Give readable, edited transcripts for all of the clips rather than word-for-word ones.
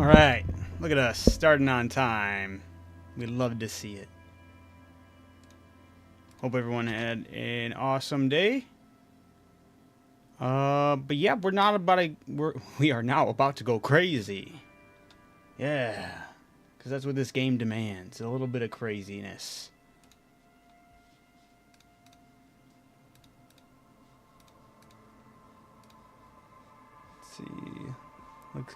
Alright, look at us, starting on time. We love to see it. Hope everyone had an awesome day. But yeah, we are now about to go crazy. Yeah, because that's what this game demands, a little bit of craziness. Let's see.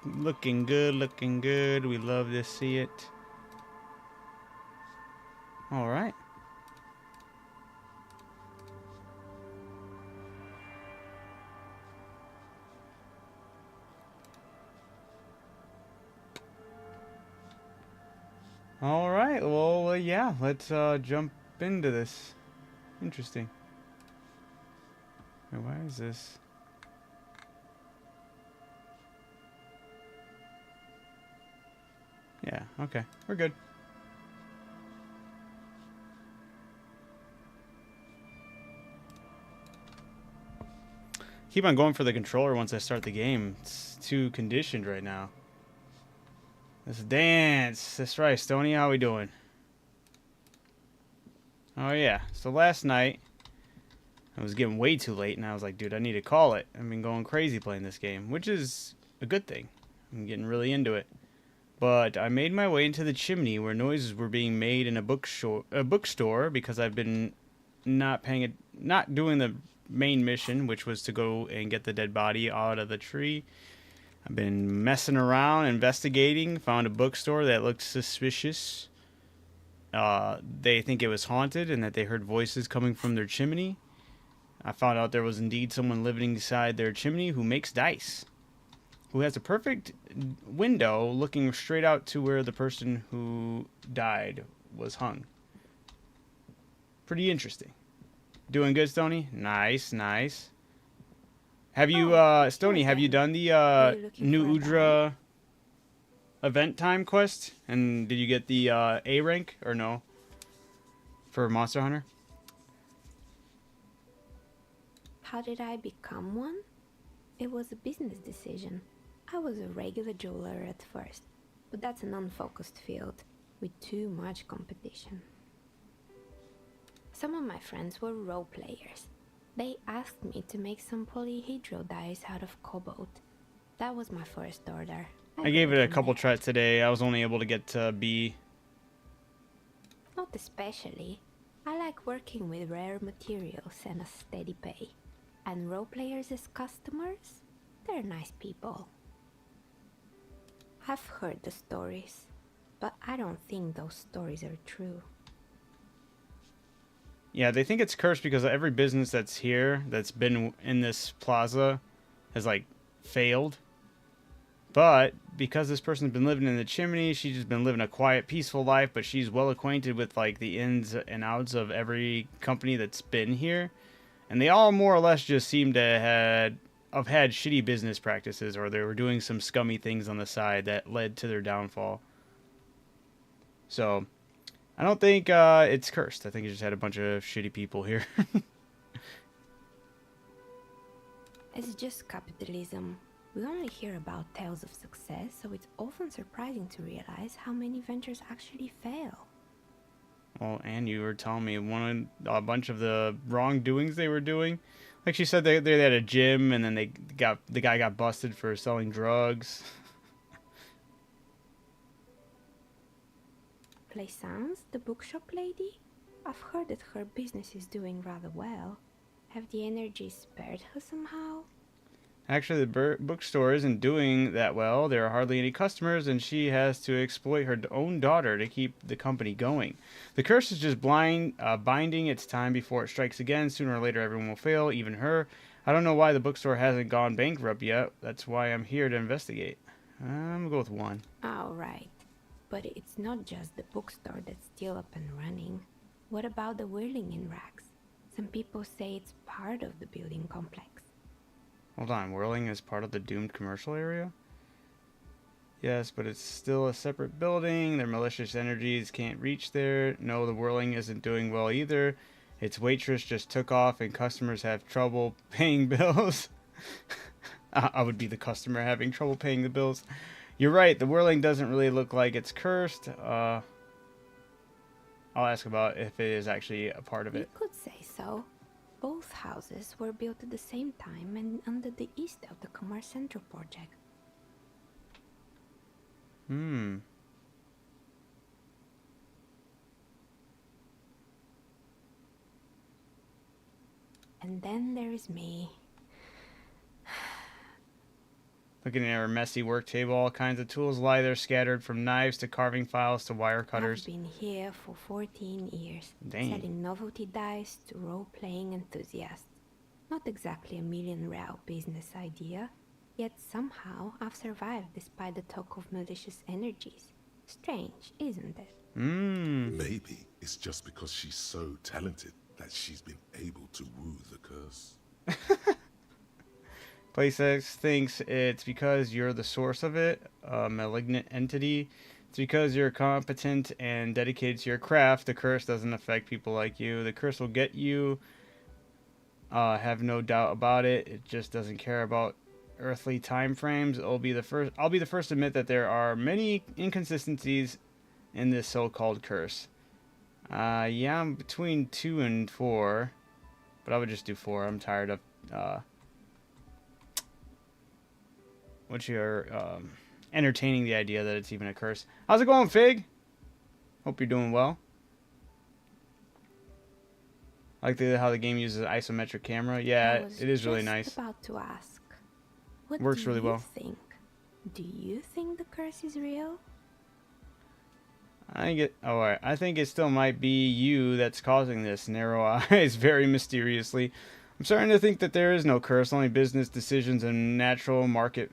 Looking good, looking good. We love to see it. Alright. Alright, well, yeah, let's jump into this. Interesting. Wait, why is this? Yeah, okay, we're good. Keep on going for the controller once I start the game. It's too conditioned right now. Let's dance. That's right, Stoney. How we doing? Oh, yeah. So last night, I was getting way too late, and I was like, dude, I need to call it. I've been going crazy playing this game, which is a good thing. I'm getting really into it. But I made my way into the chimney where noises were being made in a bookstore because I've been not doing the main mission, which was to go and get the dead body out of the tree. I've been messing around, investigating, found a bookstore that looked suspicious. They think it was haunted and that they heard voices coming from their chimney. I found out there was indeed someone living inside their chimney who makes dice, who has a perfect window looking straight out to where the person who died was hung. Pretty interesting. Doing good, Stoney? Nice, nice. Have you, Stoney, have you done the New Udra event time quest? And did you get the A rank or no? For Monster Hunter? How did I become one? It was a business decision. I was a regular jeweler at first, but that's an unfocused field with too much competition. Some of my friends were role players. They asked me to make some polyhedral dice out of cobalt. That was my first order. I gave it a couple tries today. I was only able to get to B. Not especially. I like working with rare materials and a steady pay. And role players as customers? They're nice people. I've heard the stories, but I don't think those stories are true. Yeah, they think it's cursed because every business that's here, that's been in this plaza, has, like, failed. But because this person's been living in the chimney, she's just been living a quiet, peaceful life, but she's well acquainted with, like, the ins and outs of every company that's been here. And they all more or less just seem to have had shitty business practices, or they were doing some scummy things on the side that led to their downfall. So I don't think it's cursed. I think it just had a bunch of shitty people here. It's just capitalism. We only hear about tales of success, so it's often surprising to realize how many ventures actually fail. Well, and you were telling me a bunch of the wrongdoings they were doing. Like she said, they had a gym, and then the guy got busted for selling drugs. Plaisance, the bookshop lady? I've heard that her business is doing rather well. Have the energies spared her somehow? Actually, the bookstore isn't doing that well. There are hardly any customers, and she has to exploit her own daughter to keep the company going. The curse is just binding its time before it strikes again. Sooner or later, everyone will fail, even her. I don't know why the bookstore hasn't gone bankrupt yet. That's why I'm here to investigate. I'm gonna go with 1. Alright. But it's not just the bookstore that's still up and running. What about the whirling in racks? Some people say it's part of the building complex. Hold on, whirling is part of the doomed commercial area? Yes, but it's still a separate building. Their malicious energies can't reach there. No, the whirling isn't doing well either. Its waitress just took off and customers have trouble paying bills. I would be the customer having trouble paying the bills. You're right. The whirling doesn't really look like it's cursed. I'll ask about if it is actually a part of You it. could say so. Both houses were built at the same time and under the east of the Commerce Central project. Hmm. And then there is me. Looking at our messy work table, all kinds of tools lie there scattered from knives to carving files to wire I've cutters. been here for 14 years, Dang. selling novelty dice to role-playing enthusiasts. Not exactly a million-real business idea, yet somehow I've survived despite the talk of malicious energies. Strange, isn't it? Mmm. Maybe it's just because she's so talented that she's been able to woo the curse. PlaySix thinks it's because you're the source of it, a malignant entity. It's because you're competent and dedicated to your craft. The curse doesn't affect people like you. The curse will get you. Have no doubt about it. It just doesn't care about earthly time frames. I'll be the first to admit that there are many inconsistencies in this so-called curse. Yeah, I'm between 2 and 4, but I would just do 4. I'm tired of entertaining the idea that it's even a curse. How's it going, Fig? Hope you're doing well. I like how the game uses isometric camera. Yeah, it is really nice. About to ask, what Works do really you well. think? Do you think the curse is real? I think it still might be you that's causing this. Narrow eyes, very mysteriously. I'm starting to think that there is no curse, only business decisions and natural market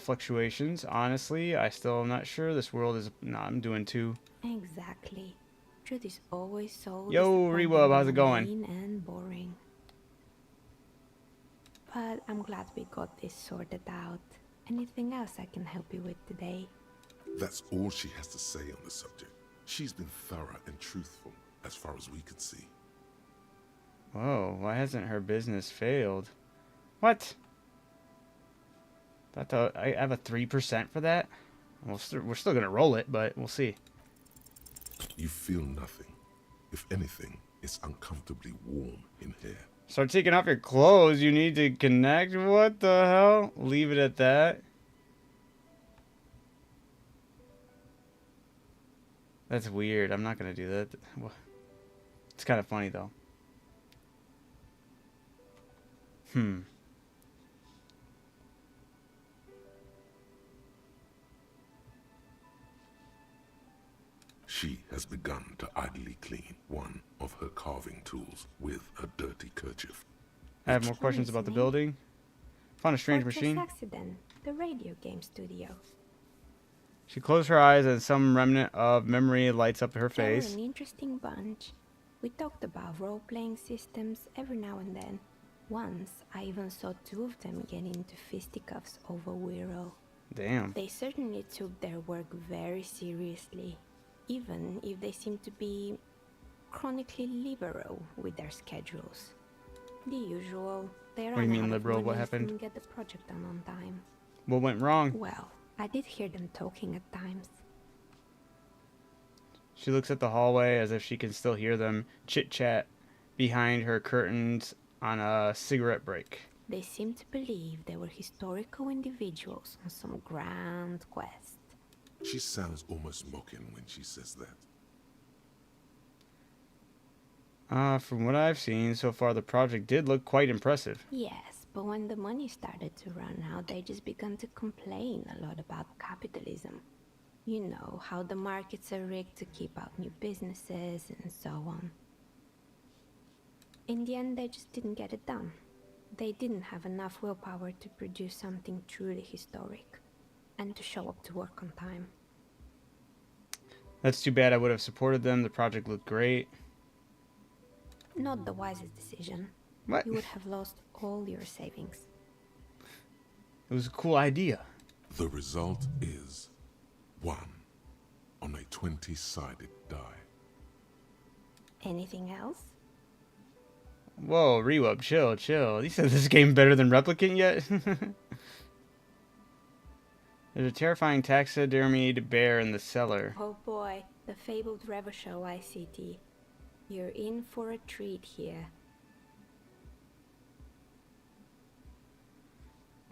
fluctuations. Honestly, I still am not sure. This world is. No, I'm doing 2. Exactly. Truth is always so. Yo, Rewub, how's it going? And boring. But I'm glad we got this sorted out. Anything else I can help you with today? That's all she has to say on the subject. She's been thorough and truthful, as far as we can see. Whoa, why hasn't her business failed? What? I have a 3% for that? We're still going to roll it, but we'll see. You feel nothing. If anything, it's uncomfortably warm in here. Start taking off your clothes. You need to connect. What the hell? Leave it at that. That's weird. I'm not going to do that. It's kind of funny, though. She has begun to idly clean one of her carving tools with a dirty kerchief. I have more questions about the building. Found a strange Fortress machine. Accident, the radio game studio. She closed her eyes and some remnant of memory lights up her They were face. an interesting bunch. We talked about role-playing systems every now and then. Once, I even saw 2 of them get into fisticuffs over Wiro. Damn. They certainly took their work very seriously, even if they seemed to be chronically liberal with their schedules. The usual. They What do you ran mean out of liberal? What money, happened? Didn't get the project done on time. What went wrong? Well, I did hear them talking at times. She looks at the hallway as if she can still hear them chit-chat behind her curtains on a cigarette break. They seemed to believe they were historical individuals on some grand quest. She sounds almost mocking when she says that. From what I've seen so far, the project did look quite impressive. Yes, but when the money started to run out, they just began to complain a lot about capitalism. You know, how the markets are rigged to keep out new businesses and so on. In the end, they just didn't get it done. They didn't have enough willpower to produce something truly historic, and to show up to work on time. That's too bad. I would have supported them. The project looked great. Not the wisest decision. What? You would have lost all your savings. It was a cool idea. The result is 1 on a 20-sided die. Anything else? Whoa, Rewub, chill. You said this game better than Replicant yet? There's a terrifying taxidermied bear in the cellar. Oh boy, the fabled Revachol ICT. You're in for a treat here.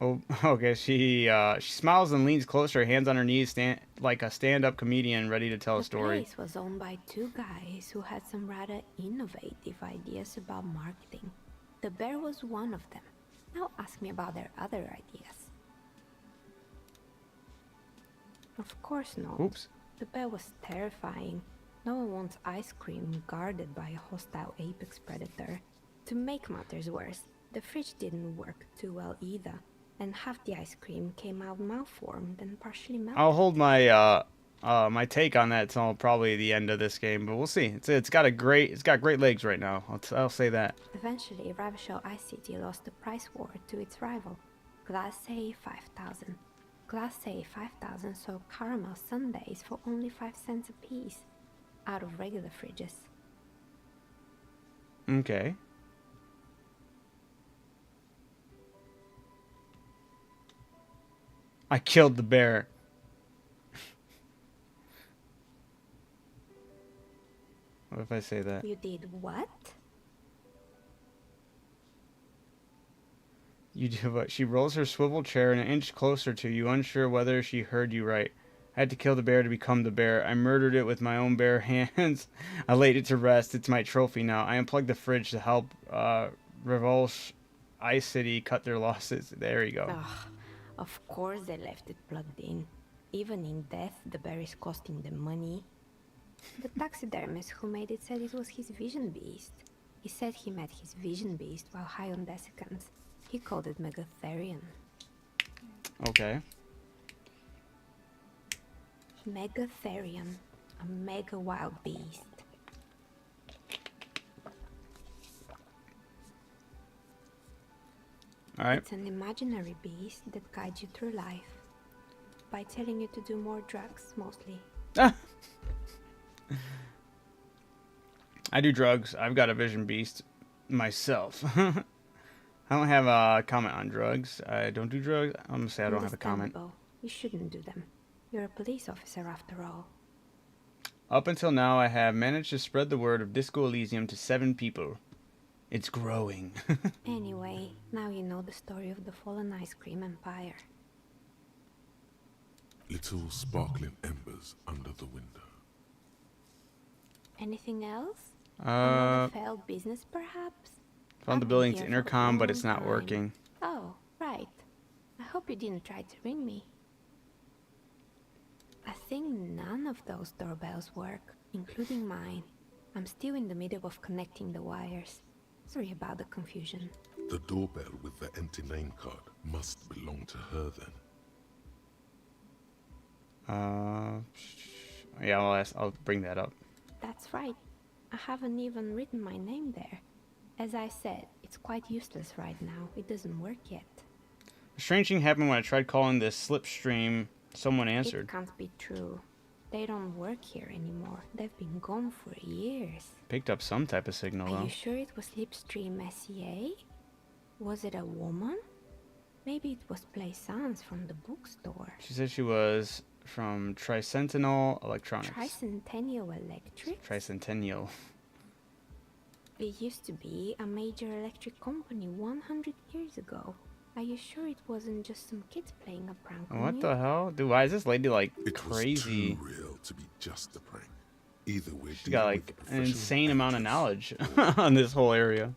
Oh, okay. She smiles and leans closer, hands on her knees, like a stand-up comedian ready to tell a The story. place was owned by two guys who had some rather innovative ideas about marketing. The bear was one of them. Now ask me about their other ideas. Of course not. Oops. The bear was terrifying. No one wants ice cream guarded by a hostile apex predator. To make matters worse, the fridge didn't work too well either, and half the ice cream came out malformed and partially melted. I'll hold my my take on that till probably the end of this game, but we'll see. It's got great legs right now. I'll say that. Eventually, Ravachol ICT lost the price war to its rival, Glace 5000. Glace 5000 sold caramel sundaes for only 5 cents a piece, out of regular fridges. Okay. I killed the bear. What if I say that? You did what? You do what? She rolls her swivel chair an inch closer to you, unsure whether she heard you right. I had to kill the bear to become the bear. I murdered it with my own bare hands. I laid it to rest. It's my trophy now. I unplugged the fridge to help Revulse Ice City cut their losses. There you go. Ugh, of course they left it plugged in. Even in death, the bear is costing them money. The taxidermist who made it said it was his vision beast. He said he met his vision beast while high on desiccants. He called it Megatherium. Okay. Megatherium, a mega wild beast. Alright. It's an imaginary beast that guides you through life by telling you to do more drugs, mostly. I do drugs. I've got a vision beast myself. I don't have a comment on drugs. I don't do drugs. I'm gonna say I don't have a comment. Understandable. You shouldn't do them. You're a police officer after all. Up until now, I have managed to spread the word of Disco Elysium to 7 people. It's growing. Anyway, now you know the story of the fallen ice cream empire. Little sparkling embers under the window. Anything else? Uh, Another failed business, perhaps? found the I've been building's here for a intercom, but it's long not time. working. Oh, right. I hope you didn't try to ring me. I think none of those doorbells work, including mine. I'm still in the middle of connecting the wires. Sorry about the confusion. The doorbell with the empty name card must belong to her then. Yeah, I'll bring that up. That's right. I haven't even written my name there. As I said, it's quite useless right now. It doesn't work yet. A strange thing happened when I tried calling this slipstream. Someone answered. It can't be true. They don't work here anymore. They've been gone for years. Picked up some type of signal, Are though. you sure it was Slipstream SEA? Was it a woman? Maybe it was Plaisance from the bookstore. She said she was from Tricentennial Electronics. Tricentennial Electric? Tricentennial. It used to be a major electric company 100 years ago. Are you sure it wasn't just some kids playing a prank on What you? the hell? Dude, why is this lady, like, It crazy? was too real to be just a prank. Either way, She's got, like, an insane amount of knowledge on this whole area.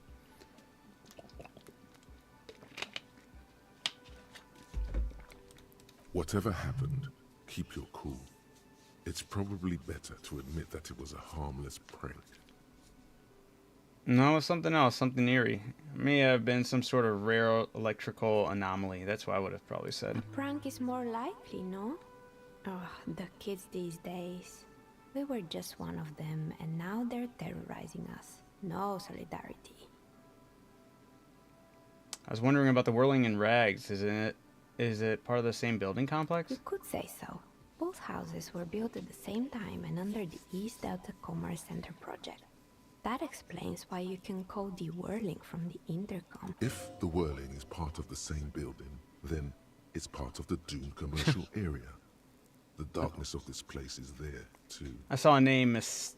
Whatever happened, keep your cool. It's probably better to admit that it was a harmless prank. No, it was something else, something eerie. It may have been some sort of rare electrical anomaly. That's what I would have probably said. Prank is more likely, no? Oh, the kids these days. We were just one of them, and now they're terrorizing us. No solidarity. I was wondering about the whirling in rags. Is it part of the same building complex? You could say so. Both houses were built at the same time and under the East Delta Commerce Center project. That explains why you can call the whirling from the intercom. If the whirling is part of the same building, then It's part of the doomed commercial area. The darkness of this place is there, too. I saw a name, S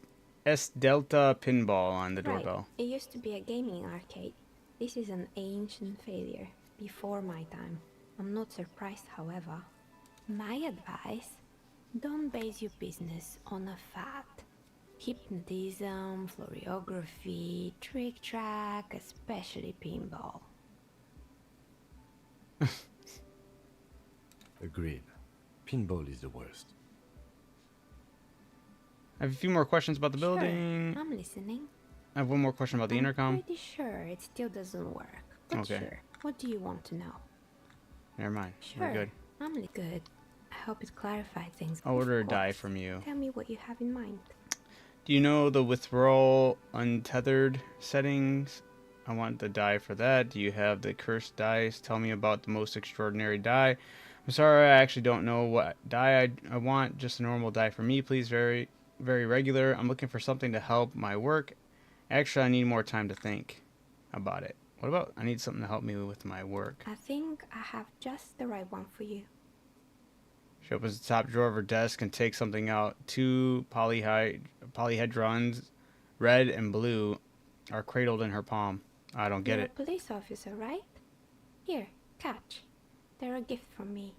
Delta Pinball, on the Right. doorbell. It used to be a gaming arcade. This is an ancient failure, before my time. I'm not surprised, however. My advice, don't base your business on a fad. Hypnotism, fluorography, trick track, especially pinball. Agreed. Pinball is the worst. I have a few more questions about the building. Sure, I'm listening. I have one more question about the intercom. I'm pretty sure it still doesn't work. But Okay. sure, what do you want to know? Never mind. Sure, We're good. I'm really good. I hope it clarified things. I'll Of order a die course. from you. Tell me what you have in mind. Do you know the withdrawal untethered settings? I want the die for that. Do you have the cursed dice? Tell me about the most extraordinary die. I'm sorry, I actually don't know what die I want. Just a normal die for me, please. Very, very regular. I'm looking for something to help my work. Actually, I need more time to think about it. What about I need something to help me with my work? I think I have just the right one for you. She opens the top drawer of her desk and takes something out. Two polyhedrons, red and blue, are cradled in her palm. I don't get You're it. a police officer, right? Here, catch. They're a gift from me.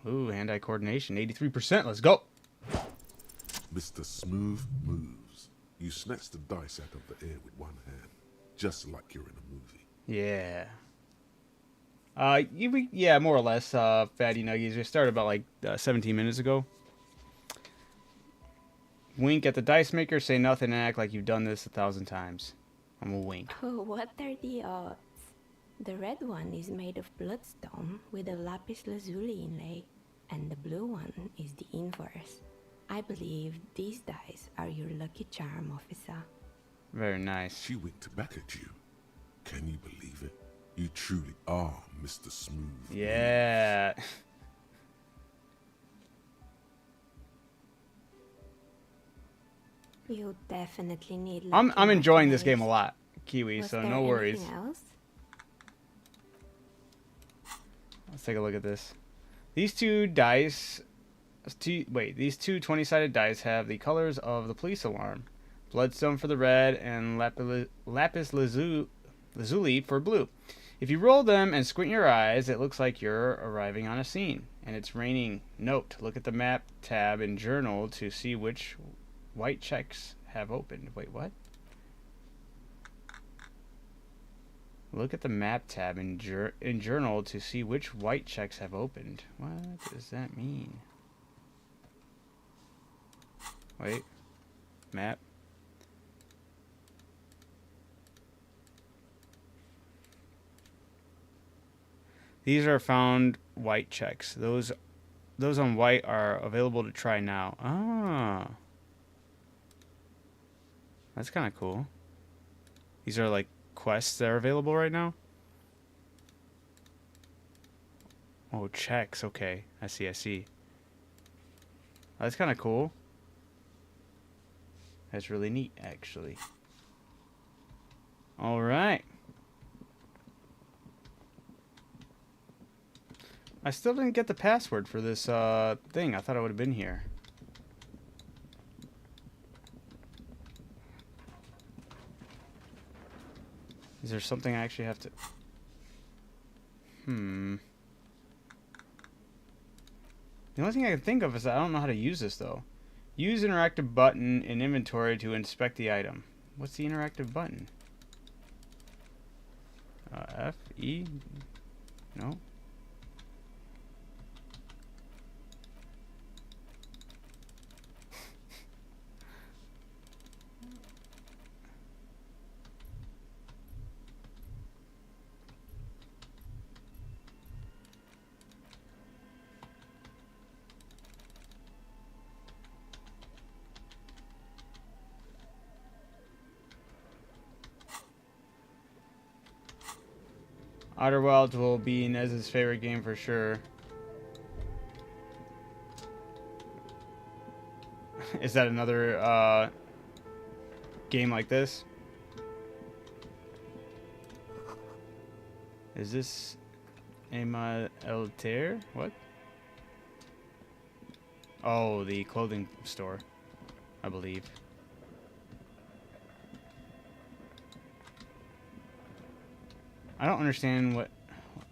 Ooh, hand-eye coordination, 83%. Let's go. Mr. Smooth moves. You snatch the dice out of the air with one hand, just like you're in a movie. Yeah. Yeah, more or less. Fatty Nuggies. We started about like 17 minutes ago. Wink at the dice maker. Say nothing and act like you've done this 1,000 times. I'm a wink. Oh, what are the odds? The red one is made of bloodstone with a lapis lazuli inlay, and the blue one is the inverse. I believe these dice are your lucky charm, officer. Very nice. She winked back at you. Can you believe it? You truly are Mr. Smooth. Yeah. You definitely need. I'm enjoying this game a lot, Kiwi. Was So there no worries. anything else? Let's take a look at this. These two dice. These two 20-sided dice have the colors of the police alarm. Bloodstone for the red and lapis lazuli for blue. If you roll them and squint your eyes, it looks like you're arriving on a scene. And it's raining. Note, look at the map tab in journal to see which white checks have opened. Wait, what? Look at the map tab in journal to see which white checks have opened. What does that mean? Wait. Map. These are found white checks. Those on white are available to try now. Ah. That's kind of cool. These are like quests that are available right now. Oh, checks. Okay. I see. That's kind of cool. That's really neat, actually. All right. I still didn't get the password for this thing. I thought I would have been here. Is there something I actually have to... The only thing I can think of is I don't know how to use this, though. Use interactive button in inventory to inspect the item. What's the interactive button? F? E? No? Outer Wilds will be Nez's favorite game for sure. Is that another game like this? Is this Elter? What? Oh, the clothing store, I believe. I don't understand what...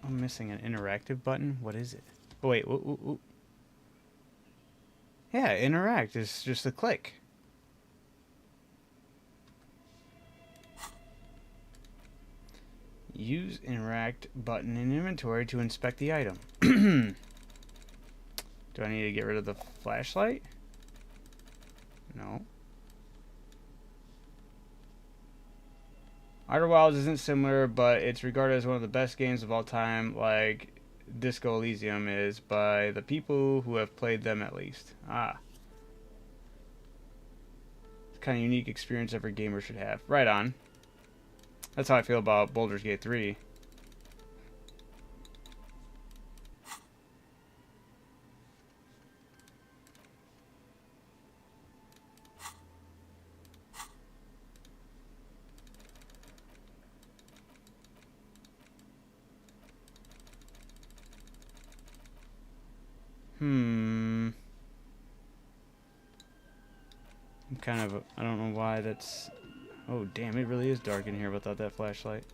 I'm missing an interactive button. What is it? Oh, wait. Ooh. Yeah, interact is just a click. Use interact button in inventory to inspect the item. Do I need to get rid of the flashlight? No. Outer Wilds isn't similar, but it's regarded as one of the best games of all time, like Disco Elysium is, by the people who have played them at least. Ah. It's kind of unique experience every gamer should have. Right on. That's how I feel about Baldur's Gate 3. I'm kind of... I don't know why that's... Oh, damn, it really is dark in here without that flashlight.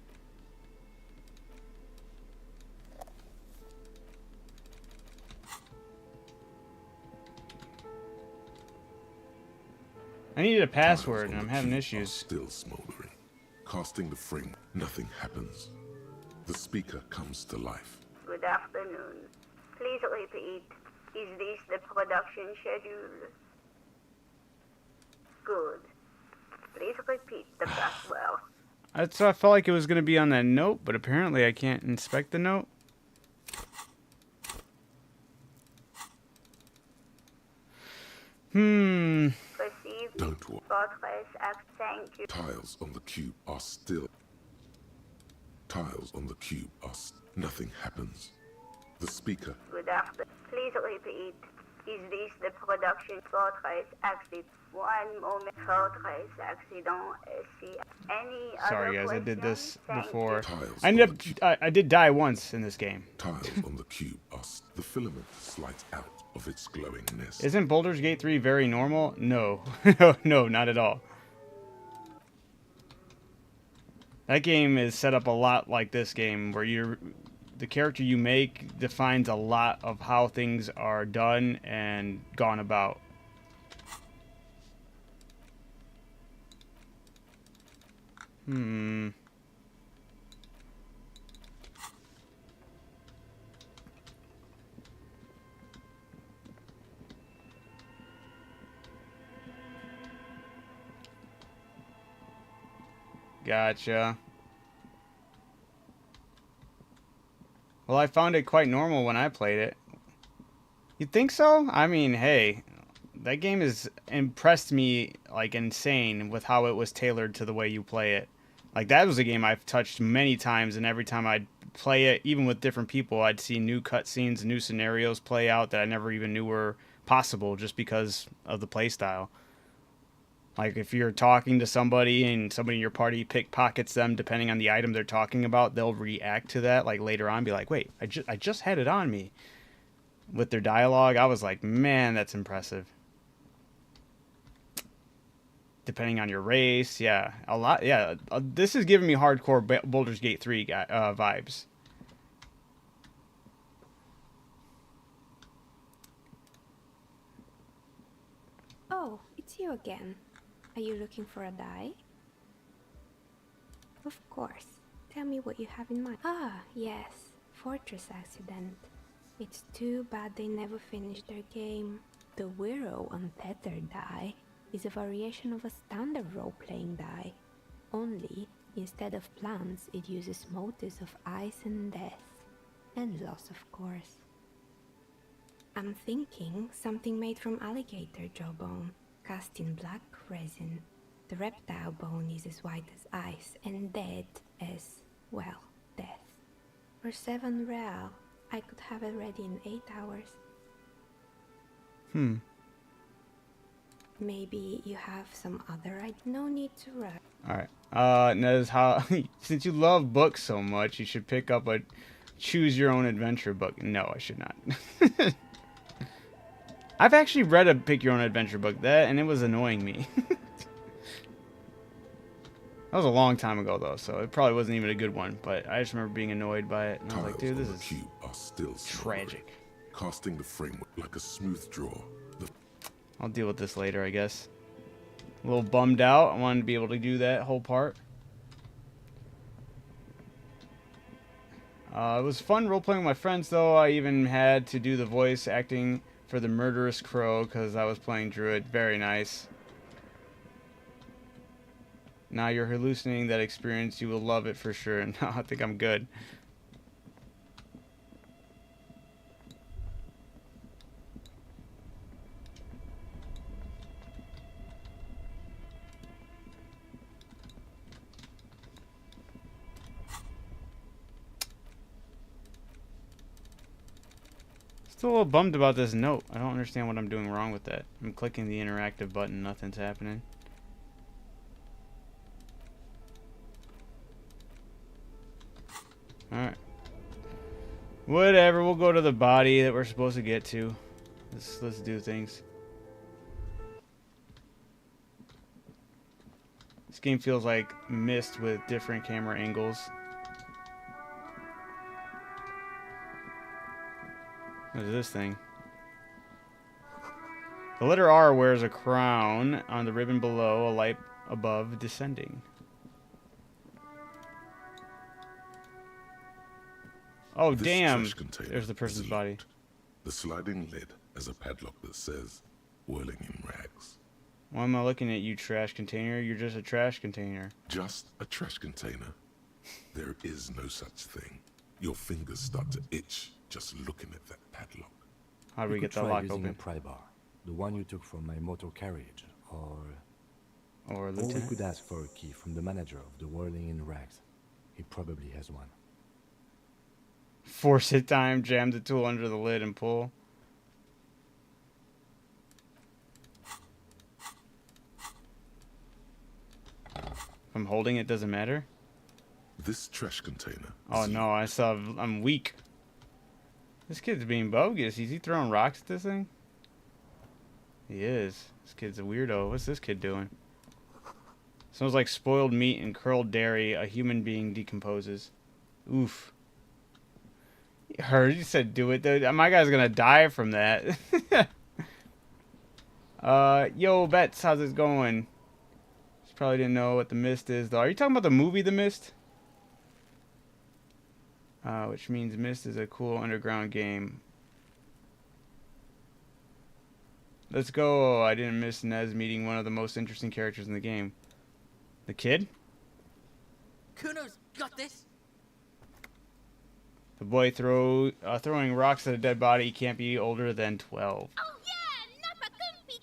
I needed a password, and I'm having issues. Still smoldering. Casting the frame, nothing happens. The speaker comes to life. Good afternoon. Please repeat. Is this the production schedule? Good. Please repeat the password. That's what I felt like it was going to be on that note, but apparently I can't inspect the note. Receive. Don't worry. Thank you. Tiles on the cube are still. Tiles on the cube are nothing happens. The speaker. Good afternoon. Please repeat. Is this the production fortress exit? One moment. Fortress accident. See any Sorry other guys, I did this questions? before. Tiles I ended up... I did die once in this game. Tiles on the cube are the filament slides out of its glowing nest. Isn't Baldur's Gate 3 very normal? No. No, not at all. That game is set up a lot like this game, where the character you make defines a lot of how things are done and gone about. Gotcha. Well, I found it quite normal when I played it. You think so? I mean, hey, that game has impressed me like insane with how it was tailored to the way you play it. Like, that was a game I've touched many times, and every time I'd play it, even with different people, I'd see new cutscenes, new scenarios play out that I never even knew were possible just because of the playstyle. Like, if you're talking to somebody and somebody in your party pickpockets them, depending on the item they're talking about, they'll react to that, like, later on, be like, wait, I just had it on me. With their dialogue, I was like, man, that's impressive. Depending on your race, yeah. A lot, yeah. This is giving me hardcore Baldur's Gate 3 vibes. Oh, it's you again. Are you looking for a die? Of course. Tell me what you have in mind. Ah, yes. Fortress accident. It's too bad they never finished their game. The Wiro Untethered die is a variation of a standard role-playing die. Only, instead of plants, it uses motifs of ice and death. And loss, of course. I'm thinking something made from alligator jawbone, cast in black resin. The reptile bone is as white as ice and dead as, well, death. For 7 real, I could have it ready in 8 hours. Maybe you have some other idea. No need to rush. Alright. Nez, how... since you love books so much, you should pick up a choose your own adventure book. No, I should not. I've actually read a pick your own adventure book, and it was annoying me. That was a long time ago, though, so it probably wasn't even a good one. But I just remember being annoyed by it, and I was like, dude, this is cube are still tragic. Casting the framework like a smooth draw. I'll deal with this later, I guess. A little bummed out. I wanted to be able to do that whole part. It was fun role-playing with my friends, though. I even had to do the voice acting for the murderous crow, because I was playing Druid. Very nice. Now you're hallucinating that experience. You will love it for sure. No, I think I'm good. Still a little bummed about this note. I don't understand what I'm doing wrong with that. I'm clicking the interactive button. Nothing's happening. Alright. Whatever, we'll go to the body that we're supposed to get to. Let's do things. This game feels like Myst with different camera angles. What is this thing? The letter R wears a crown on the ribbon below, a light above descending. Oh, This damn. trash container There's the person's is body. locked. The sliding lid has a padlock that says, whirling in rags. Why am I looking at you, trash container? You're just a trash container. Just a trash container. There is no such thing. Your fingers start to itch just looking at that padlock. How do we You get could the try lock using open? a pry bar, the one you took from my motor carriage, or we Lieutenant? could ask for a key from the manager of the Whirling in Rags. He probably has one. Force it time, jam the tool under the lid and pull. If I'm holding it, doesn't matter? This trash container. Oh is no, I'm weak. This kid's being bogus. Is he throwing rocks at this thing? He is. This kid's a weirdo. What's this kid doing? Smells like spoiled meat and curled dairy. A human being decomposes. Oof. You heard. You said do it. Dude. My guy's gonna die from that. Yo, Bets, how's it going? Just probably didn't know what The Mist is, though. Are you talking about the movie The Mist? Which means Myst is a cool underground game. Let's go. I didn't miss Nez meeting one of the most interesting characters in the game. The kid? Kuno's got this. The boy throwing rocks at a dead body can't be older than 12. Oh yeah, Nappa Gumpy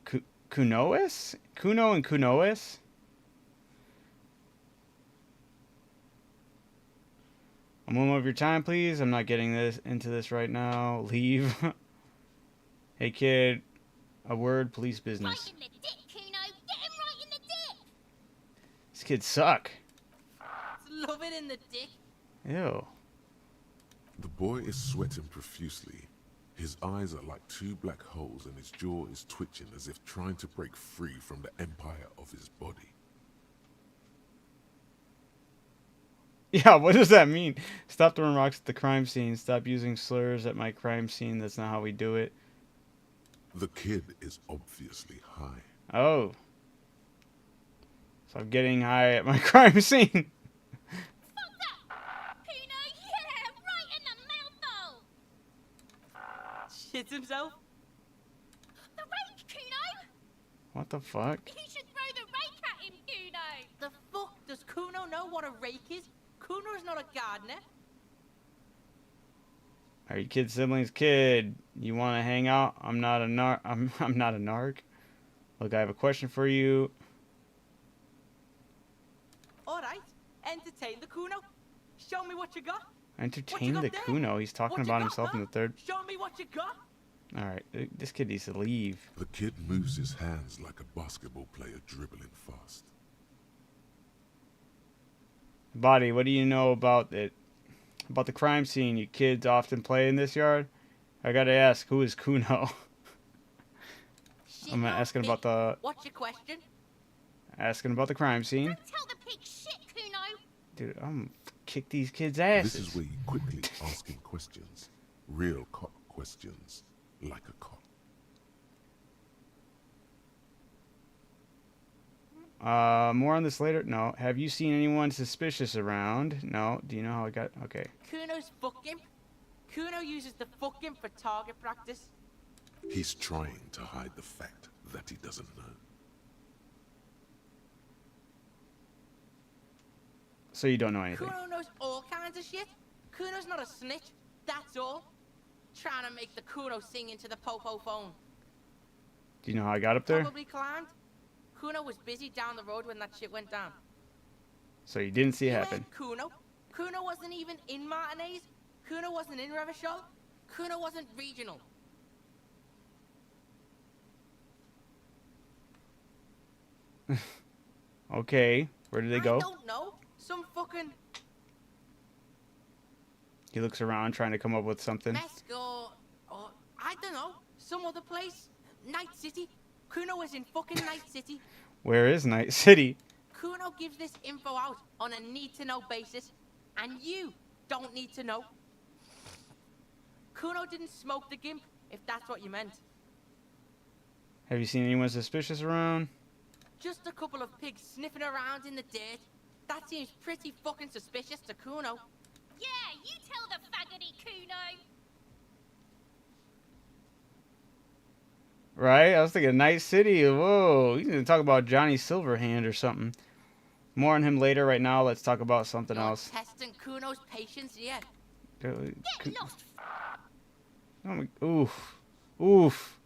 Kuno. Kunois? Kuno and Kunois? A moment of your time, please. I'm not getting into this right now. Leave. Hey, kid. A word, police business. Right in the dick, Kuno. Get him right in the dick. These kids suck. Love it in the dick. Ew. The boy is sweating profusely. His eyes are like two black holes and his jaw is twitching as if trying to break free from the empire of his body. Yeah, what does that mean? Stop throwing rocks at the crime scene. Stop using slurs at my crime scene. That's not how we do it. The kid is obviously high. Oh. So I'm getting high at my crime scene. Fuck that. Kuno, yeah, right in the mouth though. Shit himself. The rake, Kuno. What the fuck? You should throw the rake at him, Kuno. The fuck? Does Kuno know what a rake is? Kuno's not a gardener. Are you kid siblings? Kid, you want to hang out? I'm not a I'm not a narc. Look, I have a question for you. Alright, entertain the Kuno. Show me what you got. Entertain got the there? Kuno. He's talking What you about got, himself in huh? the third. Show me what you got. Alright, this kid needs to leave. The kid moves his hands like a basketball player dribbling fast. Body, what do you know about it? About the crime scene you kids often play in this yard? I gotta ask, who is Kuno? Shit, I'm no asking pig. about the What's your question? crime scene. Don't tell the pig shit, Kuno. Dude, I'm gonna kick these kids' This is asses. where you quickly ask him questions. Real cop questions. Like a cop. More on this later. No. Have you seen anyone suspicious around? No. Do you know how I got? Okay. Kuno's fucking. Kuno uses the fucking for target practice. He's trying to hide the fact that he doesn't know. So you don't know anything. Kuno knows all kinds of shit. Kuno's not a snitch, that's all. Trying to make the Kuno sing into the popo phone. Do you know how I got up there? Probably climbed. Kuno was busy down the road when that shit went down. So you didn't see it You happen. ain't Kuno. Kuno wasn't even in Martinez. Kuno wasn't in Revachol. Kuno wasn't regional. Okay. Where did they go? I don't know. Some fucking He looks around trying to come up with something. Mesco, or I don't know, some other place. Night City. Kuno was in fucking Night City. Where is Night City? Kuno gives this info out on a need-to-know basis, and you don't need to know. Kuno didn't smoke the gimp, if that's what you meant. Have you seen anyone suspicious around? Just a couple of pigs sniffing around in the dirt. That seems pretty fucking suspicious to Kuno. Yeah, you tell the faggoty, Kuno. Right? I was thinking Night City. Whoa. He's gonna talk about Johnny Silverhand or something. More on him later. Right now, let's talk about something You're else. testing Kuno's patience, yeah. Get lost. Oof. Oof.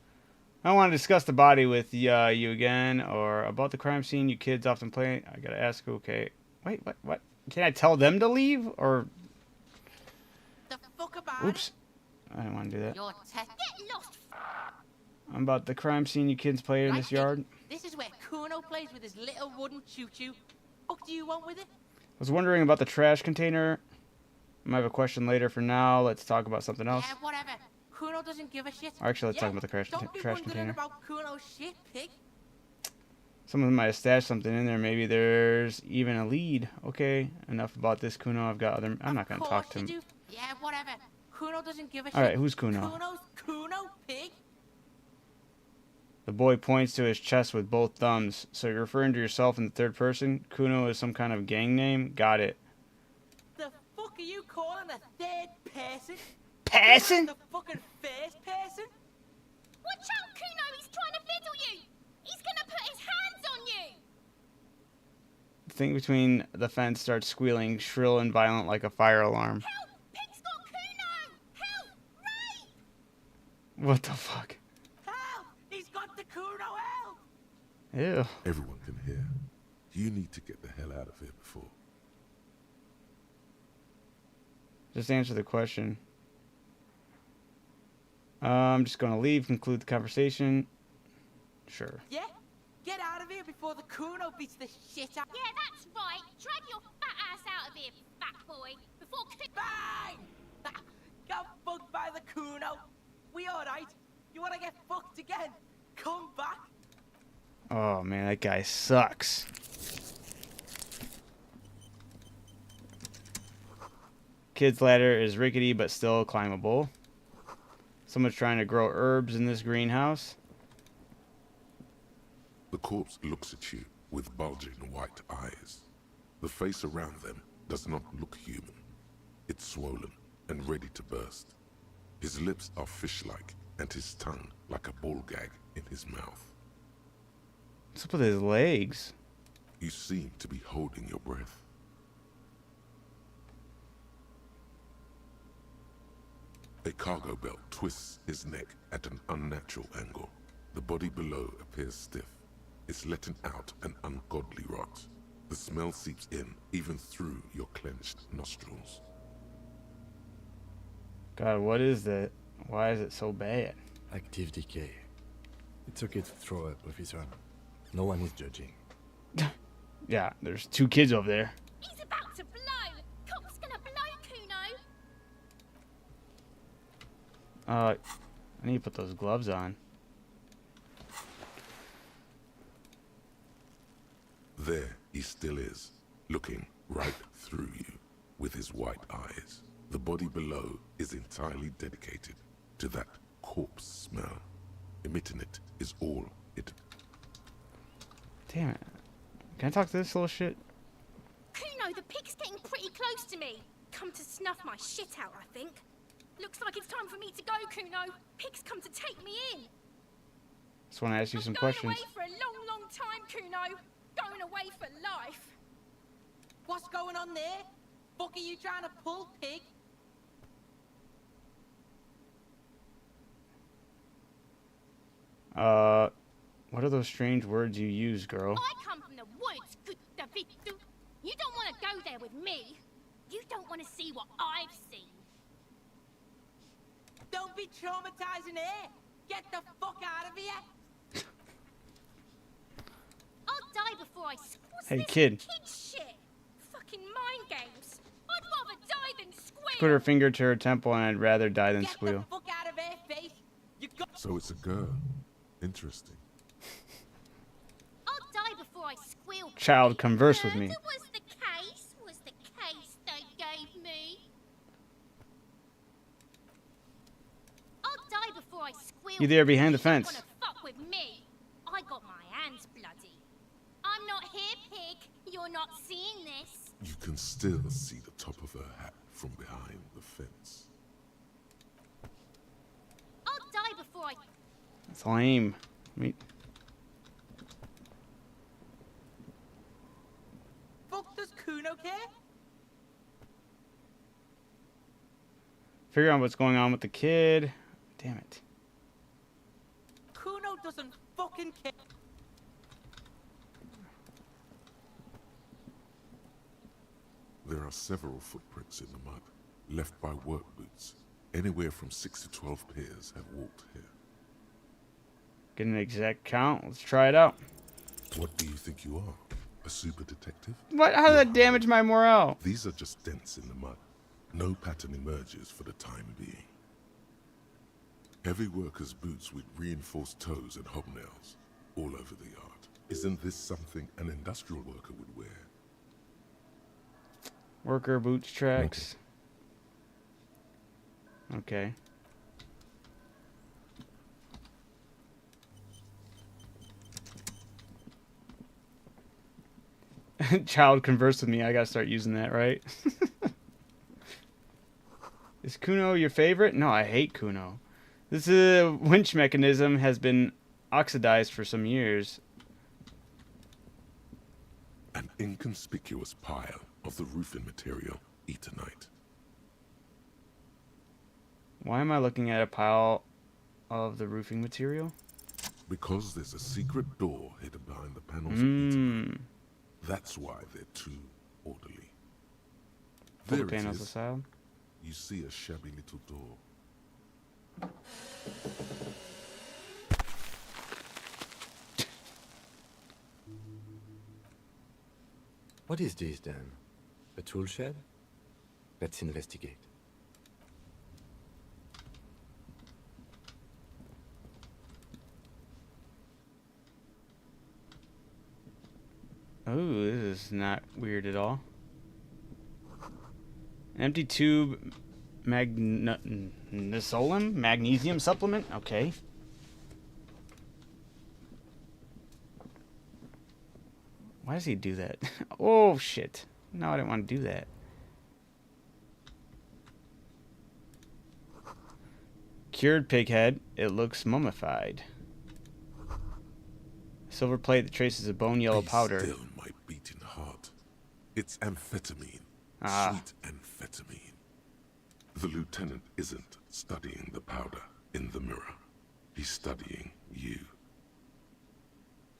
I want to discuss the body with you again, or about the crime scene you kids often play. I gotta ask, okay. Wait, what? Can I tell them to leave? Or, The fuck about oops. I didn't want to do it? that. You're Get lost. I'm about the crime scene you kids play in Right, this Pig. yard. This is where Kuno plays with his little wooden choo-choo. What do you want with it? I was wondering about the trash container. I might have a question later. For now, let's talk about something else. Yeah, whatever. Kuno doesn't give a shit. Actually, let's yeah, talk about the trash don't be trash wondering container. about Kuno's shit, pig. Someone might have stashed something in there. Maybe there's even a lead. Okay, enough about this Kuno. I've got other. I'm not gonna Of talk course to him. you do. Yeah, whatever. Kuno doesn't give a shit. All right, who's Kuno? Kuno's Kuno, pig. The boy points to his chest with both thumbs. So you're referring to yourself in the third person? Kuno is some kind of gang name? Got it. The fuck are you calling a third person? Person? The fucking first person? Watch out, Kuno. He's trying to fiddle you. He's gonna put his hands on you. The thing between the fence starts squealing, shrill and violent like a fire alarm. Help! Pig's got Kuno. Help! Ray! What the fuck? Help! He's got the Kuno help! Ew. Everyone can hear. You need to get the hell out of here before. Just answer the question. I'm just gonna leave, conclude the conversation. Sure. Yeah? Get out of here before the Kuno beats the shit out. Yeah, that's right. Drag your fat ass out of here, fat boy. Before Bang! Got fucked by the Kuno. We alright? You wanna get fucked again? Come back. Oh man, that guy sucks. Kid's ladder is rickety but still climbable. Someone's trying to grow herbs in this greenhouse. The corpse looks at you with bulging white eyes. The face around them does not look human. It's swollen and ready to burst. His lips are fish-like and his tongue like a ball gag in his mouth. What's up with his legs? You seem to be holding your breath. A cargo belt twists his neck at an unnatural angle. The body below appears stiff. It's letting out an ungodly rot. The smell seeps in, even through your clenched nostrils. God, what is that? Why is it so bad? Active decay. It's okay to throw up, officer. No one is judging. Yeah, there's two kids over there. he's about to blow. I need to put those gloves on. There he still is, looking right through you with his white eyes. The body below is entirely dedicated to that corpse smell. Emitting it is all it... Damn it. Can I talk to this little shit? Kuno, the pig's getting pretty close to me. Come to snuff my shit out, I think. Looks like it's time for me to go, Kuno. Pig's come to take me in. Just want to ask you some I'm going questions. away for a long, long time, Kuno. Going away for life. What's going on there? Fuck are you trying to pull, pig? What are those strange words you use, girl? I come from the woods, good David. You don't want to go there with me. You don't want to see what I've seen. Don't be traumatizing here. Get the fuck out of here. I'll die before I what's Hey, this kid. shit? Fucking mind games. I'd rather die than squeal. Put her finger to her temple, and I'd rather die than Get squeal. the fuck out of here, face. You got... So it's a girl. Interesting. I'll die before I squeal. Child, converse with me. Murder was the case they gave me. I'll die before I squeal. You there behind the You don't fence. wanna fuck with me. I got my hands bloody. I'm not here, pig. You're not seeing this. You can still see the top of her hat from behind the fence. I'll die before I... That's lame. Fuck does Kuno care? Figure out what's going on with the kid. Damn it. Kuno doesn't fucking care. There are several footprints in the mud, left by work boots. Anywhere from 6 to 12 pairs have walked here. Get an exact count. Let's try it out. What do you think you are? A super detective? What? How did that damage my morale? These are just dents in the mud. No pattern emerges for the time being. Heavy workers' boots with reinforced toes and hobnails all over the yard. Isn't this something an industrial worker would wear? Worker boots tracks. Okay. Child, converse with me. I gotta start using that, right? Is Kuno your favorite? No, I hate Kuno. This winch mechanism has been oxidized for some years. An inconspicuous pile of the roofing material Eternite. Why am I looking at a pile of the roofing material? Because there's a secret door hidden behind the panels of Eternite. That's why they're too orderly. Pull the There it panels is. aside. You see a shabby little door. What is this then? A tool shed? Let's investigate. Oh, this is not weird at all. An empty tube magnesium supplement? Okay. Why does he do that? Oh, shit. No, I didn't want to do that. Cured pig head. It looks mummified. Silver plate that traces a bone yellow Be powder. still, my beating heart. It's amphetamine. Ah. Sweet amphetamine. The lieutenant isn't studying the powder in the mirror. He's studying you.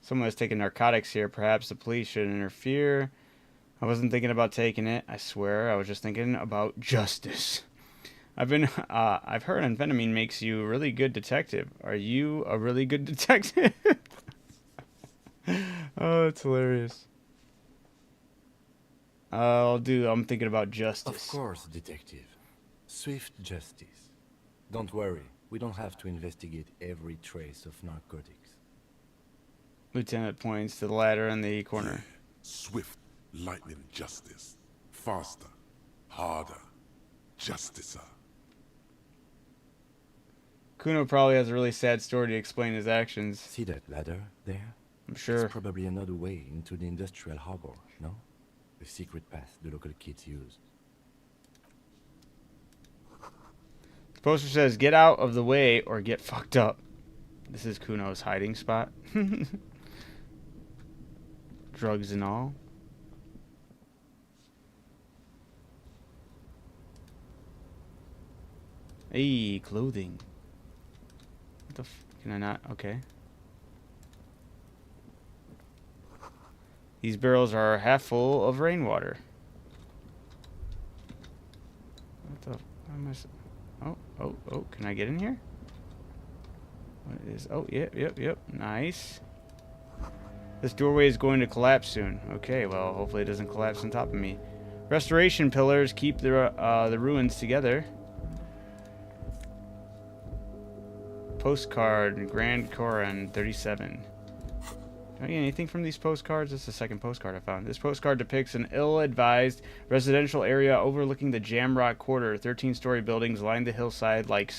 Someone has taken narcotics here. Perhaps the police should interfere. I wasn't thinking about taking it. I swear, I was just thinking about justice. I've heard amphetamine makes you a really good detective. Are you a really good detective? Oh, it's hilarious. I'm thinking about justice. Of course, detective. Swift justice. Don't worry, We don't have to investigate every trace of narcotics. Lieutenant points to the ladder in the corner. Swift, lightning justice. Faster, harder, justicer. Kuno probably has a really sad story to explain his actions. See that ladder there? I'm sure. It's probably another way into the industrial harbor, no? A secret path the local kids use. The poster says, "Get out of the way or get fucked up." This is Kuno's hiding spot. Drugs and all. Hey, clothing. What the can I not? Okay. These barrels are half full of rainwater. What the? Oh, can I get in here? What is? Oh, yep. Nice. This doorway is going to collapse soon. Okay, well, hopefully it doesn't collapse on top of me. Restoration pillars keep the ruins together. Postcard, Grand Coran 37. Do I get anything from these postcards? This is the second postcard I found. This postcard depicts an ill-advised residential area overlooking the Jamrock Quarter. 13-story buildings line the hillside like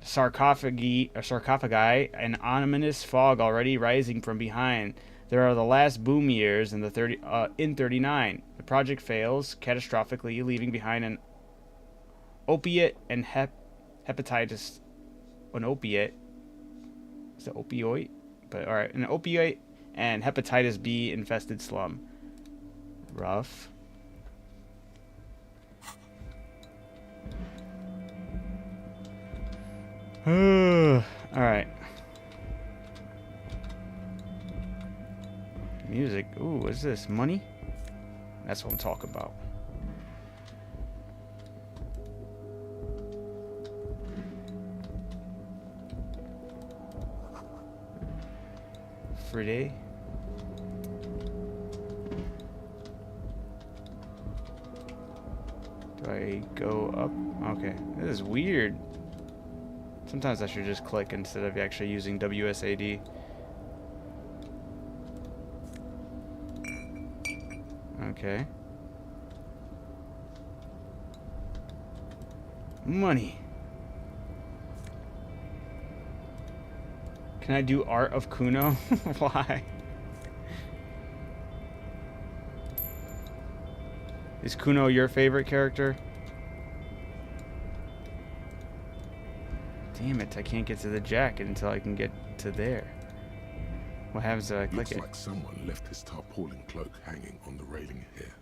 sarcophagi, an ominous fog already rising from behind. There are the last boom years in 39. The project fails catastrophically, leaving behind an opiate and hepatitis. An opiate. Is it opioid? But alright, an opiate and hepatitis B infested slum. Rough. Alright. Music. Ooh, what's this? Money? That's what I'm talking about. Friday. Do I go up? Okay. This is weird. Sometimes I should just click instead of actually using WSAD. Okay. Money. Can I do Art of Kuno? Why? Is Kuno your favorite character? Damn it, I can't get to the jacket until I can get to there. What happens if I click Looks it? like someone left his tarpaulin cloak hanging on the railing here.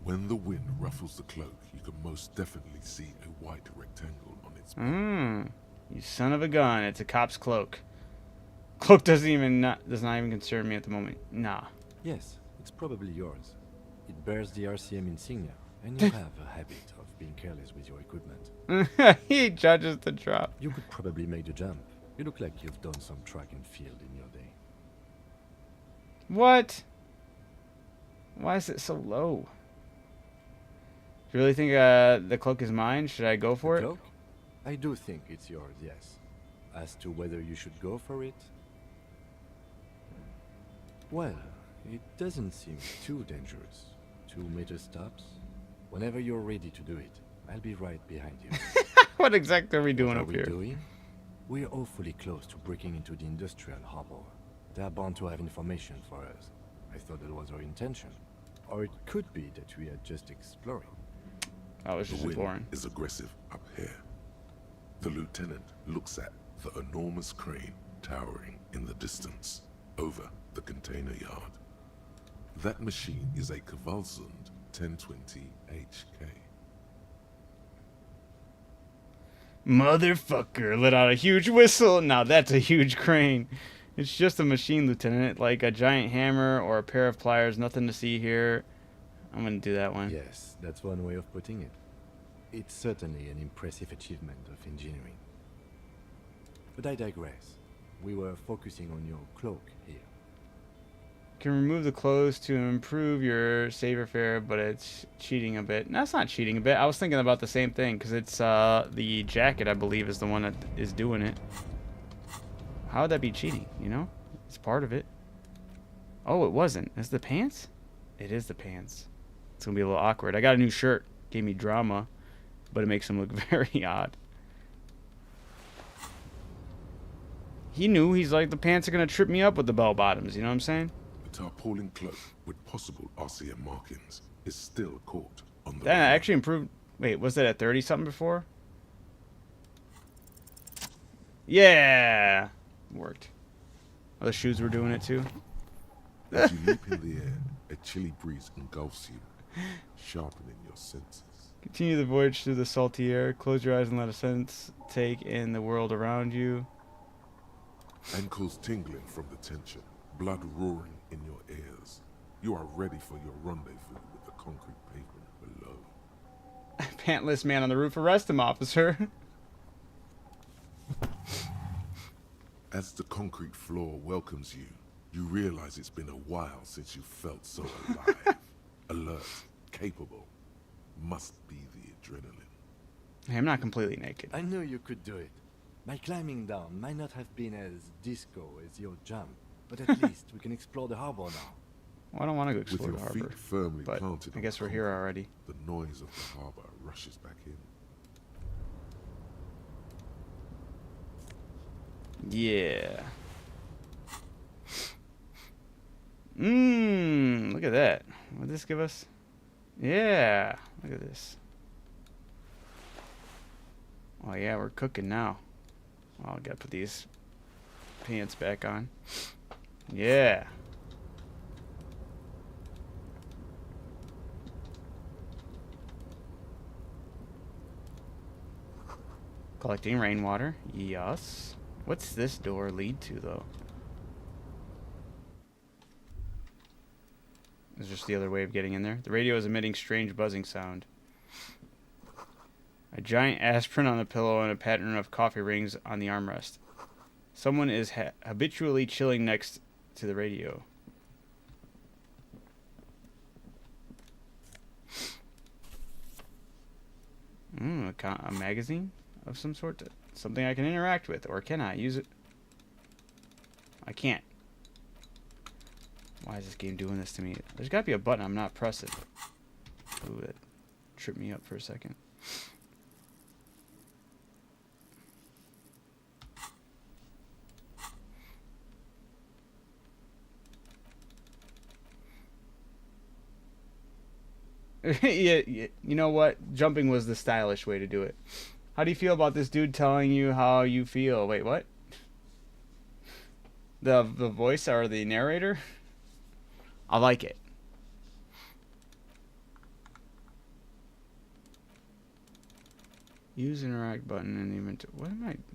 When the wind ruffles the cloak, you can most definitely see a white rectangle on its back. You son of a gun, it's a cop's cloak. Cloak does not even concern me at the moment. Nah. Yes, it's probably yours. It bears the RCM insignia, and you have a habit of being careless with your equipment. He judges the drop. You could probably make the jump. You look like you've done some track and field in your day. What? Why is it so low? Do you really think the cloak is mine? Should I go for The it? cloak? I do think it's yours, yes. As to whether you should go for it? Well, it doesn't seem too dangerous. 2 meter stops. Whenever you're ready to do it, I'll be right behind you. What exactly are we doing What up are we here? doing? We're awfully close to breaking into the industrial harbor. They're bound to have information for us. I thought that was our intention. Or it could be that we are just exploring. I was The just wind boring. is aggressive up here. The lieutenant looks at the enormous crane towering in the distance over the container yard. That machine is a Kvalsund 1020 HK. Motherfucker let out a huge whistle. Now that's a huge crane. It's just a machine, Lieutenant, like a giant hammer or a pair of pliers. Nothing to see here. I'm gonna do that one. Yes, that's one way of putting it. It's certainly an impressive achievement of engineering. But I digress. We were focusing on your cloak here. can remove the clothes to improve your saver fare, but it's cheating a bit. No, it's not cheating a bit. I was thinking about the same thing, because it's the jacket, I believe, is the one that is doing it. How would that be cheating, you know? It's part of it. Oh, it wasn't. It's the pants? It is the pants. It's going to be a little awkward. I got a new shirt. Gave me drama, but it makes him look very odd. He knew. He's like, the pants are going to trip me up with the bell bottoms. You know what I'm saying? The tarpaulin cloak with possible RCM markings is still caught on the... That actually improved. Wait, was that at 30 something before? Yeah! Worked. Oh, the shoes were doing it too? As you leap in the air, a chilly breeze engulfs you, sharpening your senses. Continue the voyage through the salty air. Close your eyes and let a sense take in the world around you. Ankles tingling from the tension, blood roaring in your ears. You are ready for your rendezvous with the concrete pavement below. Pantless man on the roof. Arrest him, officer. As the concrete floor welcomes you, you realize it's been a while since you felt so alive, alert, capable. Must be the adrenaline. Hey, I'm not completely naked. I knew you could do it. My climbing down might not have been as disco as your jump, but at least we can explore the harbor now. Well, I don't want to go With explore your the harbor. feet firmly But planted I on guess we're here concrete, already. The noise of the harbor rushes back in. Yeah. Mmm, look at that. What did this give us? Yeah, look at this. Oh yeah, we're cooking now. Well, I gotta put these pants back on. Yeah. Collecting rainwater. Yes. What's this door lead to, though? Is just the other way of getting in there. The radio is emitting strange buzzing sound. A giant aspirin on the pillow and a pattern of coffee rings on the armrest. Someone is habitually chilling next to the radio. A magazine of some sort? Something I can interact with, or can I use it? I can't. Why is this game doing this to me? There's got to be a button I'm not pressing. Ooh, that tripped me up for a second. Yeah, you know what? Jumping was the stylish way to do it. How do you feel about this dude telling you how you feel? Wait, what? The voice or the narrator? I like it. Use interact button and even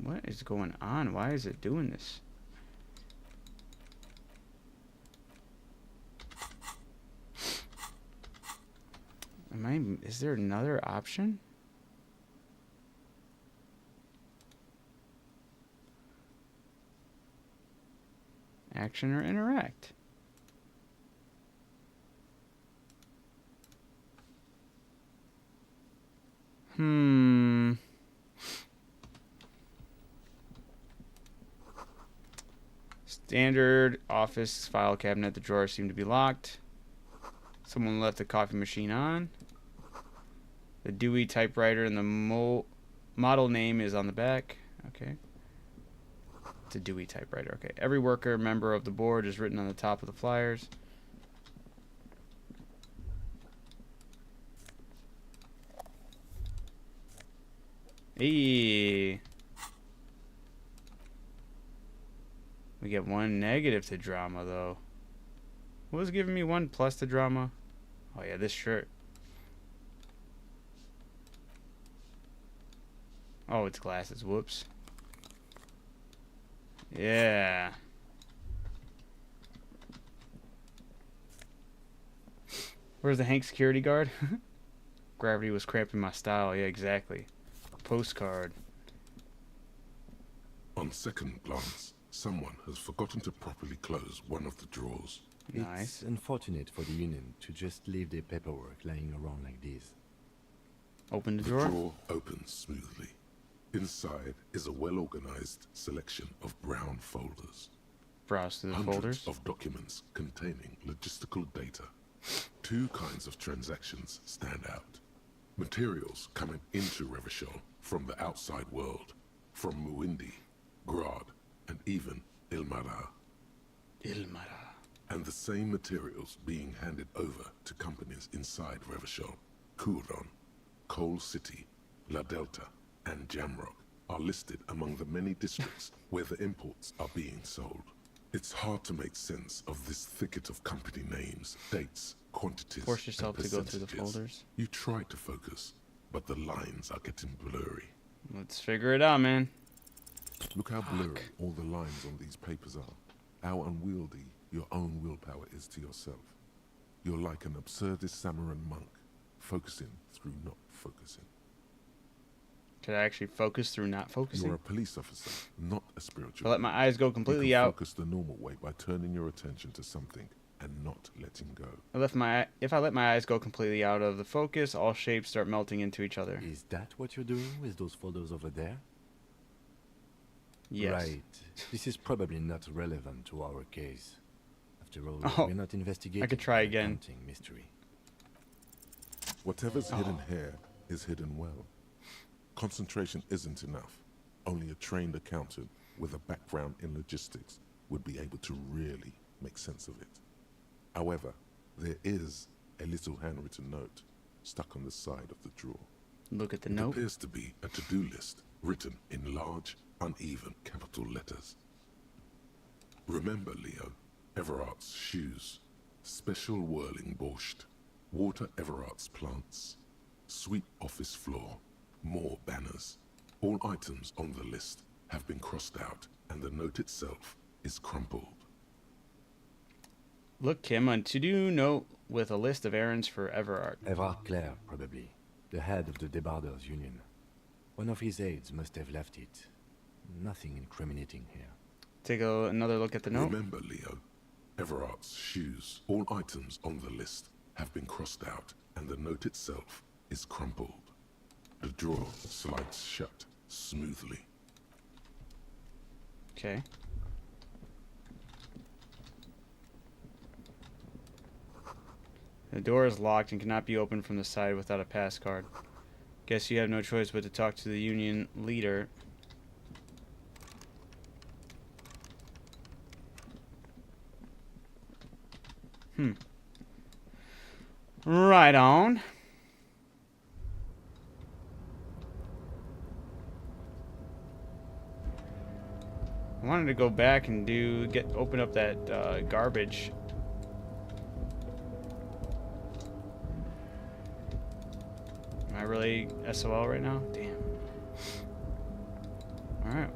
what is going on? Why is it doing this? Is there another option? Action or interact? Standard office file cabinet. The drawers seem to be locked. Someone left the coffee machine on. The Dewey typewriter and the model name is on the back. Okay. It's a Dewey typewriter. Okay. Every worker member of the board is written on the top of the flyers. Hey. We get 1 negative to drama, though. What was giving me 1 plus to drama? Oh, yeah, this shirt. Oh, it's glasses. Whoops. Yeah. Where's the Hank security guard? Gravity was cramping my style. Yeah, exactly. Postcard. On second glance, someone has forgotten to properly close one of the drawers. Nice. It's unfortunate for the Union to just leave their paperwork lying around like this. Open the The drawer. drawer opens smoothly. Inside is a well-organized selection of brown folders. Browse through the Hundreds folders. of documents containing logistical data. Two kinds of transactions stand out. Materials coming into Revachol from the outside world, from Muindi, Grad, and even Ilmara. Ilmara. And the same materials being handed over to companies inside Revachol, Kuron, Coal City, La Delta, and Jamrock are listed among the many districts where the imports are being sold. It's hard to make sense of this thicket of company names, dates, quantities, Force yourself and to go through the percentages. folders. You try to focus, but the lines are getting blurry. Let's figure it out, man. Look how blurry all the lines on these papers are. How unwieldy your own willpower is to yourself. You're like an absurdist Samaran monk, focusing through not focusing. Could I actually focus through not focusing? You're a police officer, not a spiritual. I let my eyes go completely you can out. focus the normal way by turning your attention to something and not letting go. If I let my eyes go completely out of the focus, all shapes start melting into each other. Is that what you're doing with those folders over there? Yes. Right. This is probably not relevant to our case. After all, Oh, we're not investigating I could try an again. accounting mystery. Whatever's hidden here is hidden well. Concentration isn't enough. Only a trained accountant with a background in logistics would be able to really make sense of it. However, there is a little handwritten note stuck on the side of the drawer. Look at the It note. appears to be a to-do list written in large, uneven capital letters. Remember, Leo, Everart's shoes, special whirling borscht, water Everart's plants, sweep office floor, more banners. All items on the list have been crossed out, and the note itself is crumpled. Look, Kim, a to-do note with a list of errands for Everard. Everard Clare, probably. The head of the Debarders Union. One of his aides must have left it. Nothing incriminating here. Take another look at the note. Remember, Leo, Everart's shoes. All items on the list have been crossed out, and the note itself is crumpled. The drawer slides shut smoothly. Okay. The door is locked and cannot be opened from the side without a pass card. Guess you have no choice but to talk to the union leader. Right on. I wanted to go back and open up that garbage. Am I really SOL right now? Damn. Alright.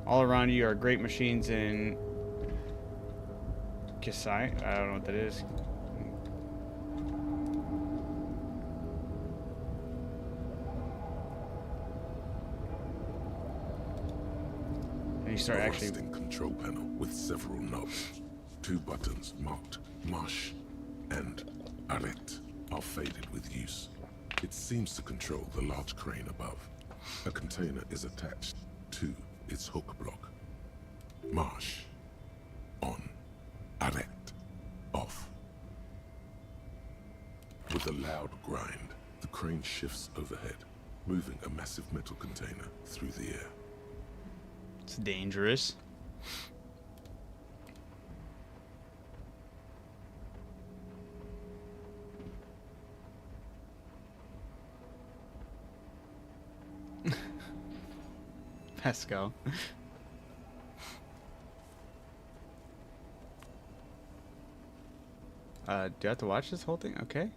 All around you are great machines in Kisai. I don't know what that is. And you start A actually. rusting control panel with several knobs. Two buttons marked Marsh and Arrête are faded with use. It seems to control the large crane above. A container is attached to its hook block. Marsh. On. Arrête. Off. With a loud grind, the crane shifts overhead, moving a massive metal container through the air. It's dangerous. Pascal. Do I have to watch this whole thing? Okay.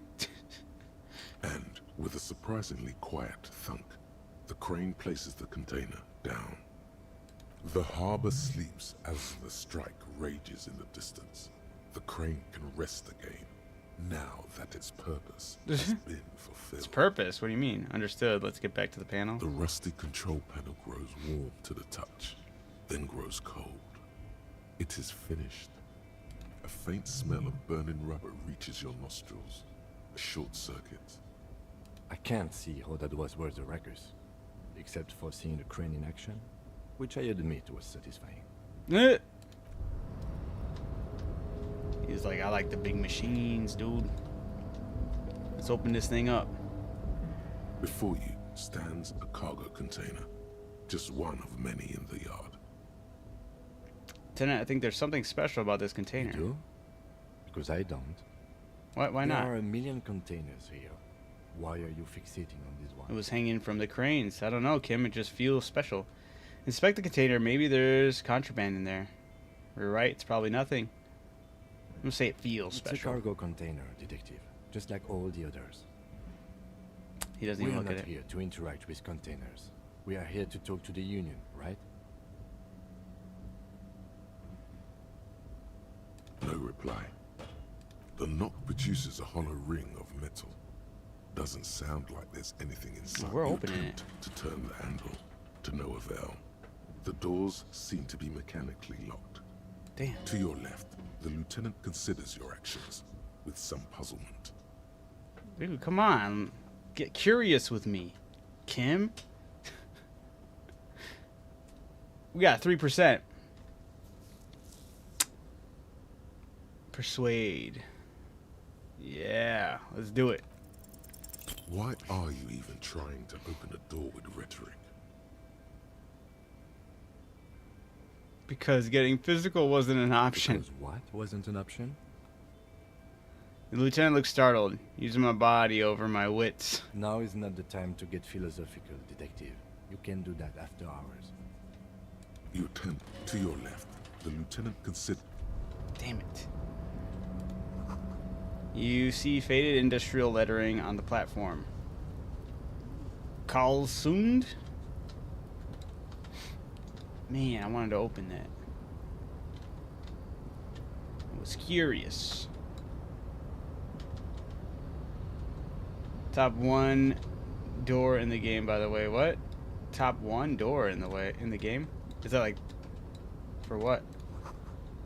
And with a surprisingly quiet thunk, the crane places the container down. The harbor sleeps as the strike rages in the distance. The crane can rest again, now that its purpose has been fulfilled. Its purpose? What do you mean? Understood. Let's get back to the panel. The rusty control panel grows warm to the touch, then grows cold. It is finished. A faint smell of burning rubber reaches your nostrils. A short circuit. I can't see how that was worth the wreckers, except for seeing the crane in action, which I admit was satisfying. Eh. He's like, I like the big machines, dude. Let's open this thing up. Before you stands a cargo container, just one of many in the yard. Lieutenant, I think there's something special about this container. You do? Because I don't. Why not? There are a million containers here. Why are you fixating on this one? It was hanging from the cranes. I don't know, Kim. It just feels special. Inspect the container. Maybe there's contraband in there. We're right. It's probably nothing. I'm gonna say it feels It's special. a cargo container, detective. Just like all the others. He doesn't We even are look at not it. here to interact with containers. We are here to talk to the Union, right? No reply. The knock produces a hollow ring of metal. Doesn't sound like there's anything inside. We're You opening attempt to turn the handle, to no avail. The doors seem to be mechanically locked. Damn. To your left, the lieutenant considers your actions with some puzzlement. Dude, come on. Get curious with me, Kim. We got 3%. Persuade. Yeah, let's do it. Why are you even trying to open a door with rhetoric? Because getting physical wasn't an option. Because what wasn't an option? The lieutenant looked startled, using my body over my wits. Now is not the time to get philosophical, detective. You can do that after hours. You attempt to your left. The lieutenant considers. Damn it. You see faded industrial lettering on the platform. Karlsund? Man, I wanted to open that. I was curious. Top one door in the game, by the way. What? Top one door in the game? Is that like for what?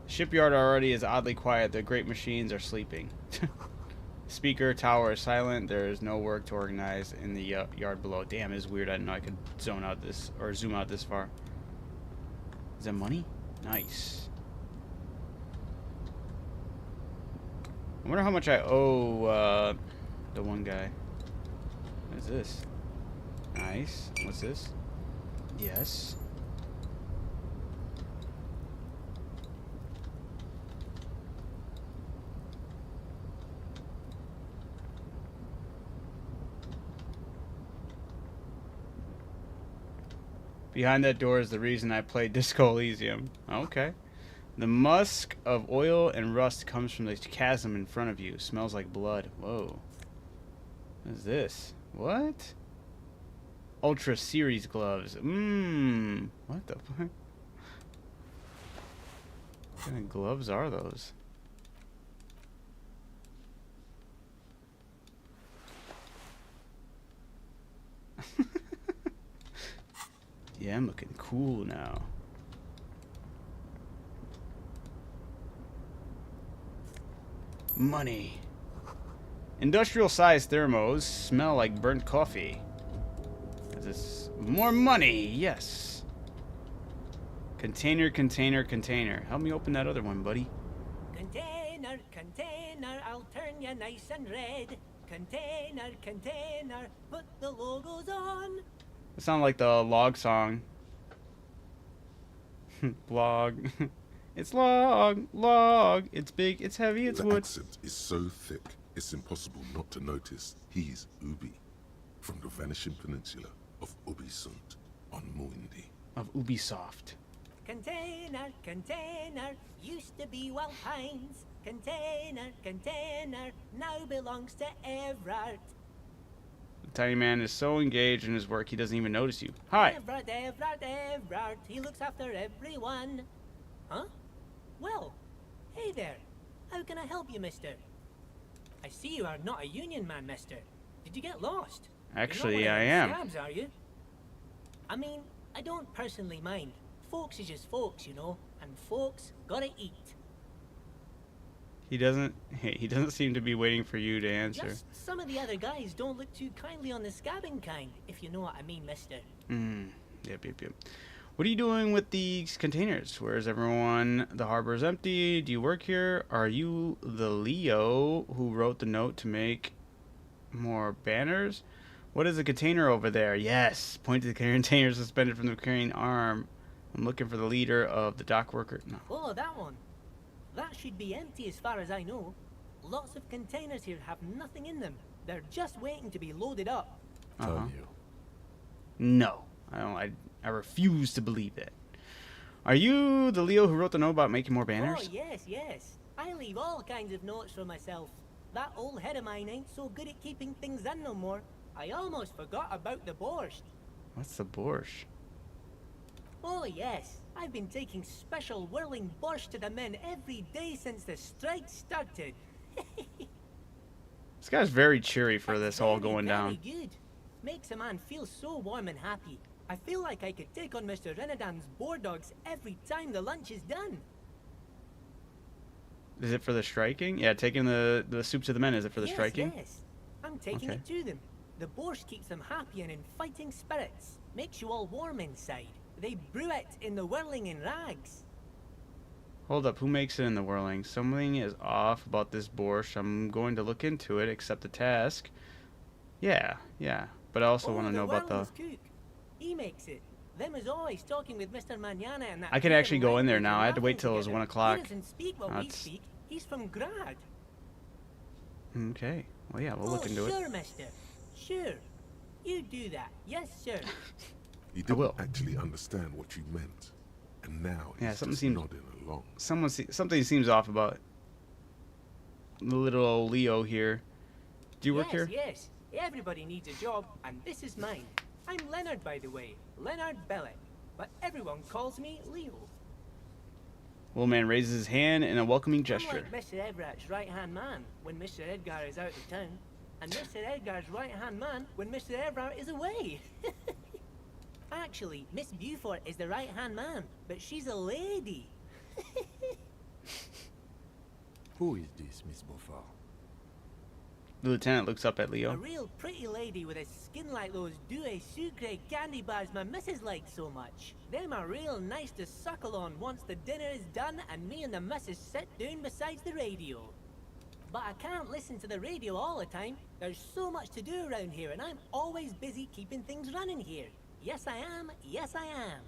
Shipyard already is oddly quiet. The great machines are sleeping. Speaker tower is silent. There is no work to organize in the yard below. Damn, it's weird. I didn't know I could zone out this or zoom out this far. Is that money? Nice. I wonder how much I owe the one guy. What is this? Nice. What's this? Yes. Behind that door is the reason I played Disco Elysium. Okay. The musk of oil and rust comes from the chasm in front of you. Smells like blood. Whoa. What is this? What? Ultra Series gloves. Mmm. What the fuck? What kind of gloves are those? Yeah, I'm looking cool now. Money. Industrial-sized thermos smell like burnt coffee. Is this more money? Yes. Container, container, container. Help me open that other one, buddy. Container, container, I'll turn you nice and red. Container, container, put the logos on. It sounds like the log song. Log. It's log, log. It's big, it's heavy, it's The wood. accent is so thick, it's impossible not to notice he's Ubi, from the vanishing peninsula of Ubisund on Muindi. Of Ubisoft. Container, container, used to be Wild Pines. Container, container, now belongs to Everard. The tiny man is so engaged in his work he doesn't even notice you. Hi. Everard, Everard, Everard, he looks after everyone. Huh? Well, hey there. How can I help you, mister? I see you are not a union man, mister. Did you get lost? Actually, You're not I one am. of them scabs, are you? I mean, I don't personally mind. Folks is just folks, you know, and folks gotta eat. He doesn't seem to be waiting for you to answer. Just some of the other guys don't look too kindly on the scabbing kind, if you know what I mean, mister. Yep. What are you doing with these containers? Where is everyone? The harbor is empty. Do you work here? Are you the Leo who wrote the note to make more banners? What is the container over there? Yes. Point to the container suspended from the crane arm. I'm looking for the leader of the dock worker. No. Oh, that one. That should be empty as far as I know. Lots of containers here have nothing in them. They're just waiting to be loaded up. Told you. No. I refuse to believe that. Are you the Leo who wrote the note about making more banners? Oh, yes. I leave all kinds of notes for myself. That old head of mine ain't so good at keeping things in no more. I almost forgot about the borscht. What's the borscht? Oh, yes. I've been taking special whirling borscht to the men every day since the strike started. This guy's very cheery for this all Very, going down. very good. Makes a man feel so warm and happy. I feel like I could take on Mr. Renadan's boar dogs every time the lunch is done. Is it for the striking? Yeah, taking the soup to the men. Is it for the striking? Yes. I'm taking Okay. it to them. The borscht keeps them happy and in fighting spirits. Makes you all warm inside. They brew it in the whirling in rags. Hold up, who makes it in the whirling? Something is off about this borscht. I'm going to look into it, accept the task. Yeah. But I also want to know about the... Whirling's cook. He makes it. Them is always talking with Mr. Manana and that... I can actually go in there now. I had to wait laughing till it was together. 1 o'clock. He doesn't speak what Now we it's- speak. He's from Grad. Okay. Well, yeah, we'll look into sure, it. mister. Sure. You do that. Yes, sir. He I will. didn't actually understand what you meant, and now he's Yeah, something just seems- nodding along. Something seems off about the little old Leo here. Do you work here? Yes. Everybody needs a job, and this is mine. I'm Leonard, by the way. Leonard Bellick. But everyone calls me Leo. Little man raises his hand in a welcoming I'm gesture. like Mr. Everett's right-hand man when Mr. Edgar is out of town, and Mr. Edgar's right-hand man when Mr. Everett is away. Actually, Miss Beaufort is the right-hand man, but she's a lady. Who is this, Miss Beaufort? The lieutenant looks up at A Leo. real pretty lady with a skin like those Douai Sucre candy bars my missus likes so much. Them are real nice to suckle on once the dinner is done and me and the missus sit down beside the radio. But I can't listen to the radio all the time. There's so much to do around here and I'm always busy keeping things running here. Yes, I am. Yes, I am.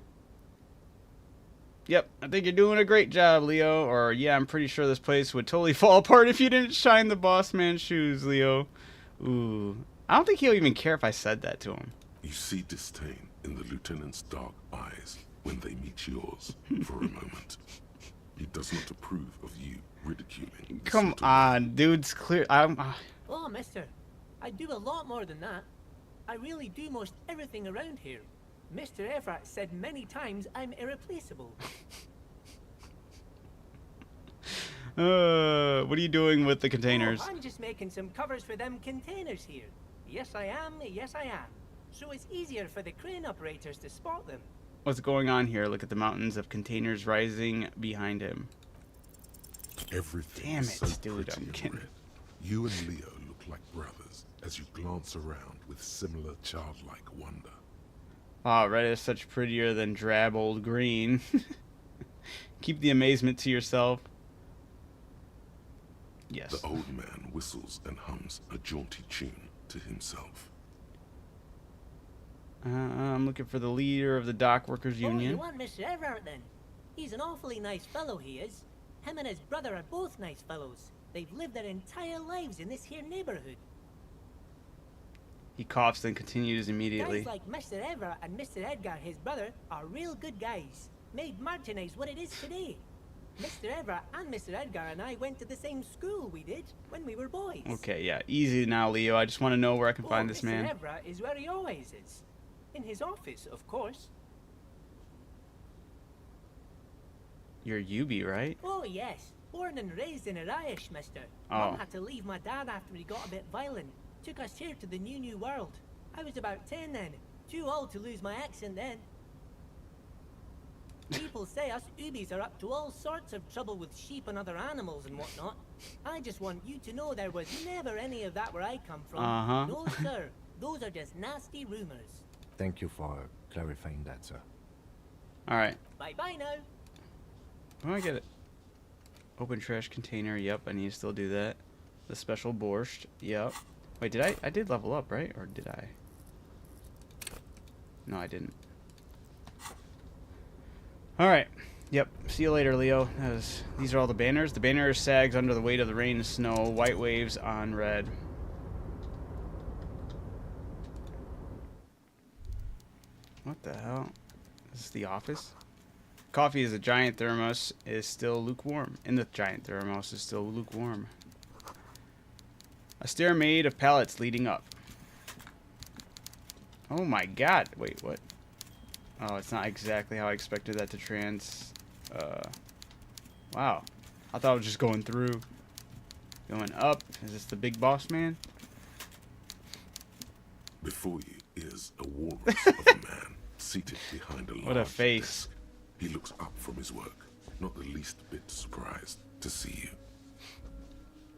Yep, I think you're doing a great job, Leo. Or, yeah, I'm pretty sure this place would totally fall apart if you didn't shine the boss man's shoes, Leo. Ooh. I don't think he'll even care if I said that to him. You see disdain in the lieutenant's dark eyes when they meet yours for a moment. He does not approve of you ridiculing. the Come settlement. on, dude's clear. Oh, mister. I do a lot more than that. I really do most everything around here. Mr. Everett said many times I'm irreplaceable. What are you doing with the containers? Oh, I'm just making some covers for them containers here. Yes, I am. Yes, I am. So it's easier for the crane operators to spot them. What's going on here? Look at the mountains of containers rising behind him. Everything Damn is it, so dude, pretty I'm and kidding. red. You and Leo look like brothers as you glance around with similar childlike wonder. Ah, red is such prettier than drab old green. Keep the amazement to yourself. Yes. The old man whistles and hums a jaunty tune to himself. I'm looking for the leader of the dock workers Oh, you union. want Mr. Everett then? He's an awfully nice fellow, he is. Him and his brother are both nice fellows. They've lived their entire lives in this here neighborhood. He coughs and continues immediately. Guys like Mr. Everett and Mr. Edgar, his brother, are real good guys. Made Martinez what it is today. Mr. Everett and Mr. Edgar and I went to the same school we did when we were boys. Okay, yeah, easy now, Leo. I just want to know where I can find this Mr. man. Everett is where he always is. In his office, of course. You're Yubi, right? Oh, yes. Born and raised in Irish, mister. Oh. Mum had to leave my dad after he got a bit violent. Took us here to the new world. I was about 10 then. Too old to lose my accent then. People say us Ubis are up to all sorts of trouble with sheep and other animals and whatnot. I just want you to know there was never any of that where I come from. No, sir. Those are just nasty rumors. Thank you for clarifying that, sir. Alright. Bye-bye now. Oh, I get it. Open trash container. Yep, I need to still do that. The special borscht. Yep. Wait, did I did level up, right? Or did I? No, I didn't. Alright. Yep. See you later, Leo. These are all the banners. The banner sags under the weight of the rain and snow. White waves on red. What the hell? Is this the office? Coffee is a giant thermos is still lukewarm. In the giant thermos is still lukewarm. A stair made of pallets leading up. Oh my god. Wait, what? Oh, it's not exactly how I expected that to wow. I thought I was just going through. Going up. Is this the big boss man? Before you is a walrus of a man seated behind a large What a face. desk. He looks up from his work, not the least bit surprised to see you.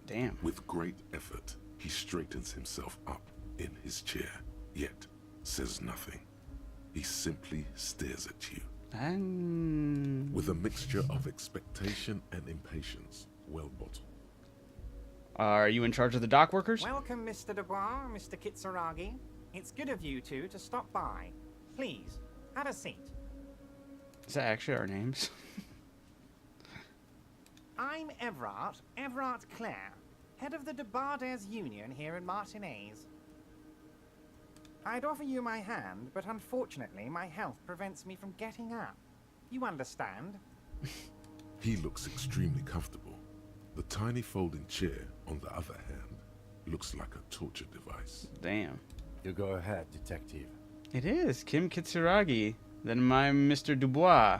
Damn. With great effort, he straightens himself up in his chair, yet says nothing. He simply stares at you. With a mixture of expectation and impatience, well bottled. Are you in charge of the dock workers? Welcome, Mr. Dubois, Mr. Kitsuragi. It's good of you two to stop by. Please, have a seat. Is that actually our names? I'm Everard Clare, head of the Debarders Union here in Martinez. I'd offer you my hand, but unfortunately my health prevents me from getting up. You understand? He looks extremely comfortable. The tiny folding chair, on the other hand, looks like a torture device. Damn. You go ahead, detective. It is Kim Kitsuragi. Then my Mr. Dubois.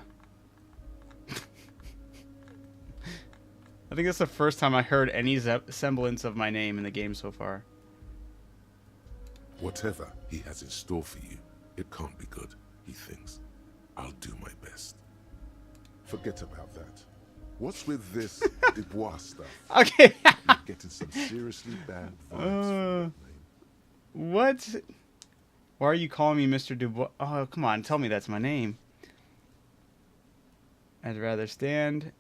I think that's the first time I heard any semblance of my name in the game so far. Whatever he has in store for you, it can't be good, he thinks. I'll do my best. Forget about that. What's with this Dubois stuff? Okay. You're getting some seriously bad vibes from that name. What? Why are you calling me Mr. Dubois? Oh, come on. Tell me that's my name. I'd rather stand.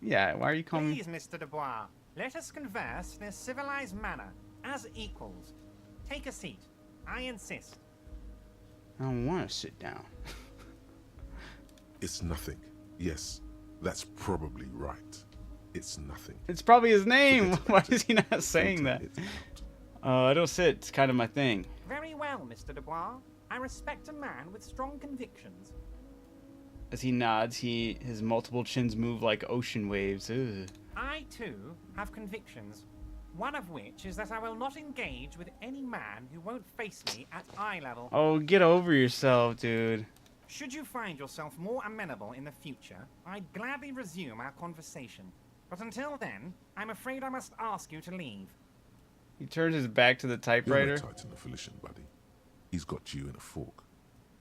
Yeah, why are you calling me? Please, Mr. Dubois, let us converse in a civilized manner, as equals. Take a seat. I insist. I don't want to sit down. It's nothing. Yes, that's probably right. It's nothing. It's probably his name. Forget Why about is he not it. saying that? Filter it out. I don't sit. It's kind of my thing. Very well, Mr. Dubois. I respect a man with strong convictions. As he nods, his multiple chins move like ocean waves. Ugh. I, too, have convictions. One of which is that I will not engage with any man who won't face me at eye level. Oh, get over yourself, dude. Should you find yourself more amenable in the future, I'd gladly resume our conversation. But until then, I'm afraid I must ask you to leave. He turns his back to the You're typewriter. no Titan affiliation, buddy. He's got you in a fork.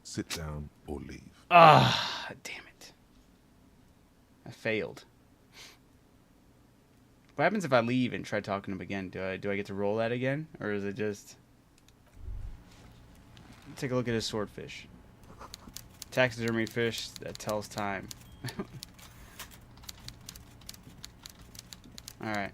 Sit down or leave. Ah, damn it. I failed. What happens if I leave and try talking to him again? Do I get to roll that again? Or is it just... Take a look at his swordfish. Taxidermy fish that tells time. Alright.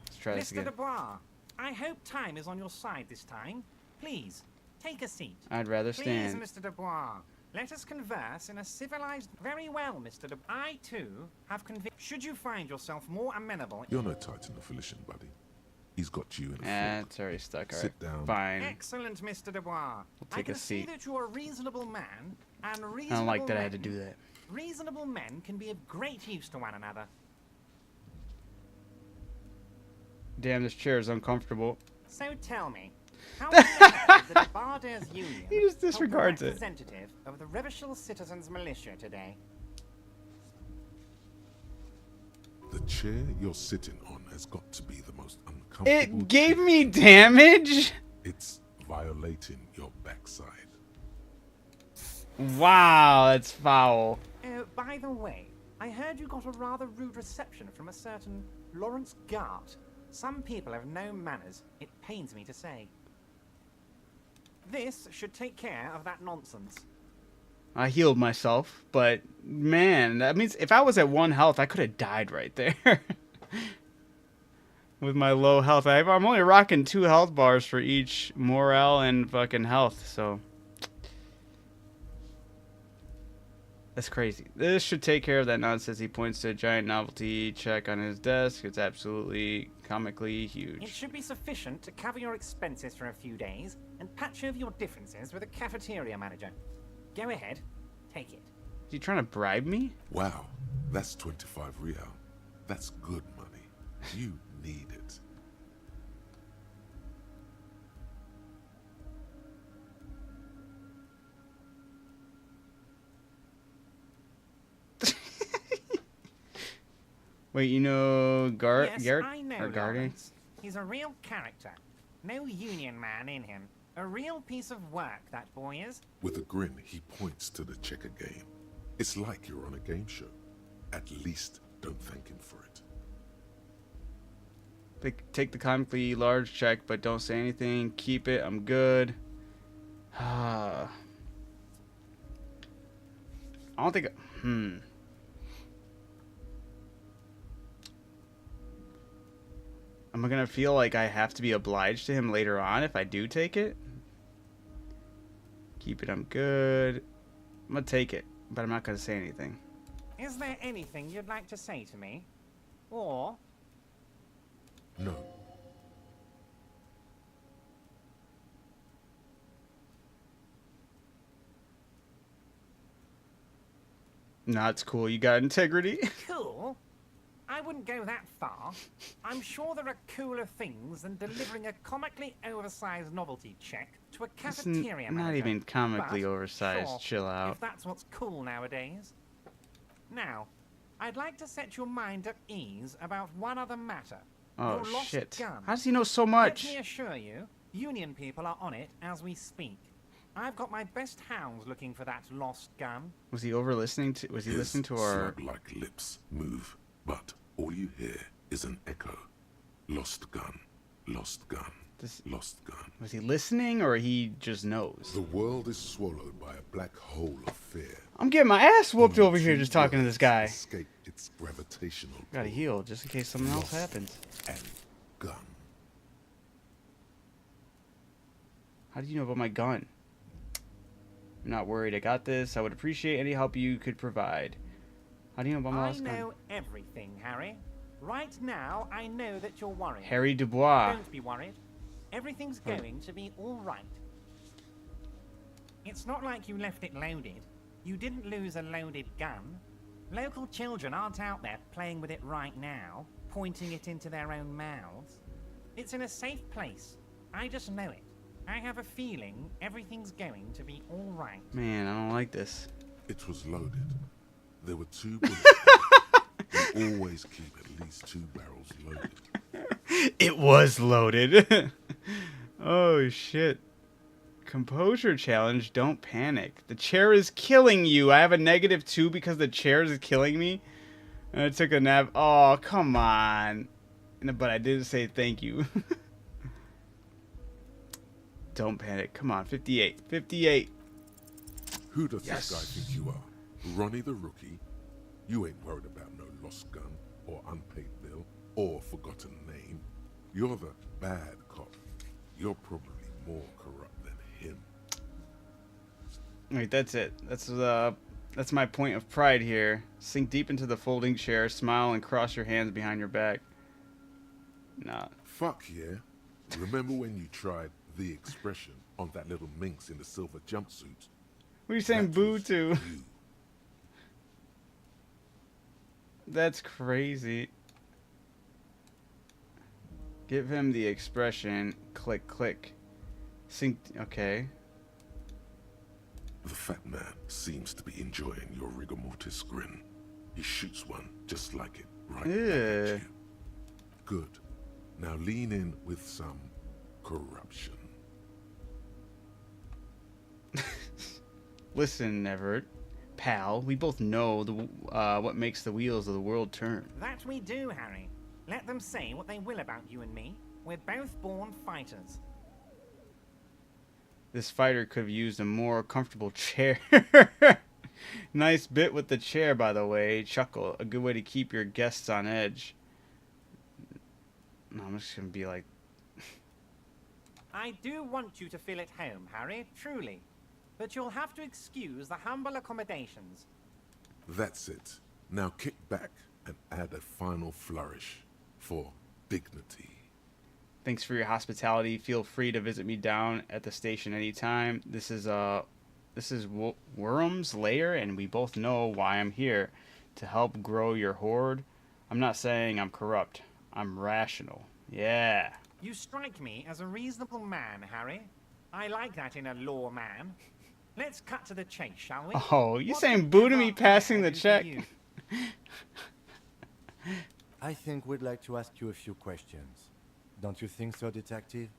Let's try this Mr. again. Dubois, I hope time is on your side this time. Please, take a seat. I'd rather Please, stand. Mr. Dubois, let us converse in a civilized... Very well, Mr. Dubois. I, too, have Should you find yourself more amenable... You're no Titan affiliation, buddy. He's got you in a fork. It's already stuck. Alright. Sit down. Fine. Excellent, Mr. Dubois. We'll I take can a see seat. that you're a reasonable man, and reasonable I don't like that I had to men- do that. Reasonable men can be of great use to one another. Damn, this chair is uncomfortable. So tell me, how is the Debarders Union He just disregards help the it. representative of the Revachol Citizens Militia today? The chair you're sitting on has got to be the most uncomfortable. It gave chair. me damage? It's violating your backside. Wow, that's foul. Oh, by the way, I heard you got a rather rude reception from a certain Lawrence Gart. Some people have no manners, it pains me to say. This should take care of that nonsense. I healed myself, but man, that means if I was at 1 health, I could have died right there. With my low health. I'm only rocking 2 health bars for each morale and fucking health, so. That's crazy. This should take care of that nonsense. He points to a giant novelty check on his desk. It's absolutely comically huge. It should be sufficient to cover your expenses for a few days and patch over your differences with a cafeteria manager. Go ahead, take it. Is he trying to bribe me? Wow, that's 25 real. That's good money. You need it. Wait, you know Yes, Garrett? I know Or Gardy? Lawrence. He's a real character. No union man in him. A real piece of work, that boy is. With a grin, he points to the checker game. It's like you're on a game show. At least don't thank him for it. Take the comically large check, but don't say anything. Keep it. I'm good. I don't think. Am I gonna feel like I have to be obliged to him later on if I do take it? Keep it. I'm good. I'm gonna take it, but I'm not gonna say anything. Is there anything you'd like to say to me? Or... No. Nah, it's cool. You got integrity. Cool? I wouldn't go that far. I'm sure there are cooler things than delivering a comically oversized novelty check to a It's cafeteria manager. not even comically But, oversized. sure, Chill out. If that's what's cool nowadays. Now, I'd like to set your mind at ease about one other matter. Oh Your lost shit! gun. How does he know so Let much? me assure you, Union people are on it as we speak. I've got my best hounds looking for that lost gun. Was he over listening to? Was he His listening to our? slug-like lips move, but all you hear is an echo. Lost gun, lost gun, This- lost gun. Was he listening or he just knows? The world is swallowed by a black hole of fear. I'm getting my ass whooped Only over here two just talking to this words guy. Escape its gravitational Gotta pull. heal just in case something else Lost happens. And gun. How do you know about my gun? I'm not worried. I got this. I would appreciate any help you could provide. How do you know about my I lost gun? know everything, Harry. Right now, I know that you're worried. Harry Dubois. Don't be worried. Everything's going to be all right. It's not like you left it loaded. You didn't lose a loaded gun. Local children aren't out there playing with it right now, pointing it into their own mouths. It's in a safe place. I just know it. I have a feeling everything's going to be all right. Man, I don't like this. It was loaded. There were 2 bullets. You always keep at least 2 barrels loaded. It was loaded. Oh shit. Composure challenge. Don't panic. The chair is killing you. I have a -2 because the chair is killing me. And I took a nap. Oh, come on. But I didn't say thank you. Don't panic. Come on. 58. 58. Who does Yes. this guy think you are? Ronnie the rookie? You ain't worried about no lost gun, or unpaid bill, or forgotten name. You're the bad cop. You're probably more corrupt than him. Wait, that's it. That's my point of pride here. Sink deep into the folding chair, smile, and cross your hands behind your back. Nah. Fuck yeah. Remember when you tried the expression on that little minx in the silver jumpsuit? What are you saying That boo was to? you. That's crazy. Give him the expression. Click, click. Sync. Okay. The fat man seems to be enjoying your rigor mortis grin. He shoots one just like it right back at you. Good. Now lean in with some corruption. Listen, Everett, pal, we both know what makes the wheels of the world turn. That we do, Harry. Let them say what they will about you and me. We're both born fighters. This fighter could have used a more comfortable chair. Nice bit with the chair, by the way. Chuckle. A good way to keep your guests on edge. No, I'm just gonna be like... I do want you to feel at home, Harry, truly. But you'll have to excuse the humble accommodations. That's it. Now kick back and add a final flourish for dignity. Thanks for your hospitality. Feel free to visit me down at the station anytime. This is Worm's lair, and we both know why I'm here. To help grow your horde. I'm not saying I'm corrupt. I'm rational. Yeah. You strike me as a reasonable man, Harry. I like that in a lawman. Let's cut to the chase, shall we? Oh, you What saying did boo to me Devon passing the do for check? you? I think we'd like to ask you a few questions. Don't you think so, Detective?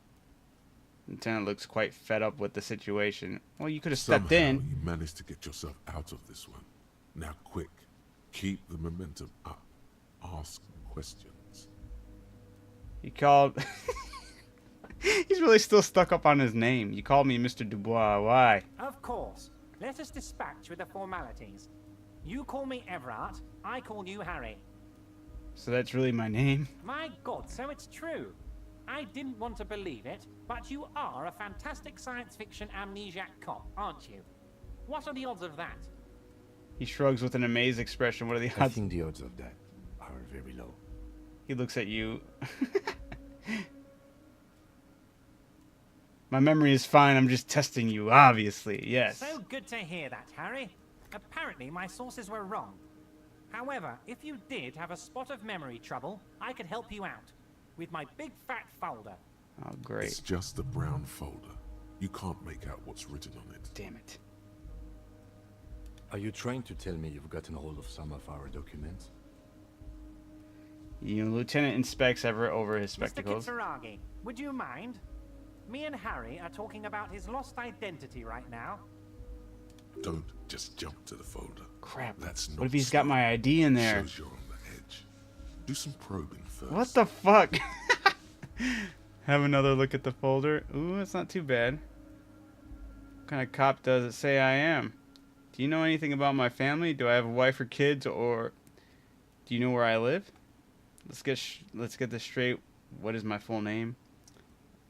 Lieutenant looks quite fed up with the situation. Well, you could have stepped Somehow in. you managed to get yourself out of this one. Now quick, keep the momentum up. Ask questions. He called... He's really still stuck up on his name. You called me Mr. Dubois. Why? Of course. Let us dispatch with the formalities. You call me Everett, I call you Harry. So that's really my name? My God, so it's true. I didn't want to believe it, but you are a fantastic science fiction amnesiac cop, aren't you? What are the odds of that? He shrugs with an amazed expression. What are the I odds? think the odds of that are very low. He looks at you. My memory is fine. I'm just testing you, obviously. Yes. So good to hear that, Harry. Apparently my sources were wrong. However, if you did have a spot of memory trouble, I could help you out. With my big fat folder. Oh, great. It's just a brown folder. You can't make out what's written on it. Damn it. Are you trying to tell me you've gotten hold of some of our documents? You Lieutenant inspects Everett over his spectacles. Mr. Kitsuragi, would you mind? Me and Harry are talking about his lost identity right now. Don't just jump to the folder. Crap. That's not What if he's got my ID in there? Shows you're on the edge. Do some probing first. What the fuck? Have another look at the folder. Ooh, it's not too bad. What kind of cop does it say I am? Do you know anything about my family? Do I have a wife or kids, or do you know where I live? Let's get this straight. What is my full name?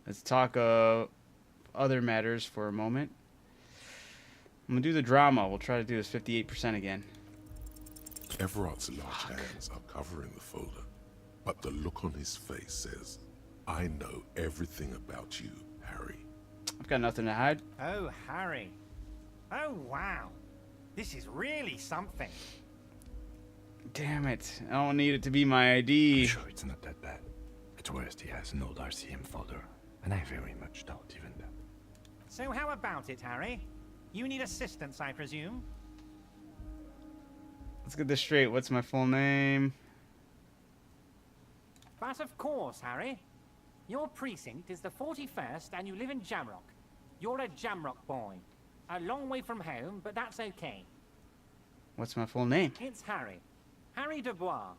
Let's talk other matters for a moment. I'm gonna do the drama. We'll try to do this 58% again. Everett's large hands are covering the folder, but the look on his face says, I know everything about you, Harry. I've got nothing to hide. Oh, Harry. Oh, wow. This is really something. Damn it. I don't need it to be my ID. I'm sure it's not that bad. At worst, he has an old RCM folder, and I very much doubt even that. So how about it, Harry? You need assistance, I presume? Let's get this straight. What's my full name? But of course, Harry. Your precinct is the 41st and you live in Jamrock. You're a Jamrock boy. A long way from home, but that's okay. What's my full name? It's Harry. Harry Dubois.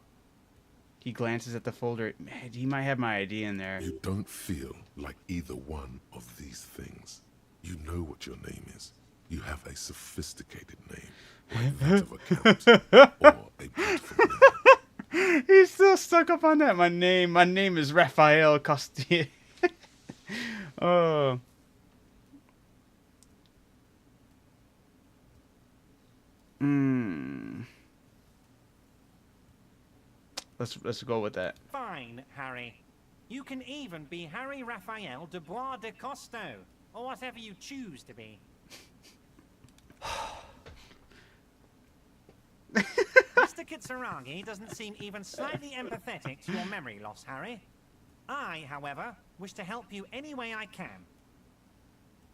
He glances at the folder. Man, he might have my ID in there. You don't feel like either one of these things. You know what your name is. You have a sophisticated name, like that of a count or a beautiful woman. He's still stuck up on that. My name is Raphael Costier. Oh. Let's go with that. Fine, Harry. You can even be Harry Raphael Dubois de Costo, or whatever you choose to be. Mr. Kitsuragi doesn't seem even slightly empathetic to your memory loss, Harry. I, however, wish to help you any way I can.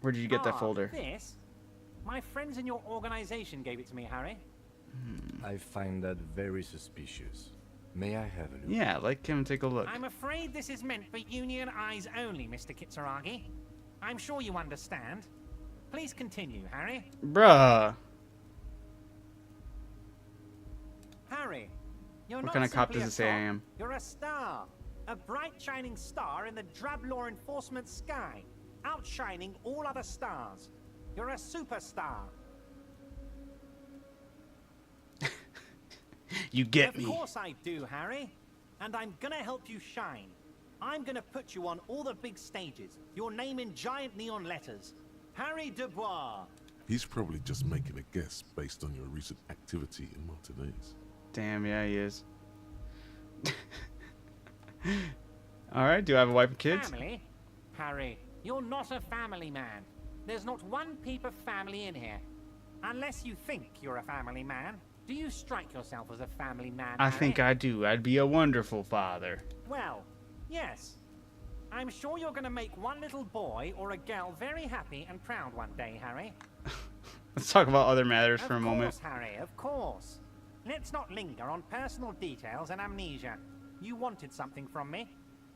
Where did you get that folder? This? My friends in your organization gave it to me, Harry. I find that very suspicious. May I have a look? Yeah, let him take a look. I'm afraid this is meant for Union eyes only, Mr. Kitsuragi. I'm sure you understand. Please continue, Harry. Bruh. Harry, you're What not kind of cop simply does a it say I cop, am? You're a star. A bright shining star in the drab law enforcement sky, outshining all other stars. You're a superstar. You get me. Of course I do, Harry. And I'm gonna help you shine. I'm gonna put you on all the big stages. Your name in giant neon letters. Harry Dubois. He's probably just making a guess based on your recent activity in Martinez. Damn, yeah, he is. Alright, do I have a wife and kids? Family? Harry, you're not a family man. There's not one peep of family in here. Unless you think you're a family man. Do you strike yourself as a family man, I Harry? think I do. I'd be a wonderful father. Well, yes. I'm sure you're going to make one little boy or a girl very happy and proud one day, Harry. Let's talk about other matters for a Of moment. course, Harry, of course. Let's not linger on personal details and amnesia. You wanted something from me.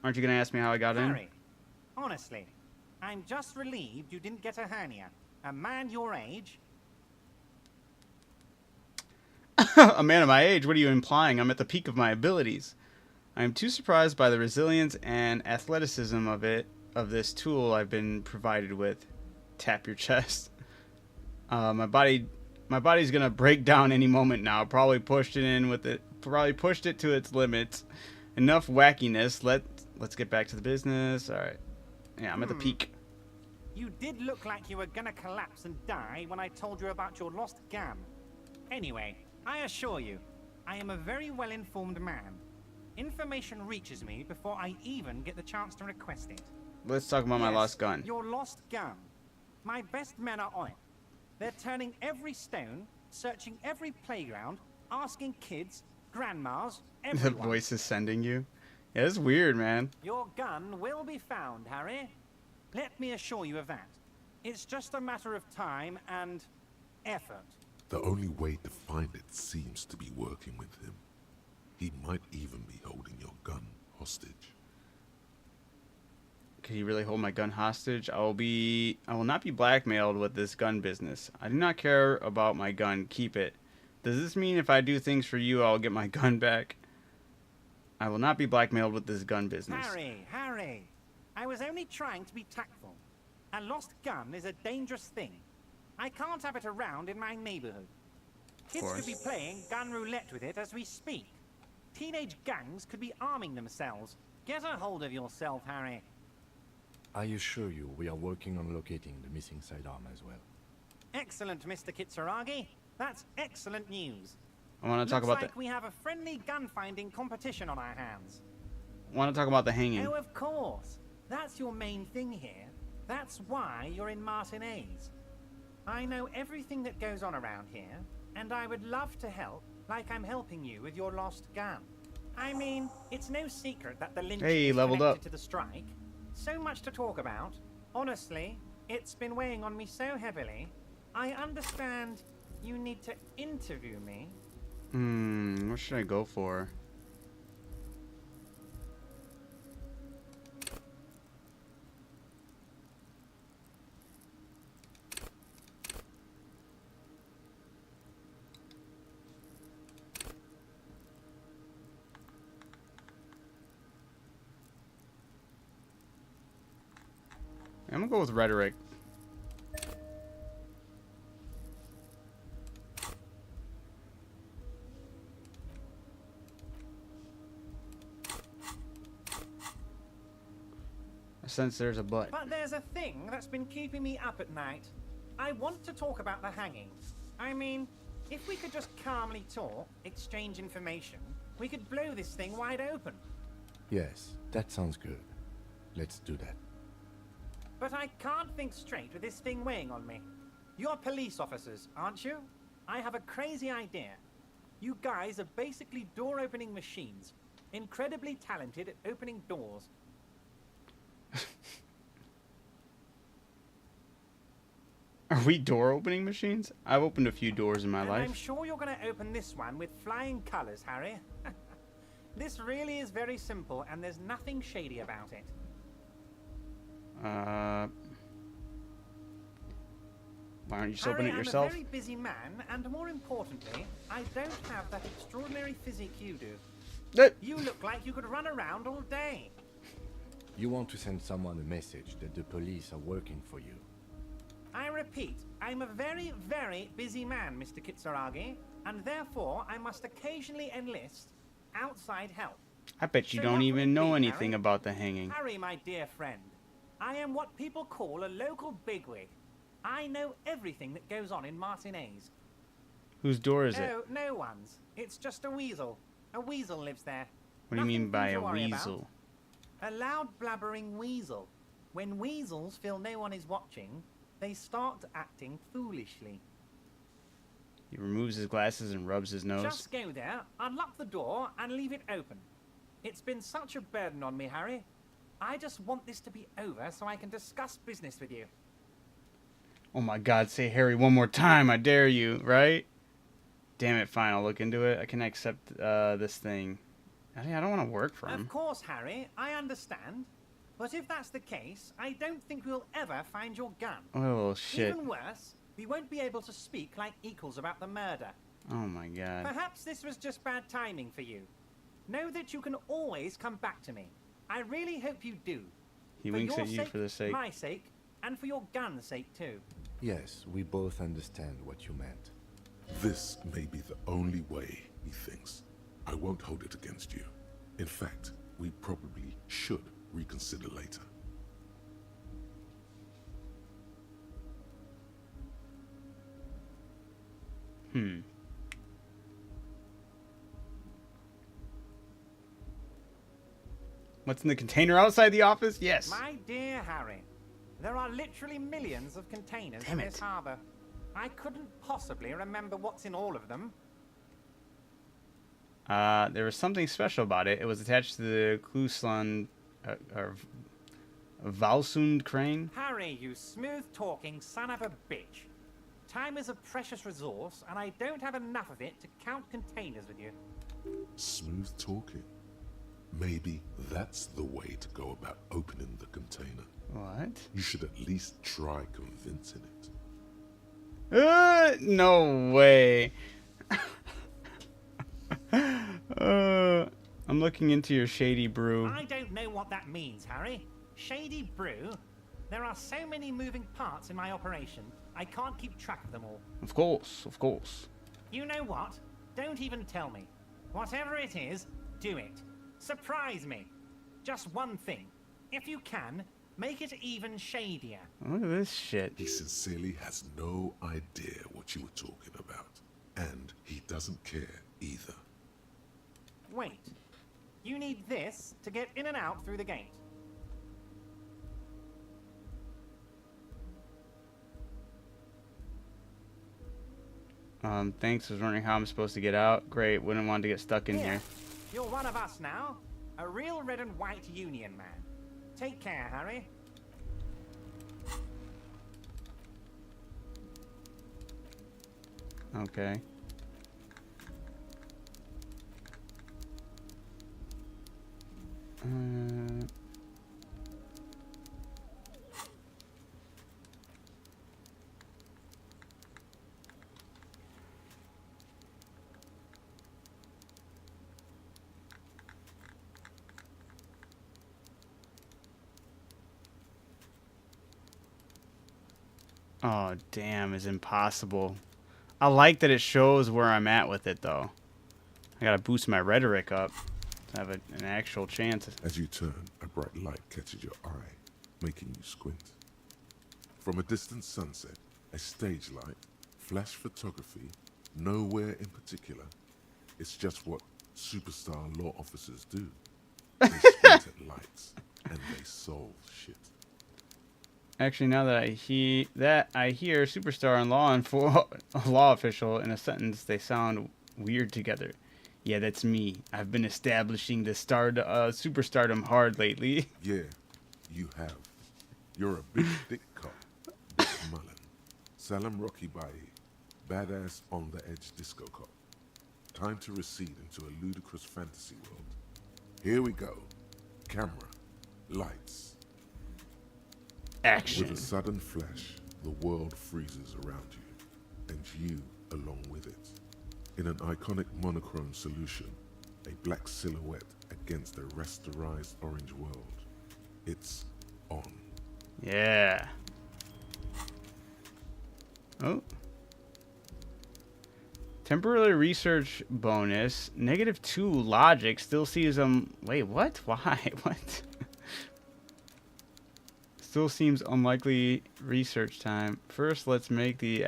Aren't you gonna ask me how I got Harry, honestly, I'm just relieved you didn't get a hernia. A man your age... in? A man of my age? What are you implying? I'm at the peak of my abilities. I am too surprised by the resilience and athleticism of this tool I've been provided with. Tap your chest. My body's gonna break down any moment now. Probably pushed it to its limits. Enough wackiness. Let's get back to the business. All right. Yeah, I'm at the peak. You did look like you were gonna collapse and die when I told you about your lost gam. Anyway, I assure you, I am a very well-informed man. Information reaches me before I even get the chance to request it. Let's talk about my Yes, lost gun. Your lost gun. My best men are on it. They're turning every stone, searching every playground, asking kids, grandmas, The everyone. voice is sending you. Yeah, it's weird, man. Your gun will be found, Harry. Let me assure you of that. It's just a matter of time and effort. The only way to find it seems to be working with him. He might even be holding your gun hostage. Can he really hold my gun hostage? I will not be blackmailed with this gun business. I do not care about my gun. Keep it. Does this mean if I do things for you, I'll get my gun back? I will not be blackmailed with this gun business. Harry, I was only trying to be tactful. A lost gun is a dangerous thing. I can't have it around in my neighborhood. Kids could be playing gun roulette with it as we speak. Teenage gangs could be arming themselves. Get a hold of yourself, Harry. I assure you, we are working on locating the missing sidearm as well. Excellent, Mr. Kitsuragi. That's excellent news. I want to talk about Looks like we have a friendly gun-finding competition on our hands. the hanging. Oh, of course. That's your main thing here. That's why you're in Martinez. I know everything that goes on around here, and I would love to help, like I'm helping you with your lost gun. I mean, it's no secret that the lynching is leveled connected up. to the strike. So much to talk about. Honestly, it's been weighing on me so heavily. I understand you need to interview me. What should I go for? I'm gonna go with rhetoric. I sense there's a but. But there's a thing that's been keeping me up at night. I want to talk about the hanging. I mean, if we could just calmly talk, exchange information, we could blow this thing wide open. Yes, that sounds good. Let's do that. But I can't think straight with this thing weighing on me. You're police officers, aren't you? I have a crazy idea. You guys are basically door-opening machines. Incredibly talented at opening doors. Are we door opening machines? I've opened a few doors in my And life. I'm sure you're going to open this one with flying colors, Harry. This really is very simple, and there's nothing shady about it. Why aren't you just Harry, opening it I'm yourself? a very busy man, and more importantly, I don't have that extraordinary physique you do. You look like you could run around all day. You want to send someone a message that the police are working for you. I repeat, I'm a very, very busy man, Mr. Kitsuragi, and therefore I must occasionally enlist outside help. I bet you So don't what will even it know be, anything Harry? about the hanging. Harry, my dear friend, I am what people call a local bigwig. I know everything that goes on in Martinez. Whose door is it? Oh, no one's. It's just a weasel. A weasel lives there. What do you mean Nothing by to a worry about. weasel? A loud blabbering weasel. When weasels feel no one is watching, they start acting foolishly. He removes his glasses and rubs his nose. Just go there, unlock the door, and leave it open. It's been such a burden on me, Harry. I just want this to be over so I can discuss business with you. Oh my god, say Harry one more time, I dare you, right? Damn it, fine, I'll look into it. I can accept this thing. I don't want to work for him. Of course, Harry, I understand. But if that's the case, I don't think we'll ever find your gun. Oh, shit. Even worse, we won't be able to speak like equals about the murder. Oh my god. Perhaps this was just bad timing for you. Know that you can always come back to me. I really hope you do. He For winks your at you sake, for the sake. my sake, and for your gun's sake too. Yes, we both understand what you meant. This may be the only way, he thinks. I won't hold it against you. In fact, we probably should reconsider later. What's in the container outside the office? Yes. My dear Harry, there are literally millions of containers Damn in it. this harbor. I couldn't possibly remember what's in all of them. There was something special about it. It was attached to the Klusland, or Valsund crane. Harry, you smooth-talking son of a bitch. Time is a precious resource, and I don't have enough of it to count containers with you. Smooth talking. Maybe that's the way to go about opening the container. What? You should at least try convincing it. No way. I'm looking into your shady brew. I don't know what that means, Harry. Shady brew? There are so many moving parts in my operation, I can't keep track of them all. Of course, of course. You know what? Don't even tell me. Whatever it is, do it. Surprise me. Just one thing. If you can, make it even shadier. Look at this shit. He sincerely has no idea what you were talking about. And he doesn't care either. Wait. You need this to get in and out through the gate. Thanks. I was wondering how I'm supposed to get out. Great. Wouldn't want to get stuck in here. You're one of us now. A real red and white union man. Take care, Harry. Okay. Oh, damn, it's impossible. I like that it shows where I'm at with it, though. I gotta boost my rhetoric up to have an actual chance. As you turn, a bright light catches your eye, making you squint. From a distant sunset, a stage light, flash photography, nowhere in particular. It's just what superstar law officers do. They squint at lights, and they solve shit. Actually, now that I hear superstar and law official in a sentence, they sound weird together. Yeah, that's me. I've been establishing the superstardom hard lately. Yeah, you have. You're a big dick cop, Dick Mullen, Salam Rocky Bai, badass on the edge disco cop. Time to recede into a ludicrous fantasy world Here we go. Camera. Lights. Action. With a sudden flash, the world freezes around you, and you along with it. In an iconic monochrome solution, a black silhouette against a rasterized orange world. It's on. Yeah. Oh. Temporary research bonus. -2 logic. Still sees wait, what? Why? What? Still seems unlikely research time. First, let's make this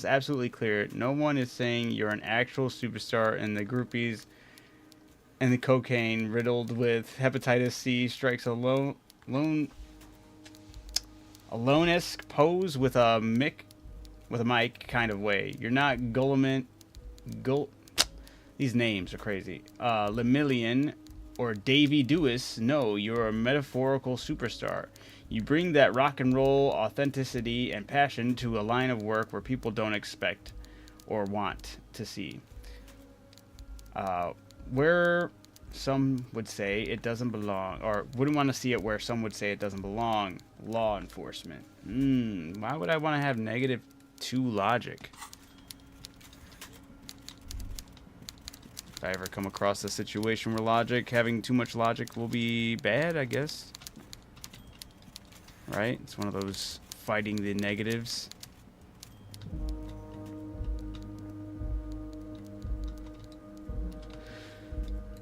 absolutely clear. No one is saying you're an actual superstar, and the groupies and the cocaine riddled with hepatitis C strikes a lone-esque pose with a mic kind of way. You're not these names are crazy. Lemillion or Davy Dewis. No, you're a metaphorical superstar. You bring that rock and roll authenticity and passion to a line of work where people don't expect or want to see. Where some would say it doesn't belong, or wouldn't want to see it where some would say it doesn't belong. Law enforcement. Why would I want to have -2 logic? If I ever come across a situation where having too much logic will be bad, I guess. Right? It's one of those fighting the negatives.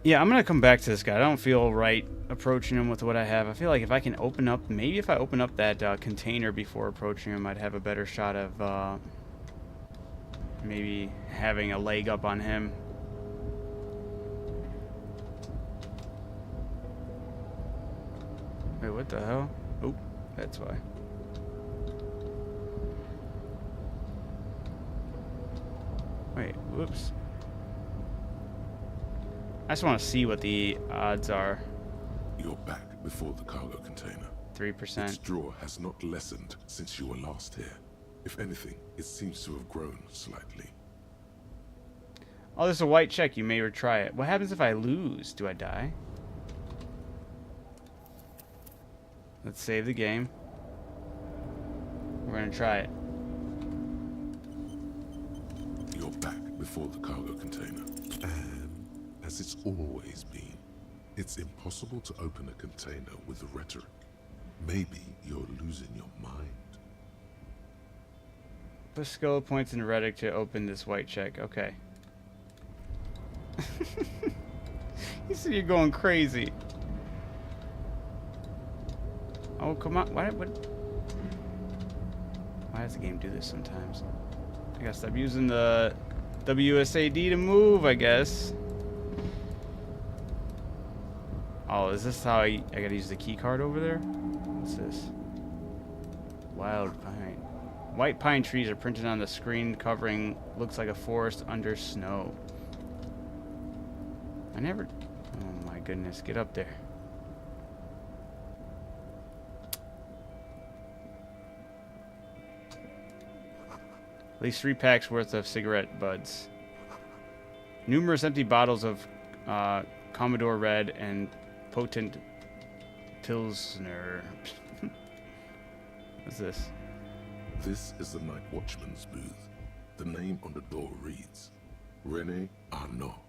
Yeah, I'm gonna come back to this guy. I don't feel right approaching him with what I have. I feel like if I can open up, maybe if I open up that container before approaching him, I'd have a better shot of maybe having a leg up on him. Wait, what the hell? Oh, that's why. Wait, whoops. I just want to see what the odds are. You're back before the cargo container. 3%. Its draw has not lessened since you were last here. If anything, it seems to have grown slightly. Oh, there's a white check. You may retry it. What happens if I lose? Do I die? Let's save the game. We're gonna try it. You're back before the cargo container. And as it's always been, it's impossible to open a container with rhetoric. Maybe you're losing your mind. Put skill points in rhetoric to open this white check. Okay. You see, you're going crazy. Oh, come on. Why does the game do this sometimes? I gotta stop using the WSAD to move, I guess. Oh, is this how I gotta use the key card over there? What's this? Wild pine. White pine trees are printed on the screen covering looks like a forest under snow. Oh my goodness, get up there. At least 3 packs worth of cigarette buds. Numerous empty bottles of Commodore Red and potent Pilsner. What's this? This is the Night Watchman's booth. The name on the door reads, René Arnaud.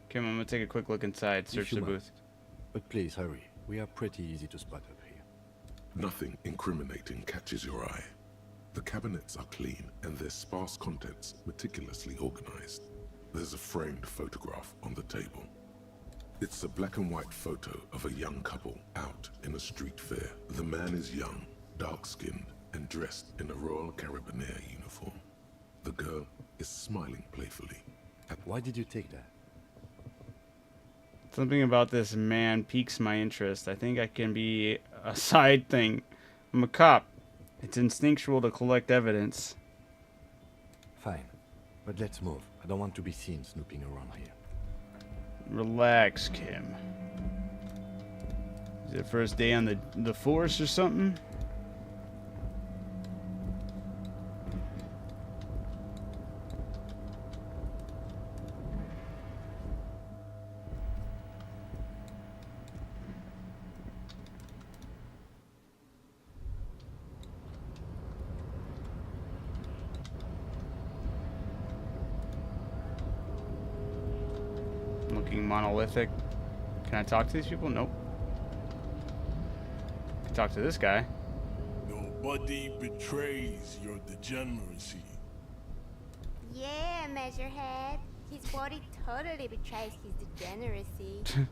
Okay, I'm gonna take a quick look inside, search the booth. But please hurry. We are pretty easy to spot up here. Nothing incriminating catches your eye. The cabinets are clean and their sparse contents meticulously organized. There's a framed photograph on the table. It's a black and white photo of a young couple out in a street fair. The man is young, dark-skinned, and dressed in a Royal Carabinieri uniform. The girl is smiling playfully. Why did you take that? Something about this man piques my interest. I think I can be a side thing. I'm a cop. It's instinctual to collect evidence. Fine. But let's move. I don't want to be seen snooping around here. Relax, Kim. Is it first day on the force or something? monolithic. Can I talk to these people? Nope. Can talk to this guy. Nobody betrays your degeneracy. Yeah, Measurehead. His body totally betrays his degeneracy.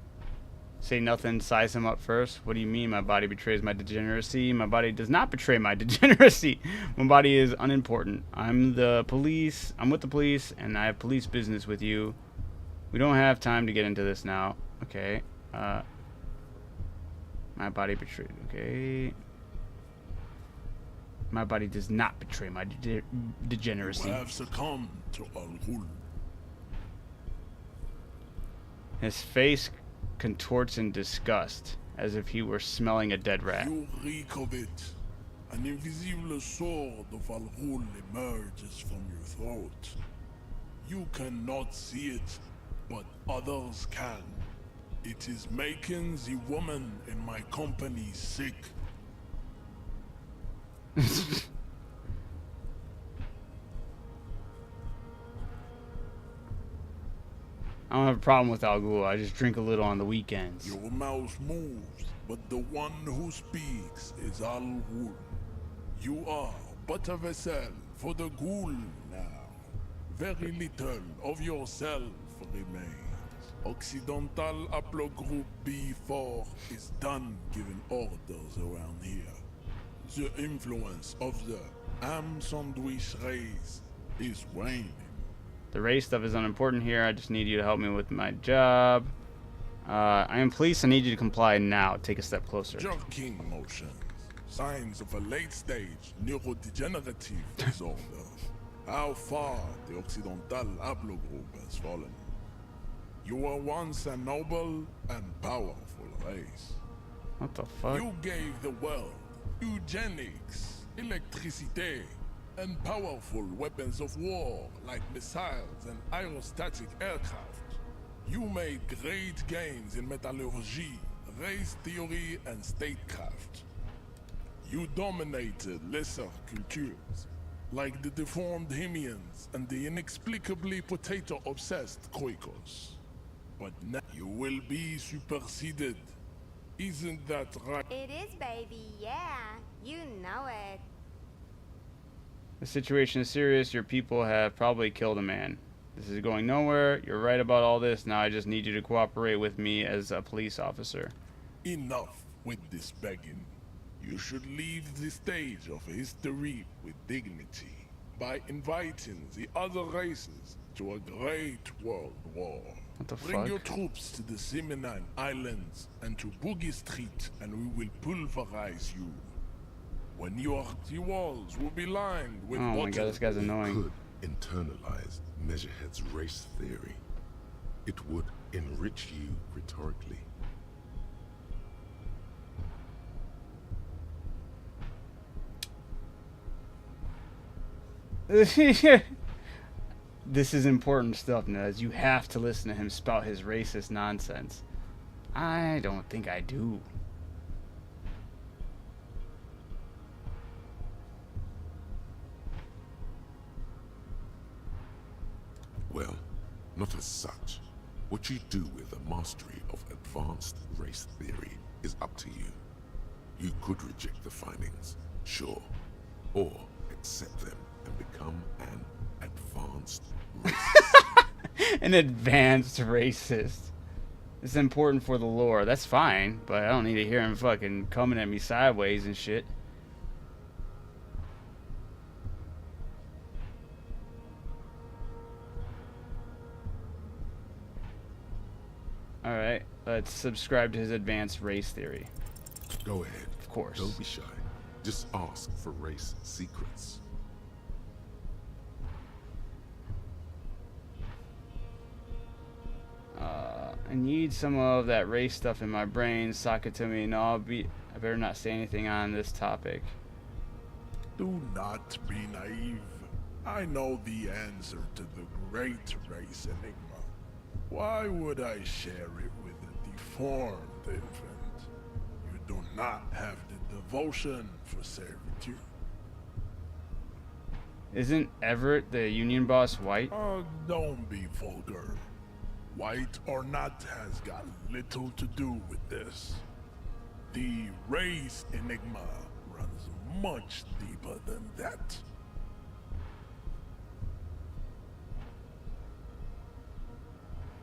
Say nothing, size him up first. What do you mean my body betrays my degeneracy? My body does not betray my degeneracy. My body is unimportant. I'm the police. I'm with the police, and I have police business with you. We don't have time to get into this now. Okay. My body betrayed. Okay. My body does not betray my degeneracy. You have succumbed to Al-Ghul. His face contorts in disgust, as if he were smelling a dead rat. You reek of it. An invisible sword of Al-Ghul emerges from your throat. You cannot see it, but others can. It is making the woman in my company sick. I don't have a problem with Al Ghul. I just drink a little on the weekends. Your mouth moves, but the one who speaks is Al-Ghul. You are but a vessel for the Ghul now. Very little of yourself remains. Occidental Haplogroup B4 is done giving orders around here. The influence of the sandwich race is waning. The race stuff is unimportant here. I just need you to help me with my job. I am police. I need you to comply now. Take a step closer. Jerking motions. Signs of a late-stage neurodegenerative disorder. How far the Occidental Haplogroup has fallen. You were once a noble and powerful race. What the fuck? You gave the world eugenics, electricity, and powerful weapons of war like missiles and aerostatic aircraft. You made great gains in metallurgy, race theory, and statecraft. You dominated lesser cultures, like the deformed Hemians and the inexplicably potato-obsessed Quakers. But now you will be superseded. Isn't that right? It is, baby, yeah. You know it. The situation is serious. Your people have probably killed a man. This is going nowhere. You're right about all this. Now I just need you to cooperate with me as a police officer. Enough with this begging. You should leave the stage of history with dignity by inviting the other races to a great world war. What the Bring fuck? your troops to the Seminine Islands and to Boogie Street, and we will pulverize you. When you are, the walls will be lined with Oh my water. god, this guy's annoying. Could internalize Measurehead's race theory. It would enrich you rhetorically. This is important stuff, Nez. You have to listen to him spout his racist nonsense. I don't think I do. Well, not as such. What you do with the mastery of advanced race theory is up to you. You could reject the findings, sure, or accept them and become an advanced racist. An advanced racist. It's important for the lore. That's fine, but I don't need to hear him fucking coming at me sideways and shit. Alright, let's subscribe to his advanced race theory. Go ahead. Of course. Don't be shy. Just ask for race secrets. I need some of that race stuff in my brain. Sock it to me. No, I better not say anything on this topic. Do not be naive. I know the answer to the great race enigma. Why would I share it with a deformed infant? You do not have the devotion for servitude. Isn't Everett, the union boss, white? Oh, don't be vulgar. white or not has got little to do with this. The race enigma runs much deeper than that.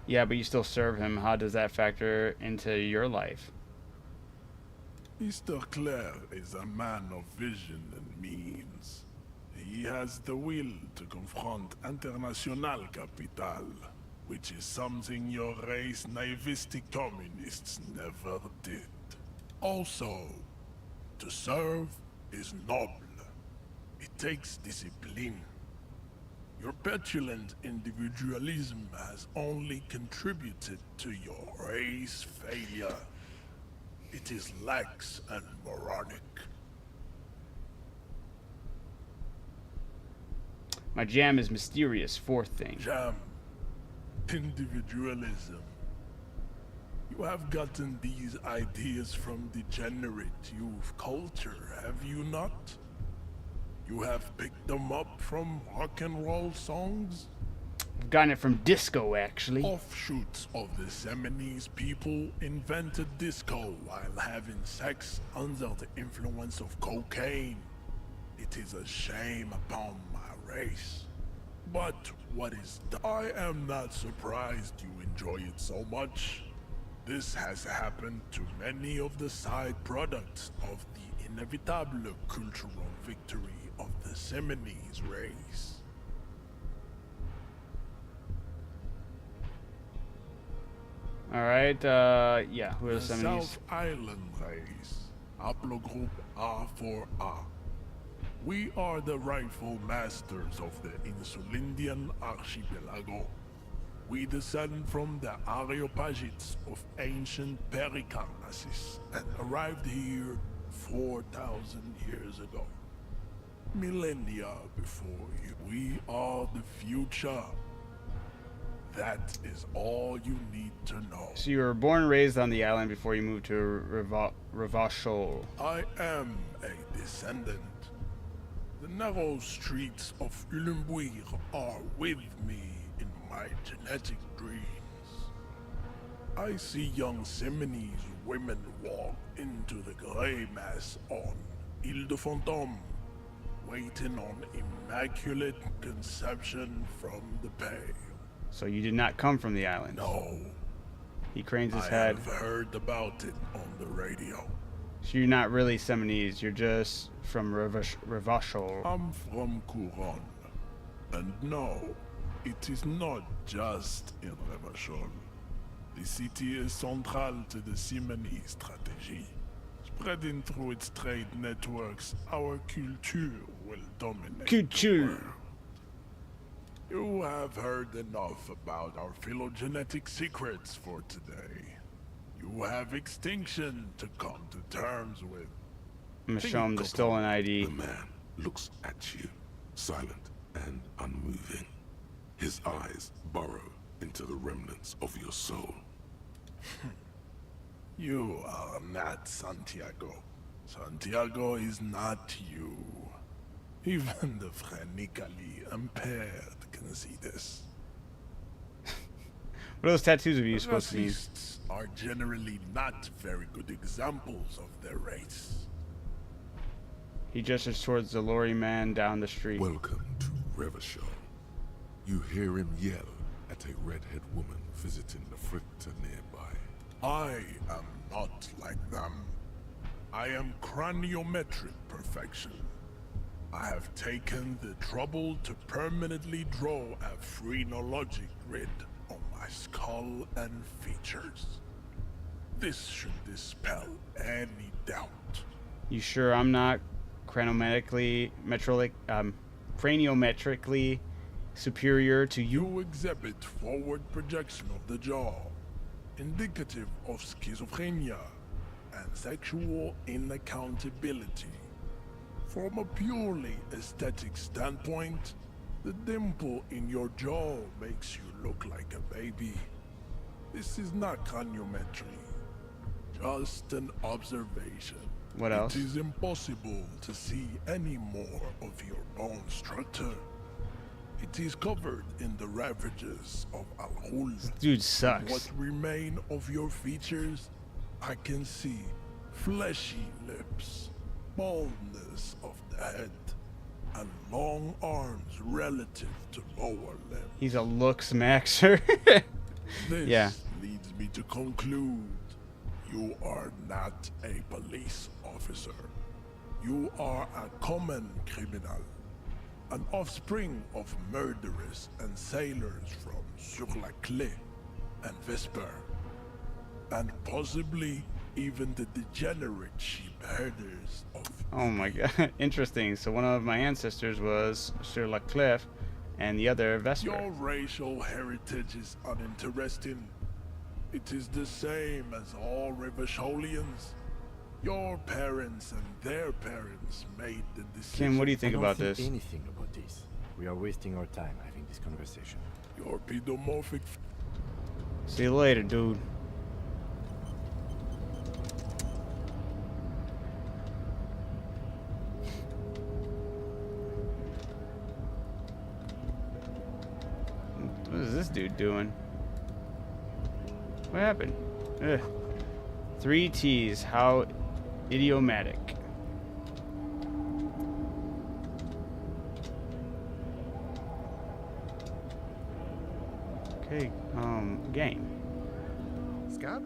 Yeah, but you still serve him. How does that factor into your life? Mr. Claire is a man of vision and means. He has the will to confront International Capital, which is something your race naivistic communists never did. Also, to serve is noble. It takes discipline. Your petulant individualism has only contributed to your race failure. It is lax and moronic. My jam is mysterious. Fourth thing. Jam. Individualism. You have gotten these ideas from degenerate youth culture, have you not? You have picked them up from rock and roll songs? I've gotten it from disco, actually. Offshoots of the Seminoles people invented disco while having sex under the influence of cocaine. It is a shame upon my race. But what is done? I am not surprised you enjoy it so much. This has happened to many of the side products of the inevitable cultural victory of the Seminoles race. Alright, yeah, who are the The Seminoles? South Island race, haplogroup A4A. We are the rightful masters of the Insulindian archipelago. We descend from the Areopagites of ancient Pericarnassus and arrived here 4,000 years ago. Millennia before you. We are the future. That is all you need to know. So you were born and raised on the island before you moved to Revachol. I am a descendant. The narrow streets of Ulumbuir are with me in my genetic dreams. I see young Seminoles women walk into the grey mass on Ile de Fantôme, waiting on immaculate conception from the pale. So you did not come from the island. No. He cranes his I head. have heard about it on the radio. So you're not really Seminoles, you're just from Revachol. I'm from Couronne. And no, it is not just in Revachol. The city is central to the Seminoles strategy. Spreading through its trade networks, our culture will dominate the world. You have heard enough about our phylogenetic secrets for today. You have extinction to come to terms with. I'm gonna show him the stolen ID. The man looks at you, silent and unmoving. His eyes burrow into the remnants of your soul. You are not Santiago. Santiago is not you. Even the phrenically impaired can see this. What are those tattoos of you supposed to mean? Racists are generally not very good examples of their race. He gestures towards the lorry man down the street. Welcome to Revachol. You hear him yell at a redhead woman visiting the fritter nearby. I am not like them. I am craniometric perfection. I have taken the trouble to permanently draw a phrenologic grid on my skull and features. This should dispel any doubt. You sure I'm not craniometrically superior to you? You exhibit forward projection of the jaw, indicative of schizophrenia and sexual inaccountability. From a purely aesthetic standpoint, the dimple in your jaw makes you look like a baby. This is not craniometry, just an observation. What else? It is impossible to see any more of your bone structure. It is covered in the ravages of Al-Hul. Dude sucks. What remain of your features, I can see fleshy lips, baldness of the head, and long arms relative to lower limbs. He's a looks maxer. This Yeah. leads me to conclude you are not a police officer. You are a common criminal, an offspring of murderers and sailors from Sur-la-Clé and Vesper, and possibly even the degenerate sheep herders of... Oh my god, interesting. So one of my ancestors was Sur la Cliff, and the other Vesper. Your racial heritage is uninteresting. It is the same as all Revacholians. Your parents and their parents made the decision. Kim, what do you think about I don't this? think anything about this. We are wasting our time having this conversation. Your pedomorphic... See you later, dude. What is this dude doing? What happened? Ugh. 3 T's. How idiomatic. Okay, game. Scab?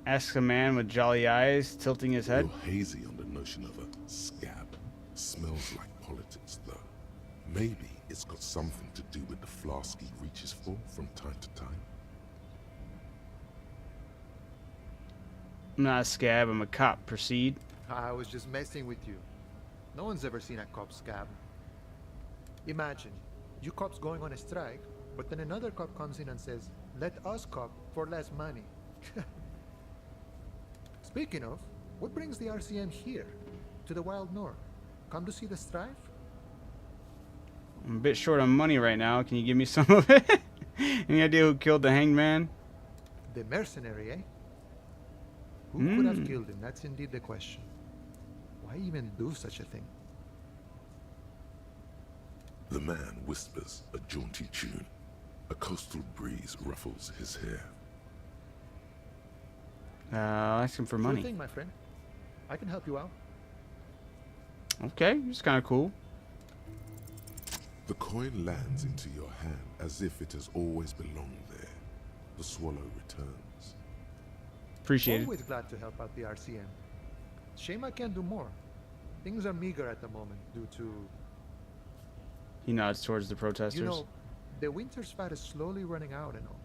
Asks a man with jolly eyes, tilting his head. You're hazy on the notion of a scab. Smells like politics, though. Maybe it's got something to do with the flask he reaches for from time to time. I'm not a scab, I'm a cop. Proceed. I was just messing with you. No one's ever seen a cop scab. Imagine, you cops going on a strike, but then another cop comes in and says, let us cop for less money. Speaking of, what brings the RCM here? To the Wild North? Come to see the strife? I'm a bit short on money right now. Can you give me some of it? Any idea who killed the hanged man? The mercenary, eh? Who could have killed him? That's indeed the question. Why even do such a thing? The man whispers a jaunty tune. A coastal breeze ruffles his hair. I'll ask him for money. Sure thing, my friend. I can help you out. Okay, it's kind of cool. The coin lands into your hand as if it has always belonged there. The swallow returns. Appreciate it. Always glad to help out the RCM. Shame I can't do more. Things are meager at the moment due to... He nods towards the protesters. You know, the winter's fat is slowly running out and all.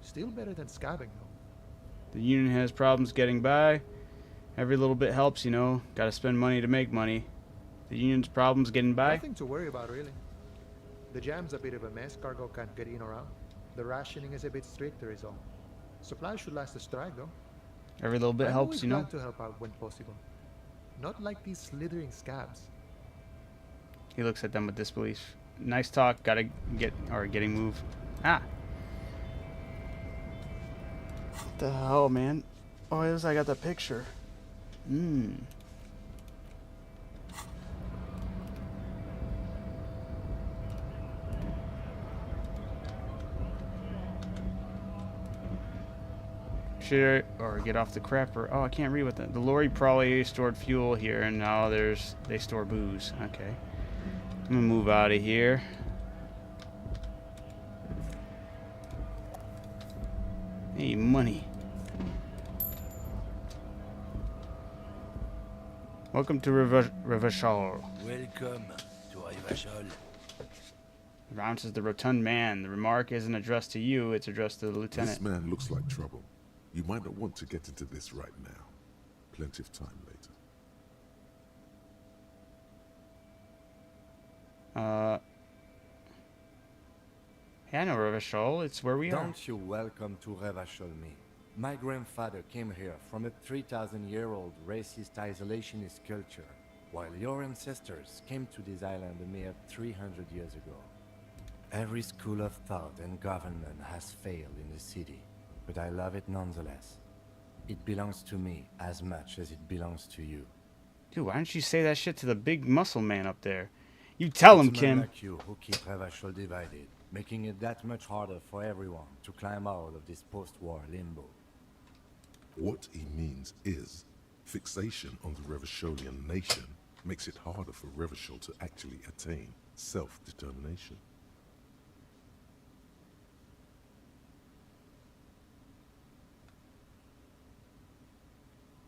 Still better than scabbing, though. The union has problems getting by. Every little bit helps, you know. Gotta spend money to make money. The union's problems getting by. Nothing to worry about, really. The jam's a bit of a mess. Cargo can't get in or out. The rationing is a bit stricter, is all. Supplies should last the strike, though. Every little bit I'm helps, always you know. glad to help out when possible. Not like these slithering scabs. He looks at them with disbelief. Nice talk. Gotta get getting moved. Ah. What the hell, man? Oh, yes, I got the picture. Should or get off the crapper. Oh, I can't read what the lorry probably stored fuel here, and now they store booze. Okay, I'm gonna move out of here. Hey, money. Welcome to Revachol. Welcome to Revachol. Announces the rotund man. The remark isn't addressed to you, it's addressed to the lieutenant. This man looks like trouble. You might not want to get into this right now. Plenty of time later. Hey, I know Revachol. It's where we are. Don't you welcome to Revachol me. My grandfather came here from a 3,000-year-old racist isolationist culture, while your ancestors came to this island a mere 300 years ago. Every school of thought and government has failed in the city, but I love it nonetheless. It belongs to me as much as it belongs to you. Dude, why don't you say that shit to the big muscle man up there? You tell him, It's men Kim. like you who keep Revachol divided, making it that much harder for everyone to climb out of this post-war limbo. What he means is, fixation on the Revacholian nation makes it harder for Revachol to actually attain self-determination.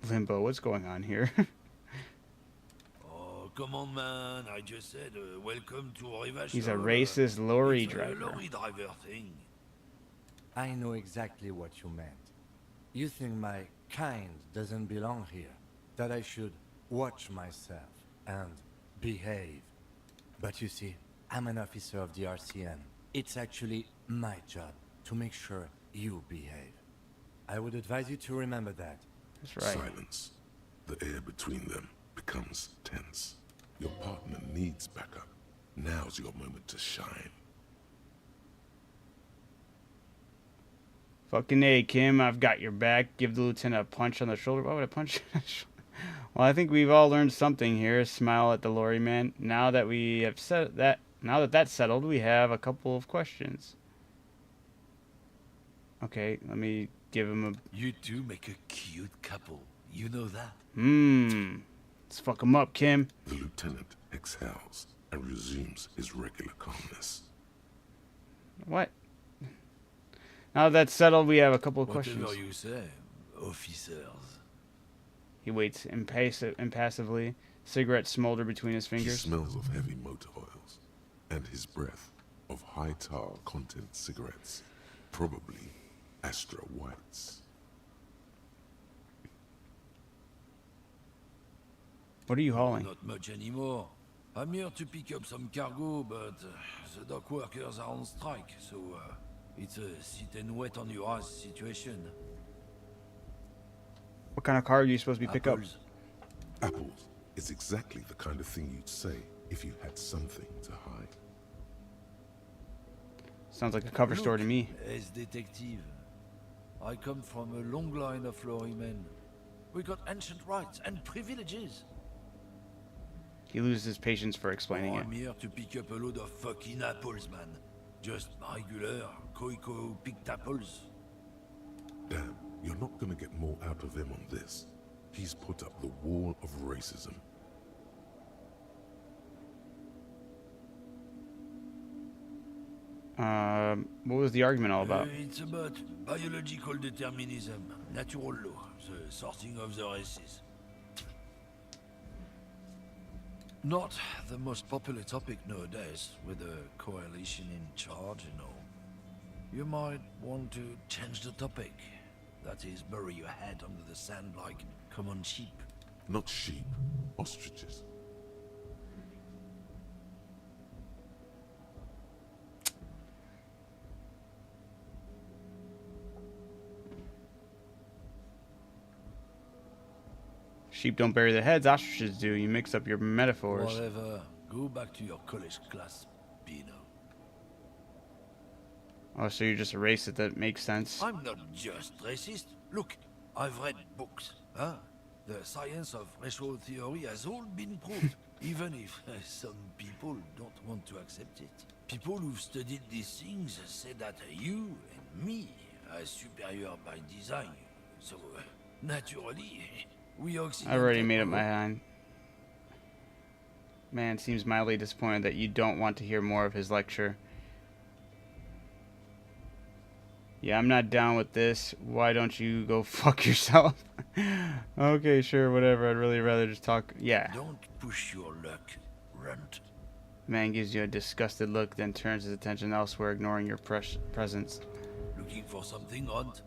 Limbo, what's going on here? Oh, come on, man. I just said welcome to Revachol. He's a racist lorry It's a driver. lorry driver thing. I know exactly what you meant. You think my kind doesn't belong here, that I should watch myself and behave. But you see, I'm an officer of the RCN. It's actually my job to make sure you behave. I would advise you to remember that. That's right. Silence. The air between them becomes tense. Your partner needs backup. Now's your moment to shine. Fucking A, Kim, I've got your back. Give the lieutenant a punch on the shoulder. Why would I punch you on the shoulder? Well, I think we've all learned something here. Smile at the lorry man. Now that we have said that, now that that's settled, we have a couple of questions. Okay, let me give him a... You two make a cute couple. You know that? Let's fuck him up, Kim. The lieutenant exhales and resumes his regular calmness. What? Now that that's settled, we have a couple of Whatever questions. you say, officers. He waits impassively. Cigarette smolder between his He fingers. smells of heavy motor oils and his breath of high tar content cigarettes, probably Astra Whites. What are you hauling? Not much anymore. I'm here to pick up some cargo, but the dock workers are on strike, so it's a sit and wait on your ass situation. What kind of car are you supposed to be picking up? Apples. Apples is exactly the kind of thing you'd say if you had something to hide. Sounds like a cover story to me. As detective, I come from a long line of lorrymen. We got ancient rights and privileges. He loses his patience for explaining it. I'm here to pick up a load of fucking apples, man. Just regular, picked apples. Damn, you're not gonna get more out of him on this. He's put up the wall of racism. What was the argument all about? It's about biological determinism, natural law, the sorting of the races. Not the most popular topic nowadays, with the coalition in charge and all. You might want to change the topic. That is, bury your head under the sand like common sheep. Not sheep, ostriches. Sheep don't bury their heads, ostriches do. You mix up your metaphors. Whatever. Go back to your college class, Pino. Oh, so you're just a racist. That makes sense. I'm not just racist. Look, I've read books. Huh? The science of racial theory has all been proved, even if some people don't want to accept it. People who've studied these things say that you and me are superior by design. So, naturally, we Occidentals... I already made up my mind. Man seems mildly disappointed that you don't want to hear more of his lecture. Yeah, I'm not down with this. Why don't you go fuck yourself? Okay, sure, whatever. I'd really rather just talk. Yeah. Don't push your luck, runt. Man gives you a disgusted look, then turns his attention elsewhere, ignoring your presence. Looking for something odd?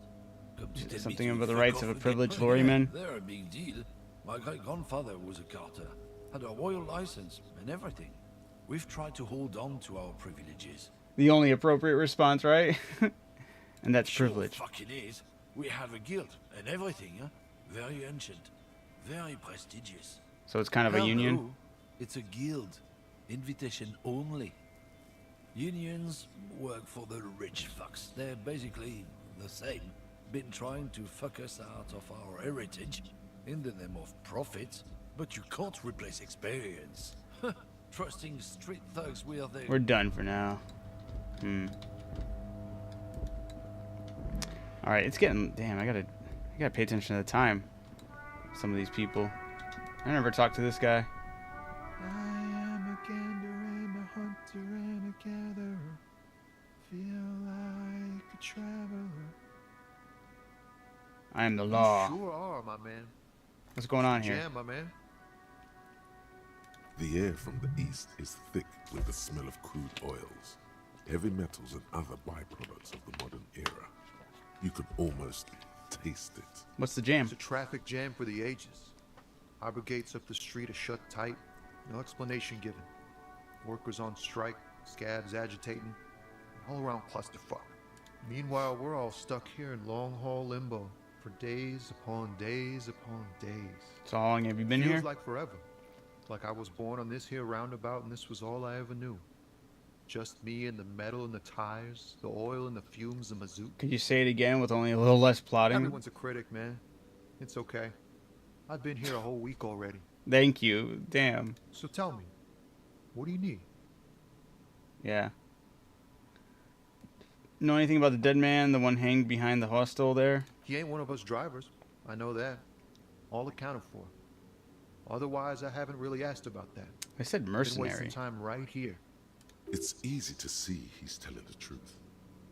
Come to tell Something me to about the fuck rights off of a again? privileged Yeah, lorryman? They're a big deal. My great-grandfather was a carter, had a royal license and everything. We've tried to hold on to our privileges. The only appropriate response, right? And that's privilege. Sure fucking is. We have a guild and everything, huh? Very ancient, very prestigious. So it's kind of a Hell union? no. It's a guild. Invitation only. Unions work for the rich fucks. They're basically the same. Been trying to fuck us out of our heritage in the name of profit, but you can't replace experience. trusting street thugs where they... We're done for now. Alright, it's getting... Damn, I gotta pay attention to the time. Some of these people. I never talked to this guy. I am a gander and a hunter and a gatherer. Feel like a traveler. I am the law. You sure are, my man. What's going on here? Jam, my man. The air from the east is thick with the smell of crude oils, heavy metals and other byproducts of the modern era. You can almost taste it. What's the jam? It's a traffic jam for the ages. Harbor gates up the street are shut tight. No explanation given. Workers on strike, scabs agitating. All around clusterfuck. Meanwhile, we're all stuck here in long-haul limbo for days upon days upon days. So how long have you been Feels here? like forever. Like I was born on this here roundabout and this was all I ever knew. Just me and the metal and the tires, the oil and the fumes, the mazout. Could you say it again with only a little less plotting? Everyone's a critic, man. It's okay. I've been here a whole week already. Thank you. Damn. So tell me, what do you need? Yeah. Know anything about the dead man, the one hanged behind the hostel there? He ain't one of us drivers. I know that. All accounted for. Otherwise, I haven't really asked about that. I said Been mercenary. wasting time right here. It's easy to see he's telling the truth.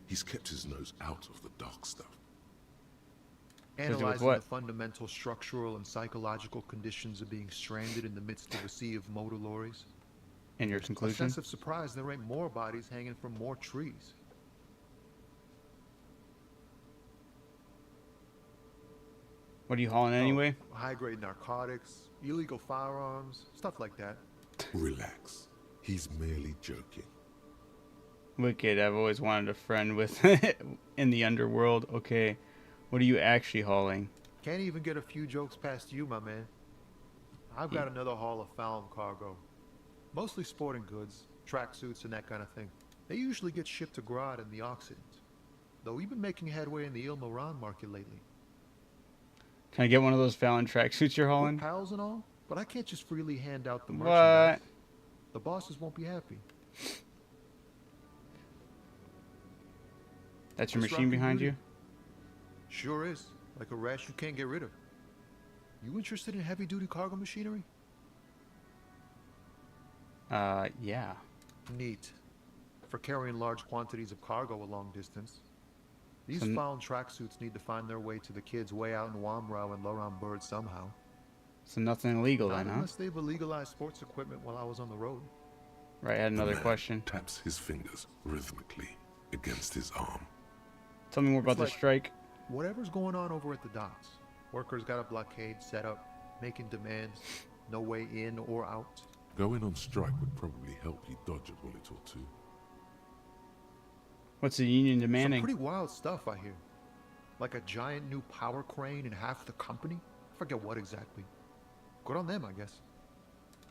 He's kept his nose out of the dark stuff. Analyzing what? the fundamental structural and psychological conditions of being stranded in the midst of a sea of motor lorries. And your A conclusion? sense of surprise there ain't more bodies hanging from more trees. What are you hauling anyway? High-grade narcotics, illegal firearms, stuff like that. Relax. He's merely joking. Wicked, I've always wanted a friend with in the underworld. Okay, what are you actually hauling? Can't even get a few jokes past you, my man. I've got another haul of found cargo. Mostly sporting goods, tracksuits and that kind of thing. They usually get shipped to Grad in the Occident. Though we've been making headway in the Il Moran market lately. Can I get one of those Fallon tracksuits you're We're hauling? pals and all, but I can't just freely hand out the What? merchandise. The bosses won't be happy. That's your What's machine rocking behind duty? you? Sure is. Like a rash you can't get rid of. You interested in heavy-duty cargo machinery? Yeah. Neat. For carrying large quantities of cargo a long distance. These So found tracksuits need to find their way to the kids way out in Wamrau and Laurent Bird somehow. So nothing illegal Not then, huh? unless they've illegalized sports equipment while I was on the road. Right, I had another The man question. taps his fingers rhythmically against his arm. Tell me more about the like- strike. Whatever's going on over at the docks. Workers got a blockade set up, making demands, no way in or out. Going on strike would probably help you dodge a bullet or two. What's the union Some demanding? pretty wild stuff, I hear. Like a giant new power crane in half the company? I forget what exactly. Good on them, I guess.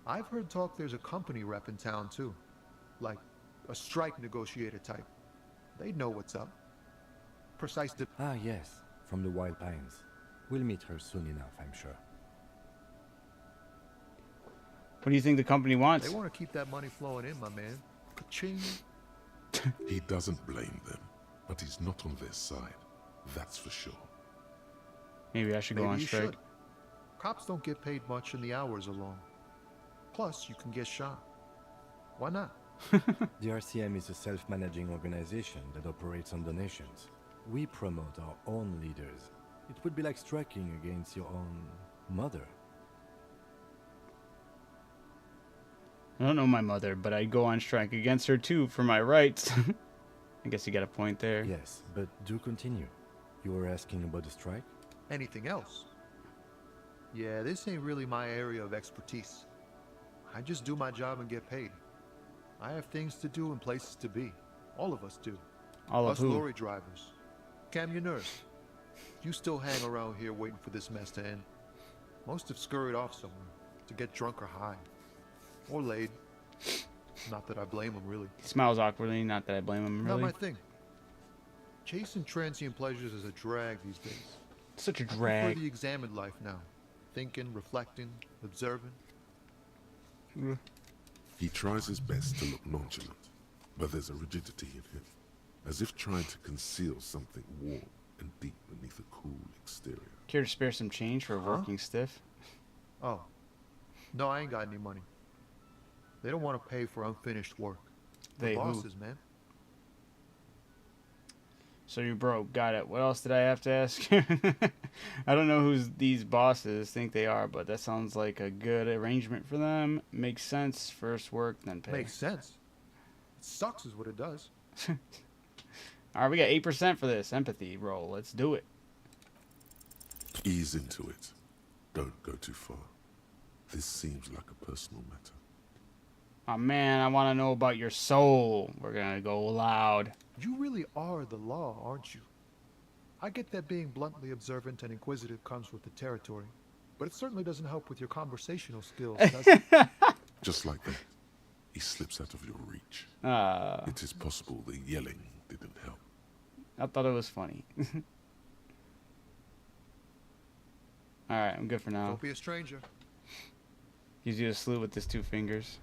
I've heard talk there's a company rep in town, too. Like, a strike negotiator type. They'd know what's up. Precise de- Ah, yes, from the Wild Pines. We'll meet her soon enough, I'm sure. What do you think the company wants? They want to keep that money flowing in, my man. Ka-ching. He doesn't blame them, but he's not on their side. That's for sure. Maybe I should go Maybe on you strike. should. Cops don't get paid much and the hours are long. Plus, you can get shot. Why not? The RCM is a self-managing organization that operates on donations. We promote our own leaders. It would be like striking against your own mother. I don't know my mother, but I'd go on strike against her too for my rights. I guess you got a point there. Yes, but do continue. You were asking about the strike? Anything else? Yeah, this ain't really my area of expertise. I just do my job and get paid. I have things to do and places to be. All of us do. All of Us who? lorry drivers. Camionneurs. You still hang around here waiting for this mess to end. Most have scurried off somewhere to get drunk or high. Or laid. Not that I blame them, really. He smiles awkwardly, not that I blame him, Not really. my thing. Chasing transient pleasures is a drag these days. Such a I prefer drag. the examined life now. Thinking, reflecting, observing. He tries his best to look nonchalant, but there's a rigidity in him, as if trying to conceal something warm and deep beneath a cool exterior. Care to spare some change for a working stiff? Oh. No, I ain't got any money. They don't want to pay for unfinished work. They The who? bosses, man. So you're broke. Got it. What else did I have to ask? I don't know who these bosses think they are, but that sounds like a good arrangement for them. Makes sense. First work, then pay. Makes sense. It sucks is what it does. Alright, we got 8% for this. Empathy roll. Let's do it. Ease into it. Don't go too far. This seems like a personal matter. Oh man, I want to know about your soul. We're gonna go loud. You really are the law, aren't you? I get that being bluntly observant and inquisitive comes with the territory, but it certainly doesn't help with your conversational skills, does it? Just like that, he slips out of your reach. It is possible the yelling didn't help. I thought it was funny. Alright, I'm good for now. Don't be a stranger. Gives you a salute with his 2 fingers.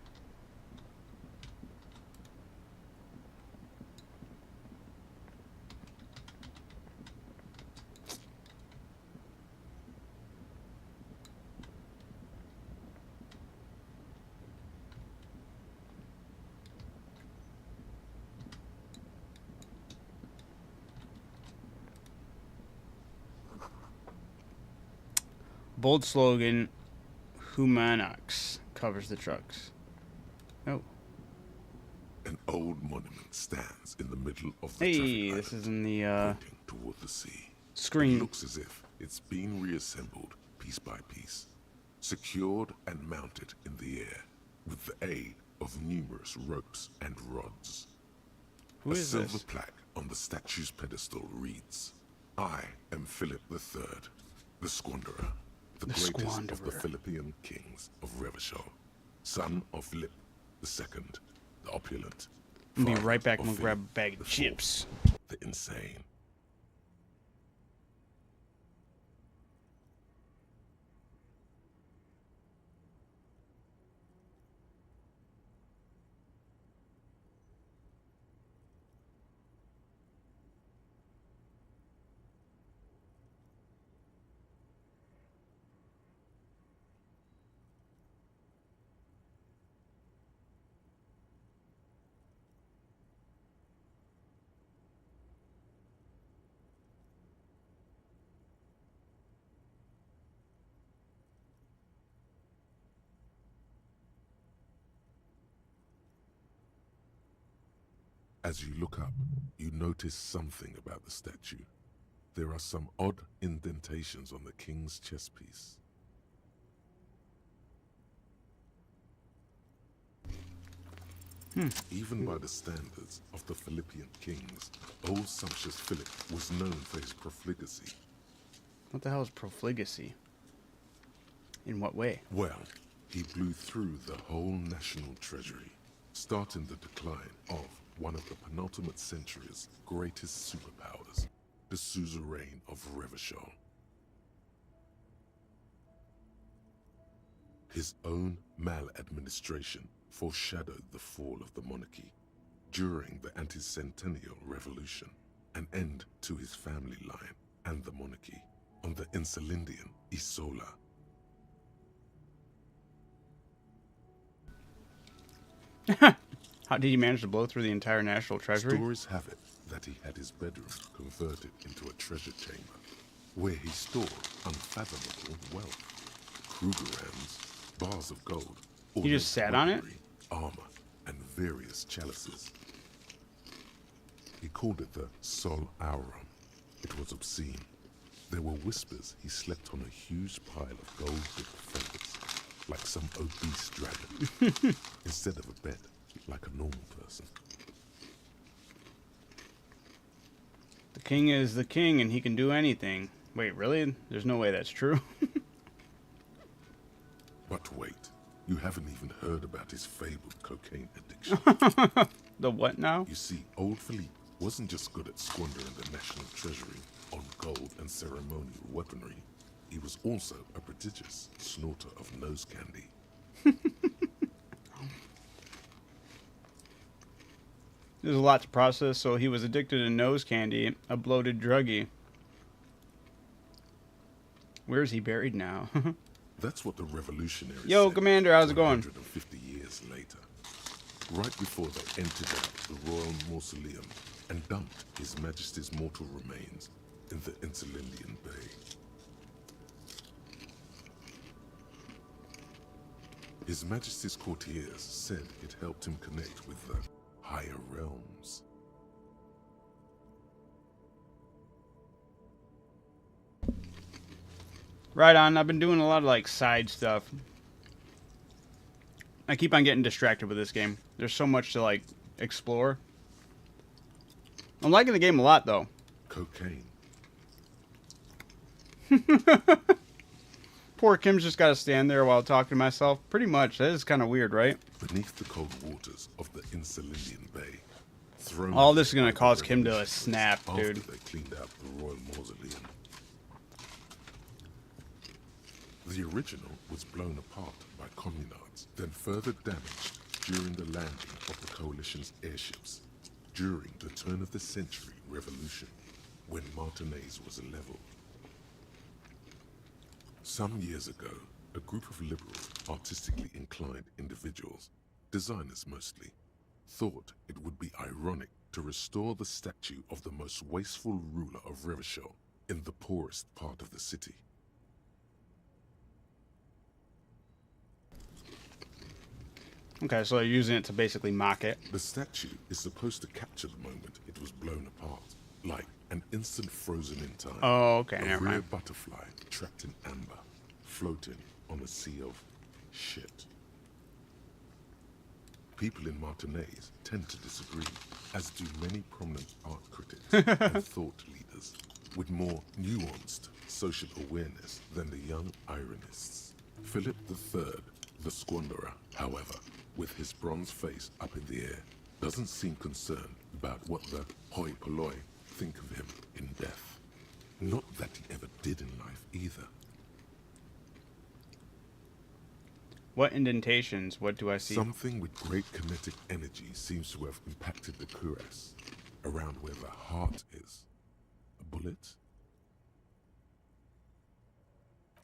Bold slogan, Humanox covers the trucks. Oh. An old monument stands in the middle of the Hey, traffic this island, is in the pointing toward the sea. screen. It looks as if it's been reassembled piece by piece, secured and mounted in the air with the aid of numerous ropes and rods. Who a is silver this? plaque on the statue's pedestal reads, "I am Philip III, the Squanderer, the greatest of the Squanderer. Philippian kings of Revachol, son of Philip II, the opulent. I'll be father right back. I'm of gonna grab a Philip bag of IV, chips. the insane." As you look up, you notice something about the statue. There are some odd indentations on the king's chest piece. Even by the standards of the Philippian kings, old sumptuous Philip was known for his profligacy. What the hell is profligacy? In what way? Well, he blew through the whole national treasury, starting the decline of one of the penultimate century's greatest superpowers, the suzerain of Revachol. His own maladministration foreshadowed the fall of the monarchy during the anti-centennial revolution, an end to his family line and the monarchy on the Insulindian Isola. How did he manage to blow through the entire national treasury? Stories have it that he had his bedroom converted into a treasure chamber, where he stored unfathomable wealth, Krugerrands, bars of gold, He just sat on it? weaponry, armor, and various chalices. He called it the Sol Aurum. It was obscene. There were whispers he slept on a huge pile of gold-dipped feathers, like some obese dragon, instead of a bed, like a normal person. The king is the king and he can do anything. Wait, really? There's no way that's true. But wait, you haven't even heard about his fabled cocaine addiction. The what now? You see, old Philippe wasn't just good at squandering the national treasury on gold and ceremonial weaponry. He was also a prodigious snorter of nose candy. There's a lot to process, so he was addicted to nose candy, a bloated druggie. Where's he buried now? That's what the revolutionaries Yo, said Commander, how's it going? 150 years later, right before they entered out the royal mausoleum and dumped His Majesty's mortal remains in the Insulindian Bay. His Majesty's courtiers said it helped him connect with the higher realms. Right on. I've been doing a lot of like side stuff. I keep on getting distracted with this game. There's so much to like explore. I'm liking the game a lot though. Cocaine. Poor Kim's just got to stand there while talking to myself. Pretty much. That is kind of weird, right? Beneath the cold waters of the Insulindian Bay. Thrown All this is going by to the cause Kim to revolutionaries snap, after dude. they cleaned out the royal mausoleum. The original was blown apart by communards, then further damaged during the landing of the coalition's airships during the turn-of-the-century revolution, when Martinez was leveled. Some years ago, a group of liberal, artistically inclined individuals, designers mostly, thought it would be ironic to restore the statue of the most wasteful ruler of Revachol in the poorest part of the city. Okay, so they're using it to basically mock it. The statue is supposed to capture the moment it was blown apart, like an instant frozen in time. Oh, okay, a never rare mind. butterfly trapped in amber, floating on a sea of shit. People in Martinez tend to disagree, as do many prominent art critics and thought leaders with more nuanced social awareness than the young ironists. Philip III, the squanderer, however, with his bronze face up in the air, doesn't seem concerned about what the hoi polloi think of him in death. Not that he ever did in life either. What indentations? What do I see? Something with great kinetic energy seems to have impacted the cuirass, around where the heart is. A bullet?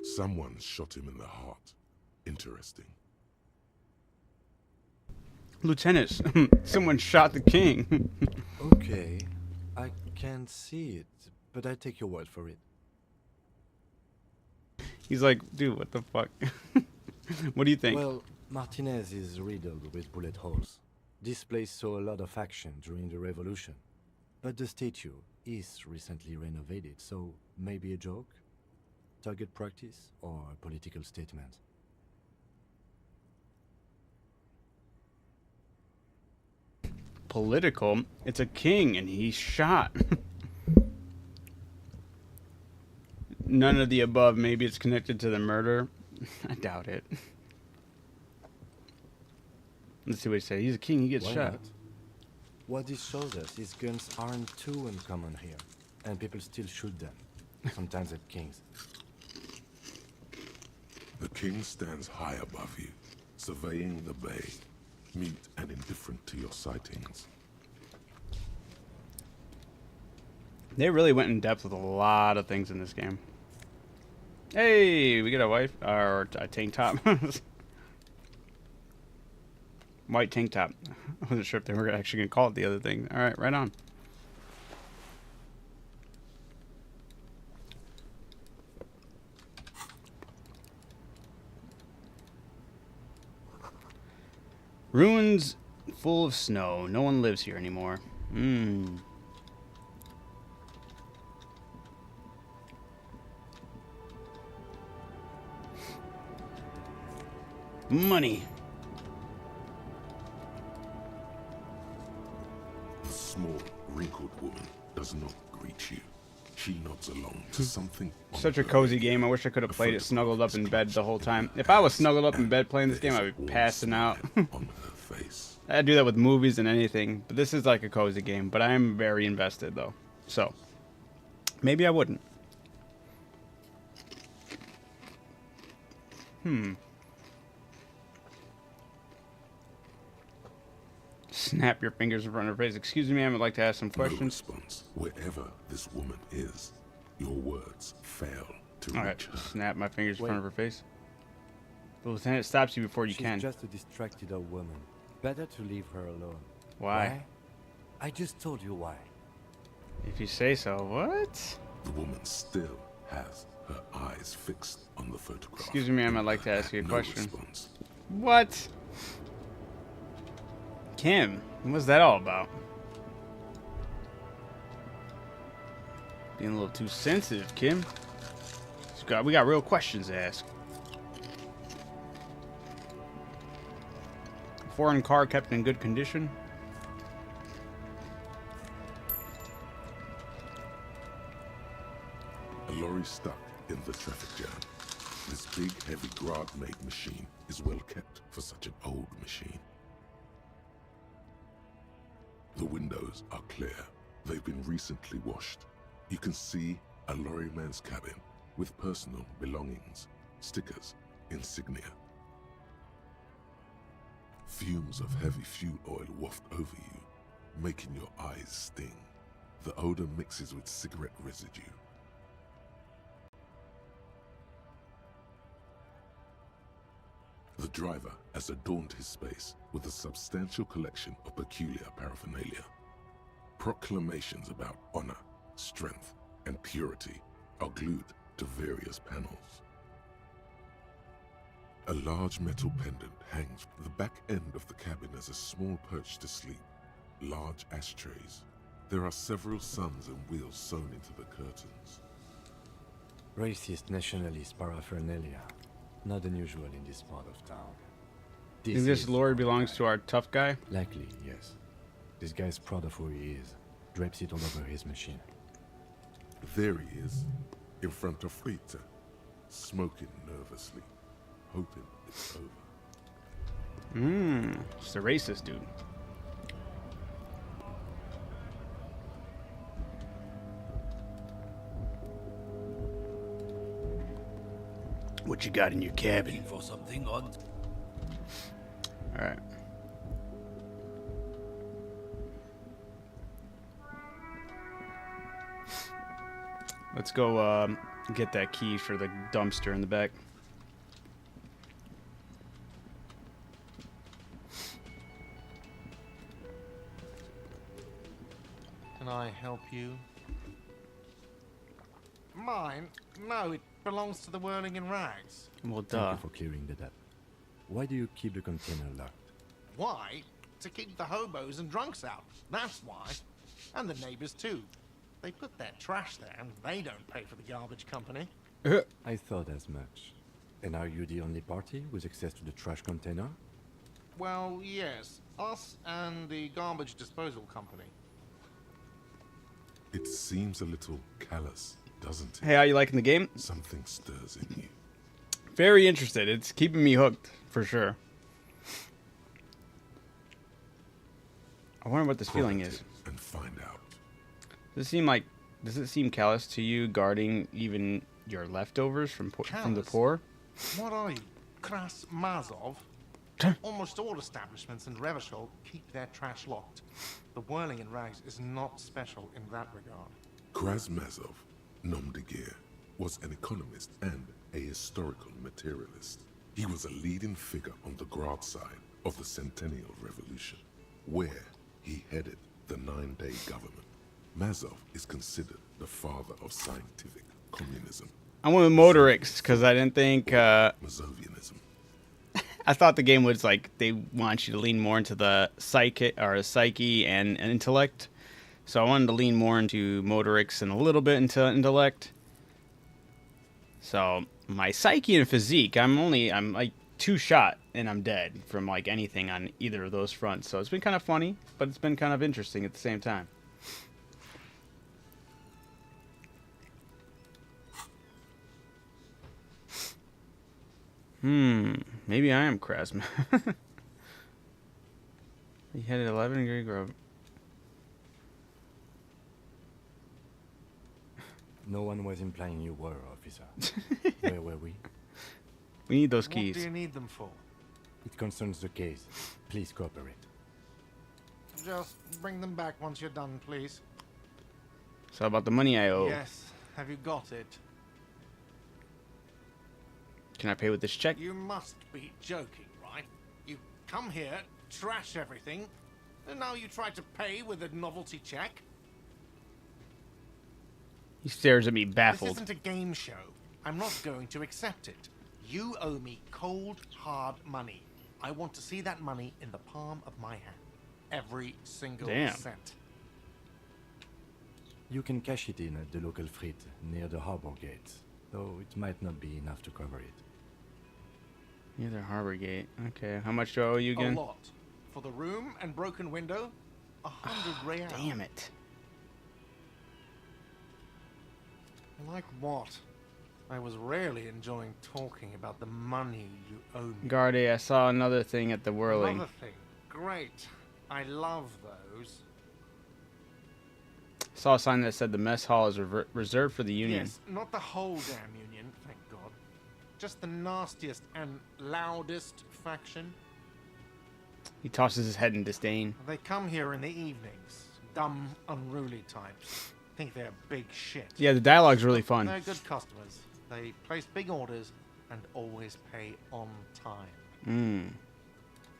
Someone shot him in the heart. Interesting. Lieutenant, someone shot the king. Okay, I can't see it, but I take your word for it. He's like, dude, what the fuck? What do you think? Well, Martinez is riddled with bullet holes. This place saw a lot of action during the revolution. But the statue is recently renovated, so maybe a joke? Target practice or a political statement? Political? It's a king and he's shot. None of the above. Maybe it's connected to the murder. I doubt it. Let's see what he said. He's a king. He gets Why shot. not? What this shows us is guns aren't too uncommon here, and people still shoot them, sometimes at kings. The king stands high above you, surveying the bay, mute and indifferent to your sightings. They really went in depth with a lot of things in this game. Hey, we got a wife or a tank top. White tank top. I wasn't sure if they were actually gonna call it the other thing. All right, right on. Ruins full of snow. No one lives here anymore. Money. The small, wrinkled woman does not greet you. She nods along to something. Such a cozy game. I wish I could have played it snuggled up in bed the whole time. If I was snuggled up in bed playing this game, I'd be passing out. on her face. I do that with movies and anything, but this is like a cozy game. But I am very invested though, so maybe I wouldn't. Snap your fingers in front of her face. Excuse me, ma'am, I'd like to ask some No questions. response. Wherever this woman is, your words fail to All right, reach her. snap my fingers in Wait. front of her face. The lieutenant stops you before you She's can. just a distracted old woman. Better to leave her alone. Why? I just told you why. If you say so. What? The woman still has her eyes fixed on the photograph. Excuse me, ma'am, I'd like to ask you a No question. response. What? Kim, what's that all about? Being a little too sensitive, Kim. We got real questions to ask. Foreign car kept in good condition. A lorry stuck in the traffic jam. This big, heavy Grad-made machine is well kept for such an old machine. The windows are clear. They've been recently washed. You can see a lorryman's cabin with personal belongings, stickers, insignia. Fumes of heavy fuel oil waft over you, making your eyes sting. The odor mixes with cigarette residue. The driver has adorned his space with a substantial collection of peculiar paraphernalia. Proclamations about honor, strength, and purity are glued to various panels. A large metal pendant hangs from the back end of the cabin as a small perch to sleep. Large ashtrays. There are several suns and wheels sewn into the curtains. Racist nationalist paraphernalia. Not unusual in this part of town. Think this is lorry belongs to our tough guy? likely, yes. This guy's proud of who he is. Drapes it all over his machine. There he is, in front of Rita, smoking nervously, hoping it's over. It's the racist dude. What you got in your cabin? Looking for something odd? Alright. Let's go get that key for the dumpster in the back. Can I help you? Mine? No, it belongs to the Whirling in Rags. Well, Thank duh. you for clearing that up. Why do you keep the container locked? Why? To keep the hobos and drunks out. That's why. And the neighbors too. They put their trash there and they don't pay for the garbage company. I thought as much. And are you the only party with access to the trash container? Well, yes. Us and the garbage disposal company. It seems a little callous, doesn't it? Hey, how you liking the game? Something stirs in you. Very interested. It's keeping me hooked, for sure. I wonder what this feeling is. And find out. Does it seem callous to you guarding even your leftovers from the Callous? poor? What are you? Kras Mazov? Almost all establishments in Revachol keep their trash locked. The Whirling in Rags is not special in that regard. Krasmazov, nom de guerre, was an economist and a historical materialist. He was a leading figure on the Grad side of the Centennial Revolution, where he headed the 9-day government. Mazov is considered the father of scientific communism. I went with Motorix because I didn't think. Mazovianism. I thought the game was like they want you to lean more into the psyche and intellect. So I wanted to lean more into Motorix and a little bit into intellect. So my psyche and physique, I'm like 2 shot and I'm dead from like anything on either of those fronts. So it's been kind of funny, but it's been kind of interesting at the same time. Maybe I am Krasman. He had 11 degree grove. No one was implying you were, officer. Where were we? We need those What keys. do you need them for? It concerns the case. Please cooperate. Just bring them back once you're done, please. So about the money I owe. Yes. Have you got it? Can I pay with this check? You must be joking, right? You come here, trash everything, and now you try to pay with a novelty check? He stares at me This baffled. isn't a game show. I'm not going to accept it. You owe me cold, hard money. I want to see that money in the palm of my hand. Every single cent. You can cash it in at the local frit near the harbor gate, though it might not be enough to cover it. Near the harbor gate. Okay, how much do I owe you again? A lot. For the room and broken window, 100 real. Damn it. Like what? I was really enjoying talking about the money you owe me. Garde, I saw another thing at the whirling. Another thing. Great. I love those. Saw a sign that said the mess hall is reserved for the Union. Yes, not the whole damn Union, thank God. Just the nastiest and loudest faction. He tosses his head in disdain. They come here in the evenings. Dumb, unruly types. Think they're big shit. Yeah, the dialogue's really fun. They're good customers. They place big orders and always pay on time. Mm.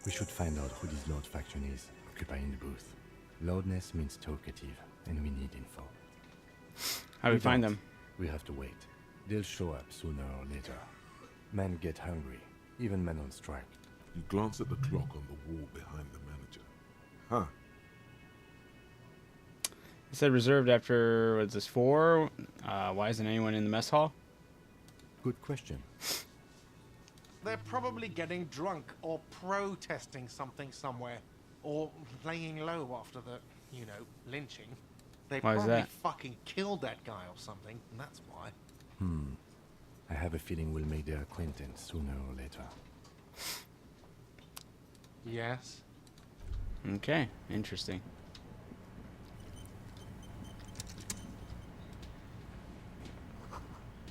We should find out who this Lord faction is, occupying the booth. Loudness means talkative, and we need info. How do we find them? We have to wait. They'll show up sooner or later. Men get hungry, even men on strike. You glance at the clock on the wall behind the manager. Huh. It said reserved after, what's this, 4? Why isn't anyone in the mess hall? Good question. They're probably getting drunk or protesting something somewhere. Or laying low after the, lynching. They Why is probably that? fucking killed that guy or something, and that's why. I have a feeling we'll make their acquaintance sooner or later. Yes. Okay, interesting.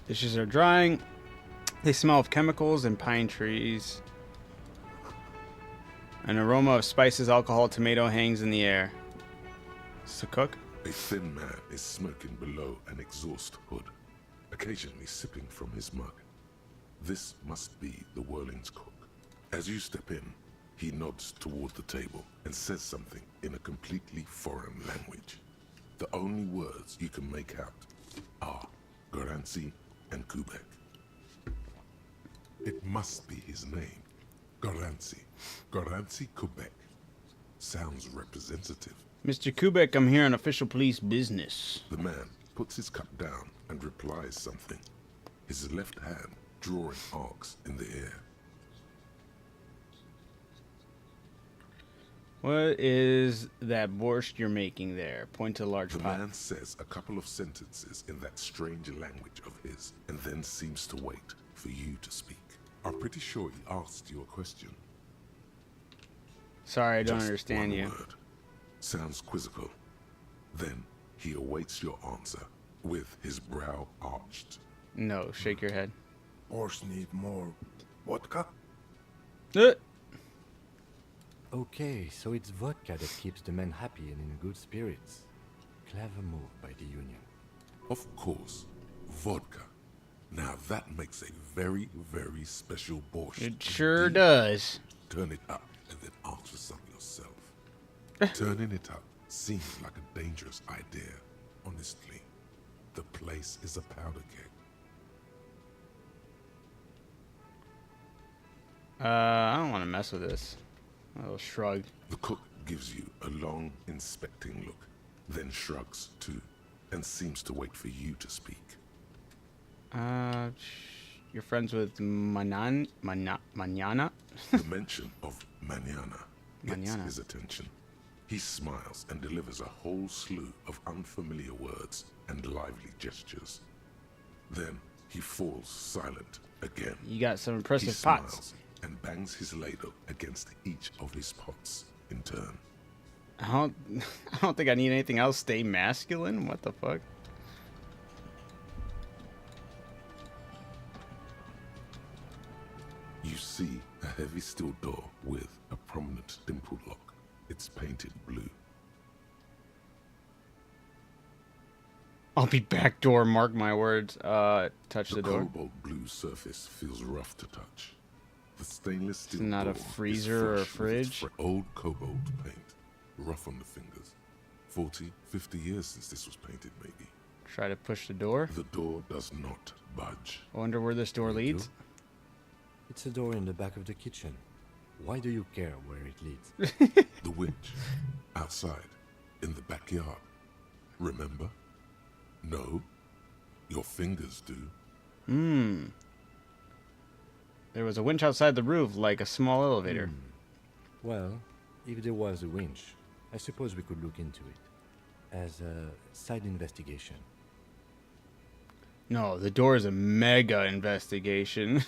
Dishes are drying. They smell of chemicals and pine trees. An aroma of spices, alcohol, tomato hangs in the air. Is this a cook? A thin man is smoking below an exhaust hood, occasionally sipping from his mug. This must be the Whirling's cook. As you step in, he nods toward the table and says something in a completely foreign language. The only words you can make out are Garancy and Kubek. It must be his name. Garancy. Garancy Kubek. Sounds representative. Mr. Kubek, I'm here on official police business. The man puts his cup down and replies something, his left hand drawing arcs in the air. What is that borscht you're making there? Point to the large The pot. man says a couple of sentences in that strange language of his and then seems to wait for you to speak. I'm pretty sure he asked you a question. Sorry, I don't Just understand one you. word. Sounds quizzical. Then he awaits your answer with his brow arched. No, shake your head. Horse need more vodka? Okay, so it's vodka that keeps the men happy and in good spirits. Clever move by the Union. Of course, vodka. Now that makes a very, very special borscht. It sure indeed. does. Turn it up and then ask for some yourself. Turning it up seems like a dangerous idea, honestly. The place is a powder keg. I don't want to mess with this. A little shrug. The cook gives you a long, inspecting look, then shrugs too, and seems to wait for you to speak. You're friends with Manana? The mention of Manana gets Mañana. his attention. He smiles and delivers a whole slew of unfamiliar words and lively gestures. Then he falls silent again. You got some He impressive smiles pots. and bangs his ladle against each of his pots in turn. I don't think I need anything else. Stay masculine? What the fuck? You see a heavy steel door with a prominent dimple lock. It's painted blue. I'll be back door, mark my words. Touch the door. cobalt blue surface feels rough to touch. The stainless steel It's not a door is freezer or a fresh with its fridge. old cobalt paint, rough on the fingers. 40, 50 years since this was painted, maybe. Try to push the door. The door does not budge. I wonder where this door leads. It's a door in the back of the kitchen. Why do you care where it leads? The winch, outside, in the backyard. Remember? No, your fingers do. Hmm. There was a winch outside the roof, like a small elevator. Well, if there was a winch, I suppose we could look into it as a side investigation. No, the door is a mega investigation.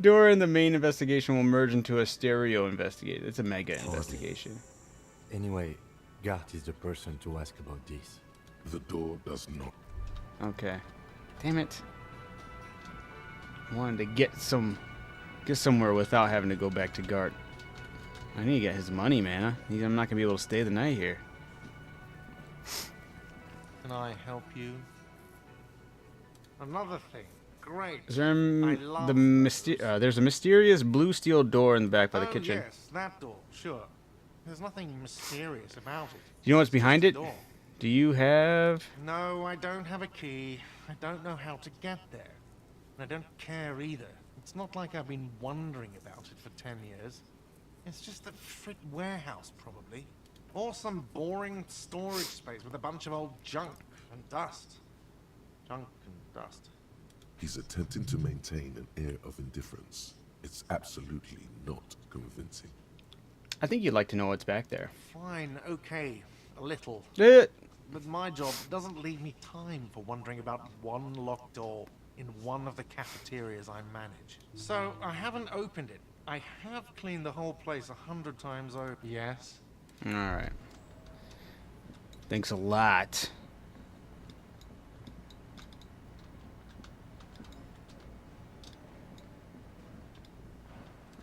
Door and the main investigation will merge into a stereo investigation. It's a mega investigation. Anyway, Gart is the person to ask about this. The door does not. Okay. Damn it. I wanted to get somewhere without having to go back to Gart. I need to get his money, man. I'm not gonna be able to stay the night here. Can I help you? Another thing. Great. Is there I love there's a mysterious blue steel door in the back by the kitchen. Yes, that door. Sure. There's nothing mysterious about it. Do you know what's behind it? Door. Do you have? No, I don't have a key. I don't know how to get there. And I don't care either. It's not like I've been wondering about it for 10 years. It's just a frit warehouse, probably. Or some boring storage space with a bunch of old junk and dust. Junk and dust. He's attempting to maintain an air of indifference. It's absolutely not convincing. I think you'd like to know what's back there. Fine, okay. A little. Eh. But my job doesn't leave me time for wondering about one locked door in one of the cafeterias I manage. So I haven't opened it. I have cleaned the whole place 100 times over. Yes? Alright. Thanks a lot.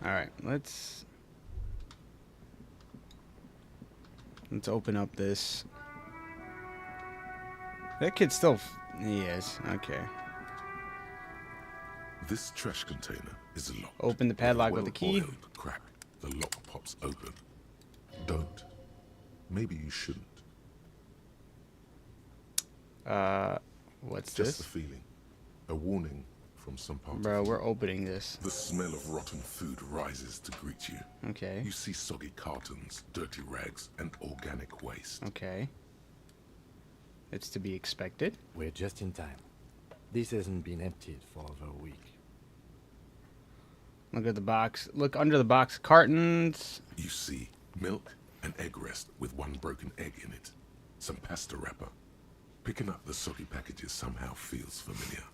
Alright, let's open up this. That kid's still... He is. Okay. This trash container is locked. Open the padlock with the key. Well-oiled crack. The lock pops open. Don't. Maybe you shouldn't. What's Just this? a feeling. A warning from some part Bro, of you. we're opening this. The smell of rotten food rises to greet you. Okay. You see soggy cartons, dirty rags, and organic waste. Okay. It's to be expected. We're just in time. This hasn't been emptied for over a week. Look at the box. Look under the box. Cartons. You see milk and egg rest with one broken egg in it. Some pasta wrapper. Picking up the soggy packages somehow feels familiar.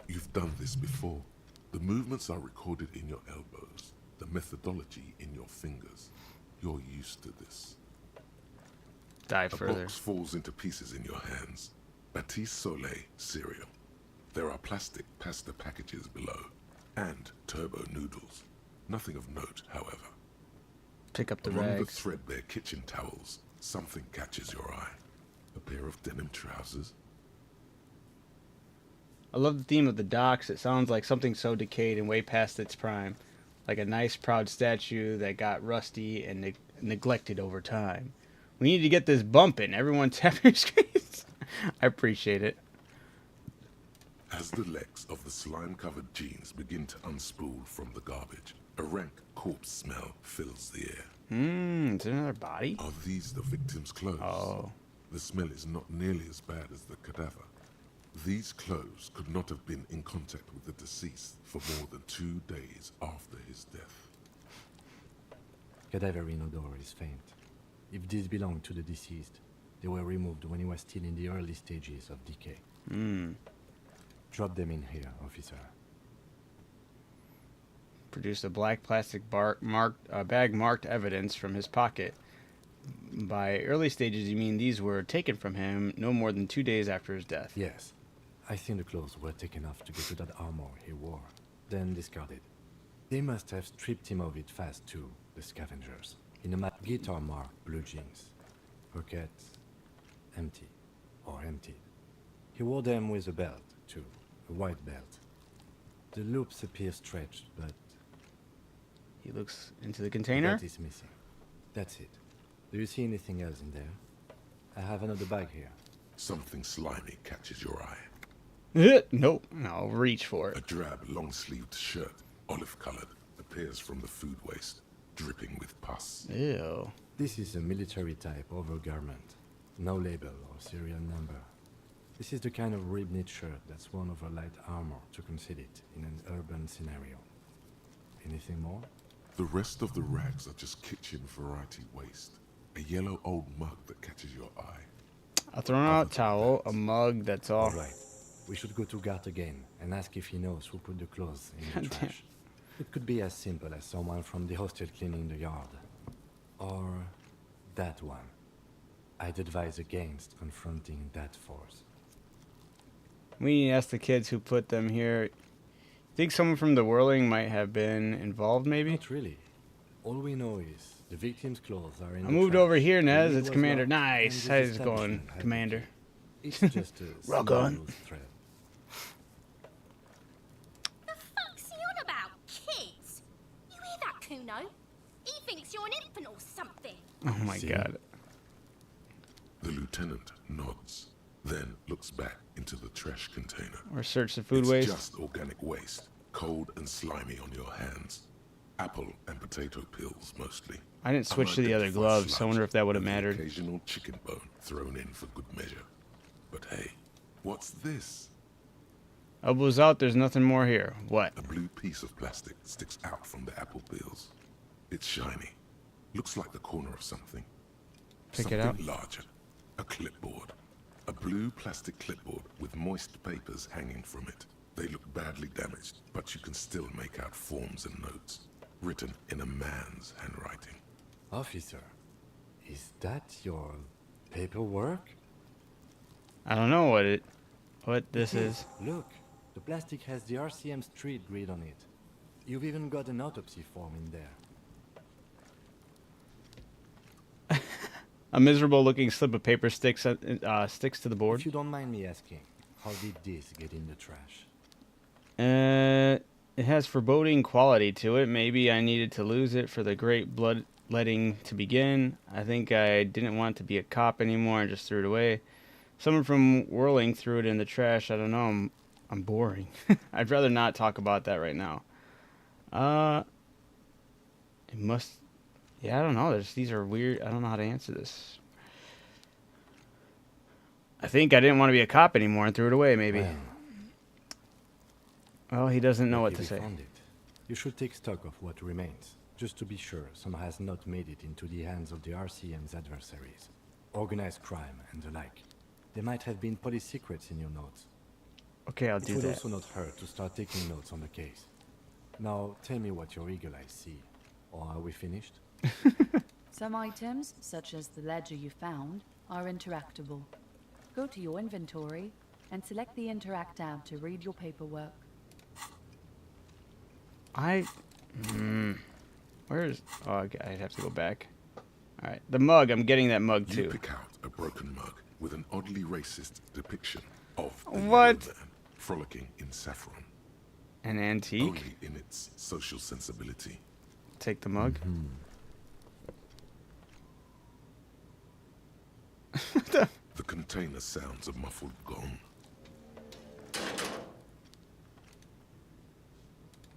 You've done this before. The movements are recorded in your elbows. The methodology in your fingers. You're used to this. Dive A further. box falls into pieces in your hands. Batiste Soleil cereal. There are plastic pasta packages below. And turbo noodles. Nothing of note, however. Pick up the Among the rags. threadbare kitchen towels, something catches your eye. A pair of denim trousers. I love the theme of the docks. It sounds like something so decayed and way past its prime. Like a nice, proud statue that got rusty and neglected over time. We need to get this bumping. Everyone tap your screens. I appreciate it. As the legs of the slime-covered jeans begin to unspool from the garbage, a rank corpse smell fills the air. Is there another body? Are these the victim's clothes? Oh. The smell is not nearly as bad as the cadaver. These clothes could not have been in contact with the deceased for more than 2 days after his death. Cadaverine odor is faint. If these belong to the deceased, they were removed when he was still in the early stages of decay. Drop them in here, officer. Produced a black plastic bag marked evidence from his pocket. By early stages, you mean these were taken from him no more than 2 days after his death? Yes. I think the clothes were taken off to get to that armor he wore, then discarded. They must have stripped him of it fast too, the scavengers. In a guitar marked blue jeans. Pockets empty. or emptied. He wore them with a belt, too, a white belt. The loops appear stretched, but He looks into the container. that is missing. That's it. Do you see anything else in there? I have another bag here. Something slimy catches your eye. Nope. I'll reach for A it. drab, long-sleeved shirt, olive-colored, appears from the food waste, dripping with pus. Ew. This is a military-type overgarment. No label or serial number. This is the kind of rib-knit shirt that's worn over light armor to conceal it in an urban scenario. Anything more? The rest of the rags are just kitchen variety waste. A yellow old mug that catches your eye. A thrown out towel, a mug, that's all. All right. We should go to Gart again and ask if he knows who put the clothes in the Damn. trash. It could be as simple as someone from the hostel cleaning the yard. Or that one. I'd advise against confronting that force. We need to ask the kids who put them here. Think someone from the Whirling might have been involved, maybe? Not really. All we know is the victim's clothes are in I the moved trash. over here, The Nez. lid It's was Commander. locked, Nice. and How's this it going, establishment had Commander? the key. It's just a Rock small on. loose thread. The fuck's he on about? Kids? You hear that, Kuno? He thinks you're an infant or something. Oh my See? god. The lieutenant nods, then looks back into the trash container. Or search the food It's waste. just organic waste, cold and slimy on your hands. Apple and potato peels, mostly. I didn't switch to the other Unidentified gloves, so I sludge wonder if that would have and the mattered. Occasional chicken bone thrown in for good measure. But hey, what's this? Elbows out, there's nothing more here. What? A blue piece of plastic sticks out from the apple peels. It's shiny. Looks like the corner of something. Pick something it out. larger. A clipboard. A blue plastic clipboard with moist papers hanging from it. They look badly damaged, but you can still make out forms and notes, written in a man's handwriting. Officer, is that your paperwork? I don't know what this is. Look, the plastic has the RCM street grid on it. You've even got an autopsy form in there. A miserable looking slip of paper sticks to the board. If you don't mind me asking, how did this get in the trash? It has foreboding quality to it. Maybe I needed to lose it for the great bloodletting to begin. I think I didn't want to be a cop anymore and just threw it away. Someone from Whirling threw it in the trash. I don't know. I'm boring. I'd rather not talk about that right now. It must. Yeah, I don't know. These are weird. I don't know how to answer this. I think I didn't want to be a cop anymore and threw it away, maybe. Well, he doesn't know what to We say. found it. You should take stock of what remains, just to be sure some has not made it into the hands of the RCM's adversaries. Organized crime and the like. There might have been police secrets in your notes. Okay, I'll It do would that. also not hurt to start taking notes on the case. Now, tell me what your eagle eyes see. Or are we finished? Some items, such as the ledger you found, are interactable. Go to your inventory and select the Interact tab to read your paperwork. Where's... Oh, okay, I'd have to go back. Alright, the mug. I'm getting that mug, You too. pick out a broken mug with an oddly racist depiction of the What? yellow man frolicking in saffron. An antique? Only in its social sensibility. Take the mug. The container sounds a muffled gong.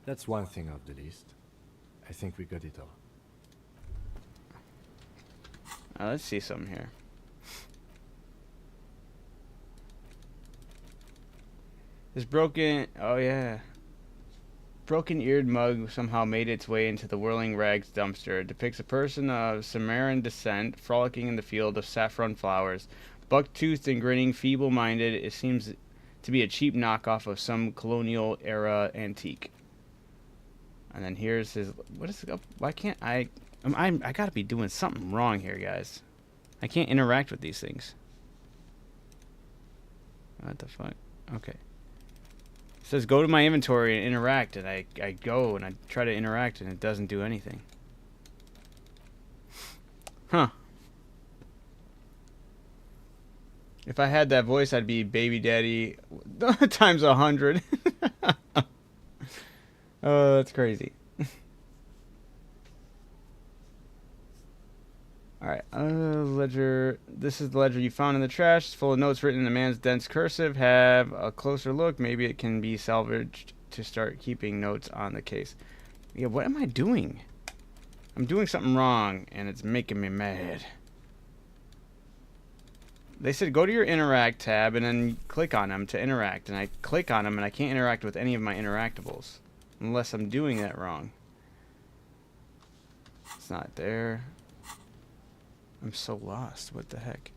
That's one thing off the list. I think we got it all. Let's see something here. This broken... Oh, yeah. Broken-eared mug somehow made its way into the Whirling Rags dumpster. It depicts a person of Sumerian descent frolicking in the field of saffron flowers. Buck-toothed and grinning, feeble-minded, it seems to be a cheap knockoff of some colonial-era antique. And then here's his... What is it? Why can't I... I gotta be doing something wrong here, guys. I can't interact with these things. What the fuck? Okay. It says go to my inventory and interact, and I go and I try to interact and it doesn't do anything. Huh. If I had that voice, I'd be Baby Daddy times 100. Oh, that's crazy. Alright, ledger. This is the ledger you found in the trash. It's full of notes written in a man's dense cursive. Have a closer look. Maybe it can be salvaged to start keeping notes on the case. Yeah, what am I doing? I'm doing something wrong, and it's making me mad. They said go to your interact tab and then click on them to interact. And I click on them and I can't interact with any of my interactables. Unless I'm doing that wrong. It's not there. I'm so lost. What the heck?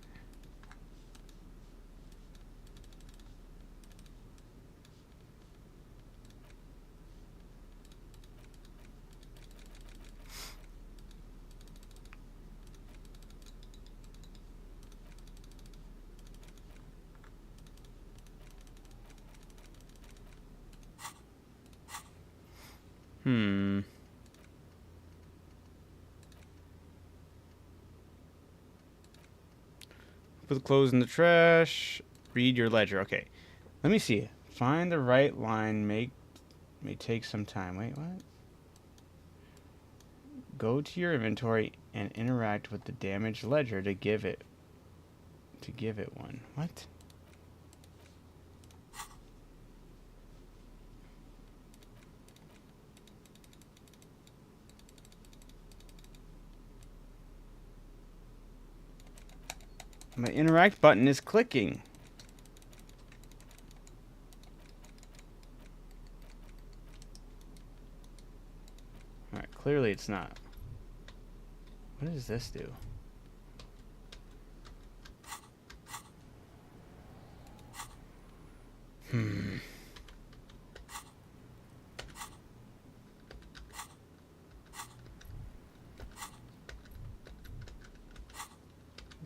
Put the clothes in the trash. Read your ledger. Okay. Let me see. Find the right line. May take some time. Wait, what? Go to your inventory and interact with the damaged ledger to give it one. What? My interact button is clicking. Alright, clearly it's not. What does this do?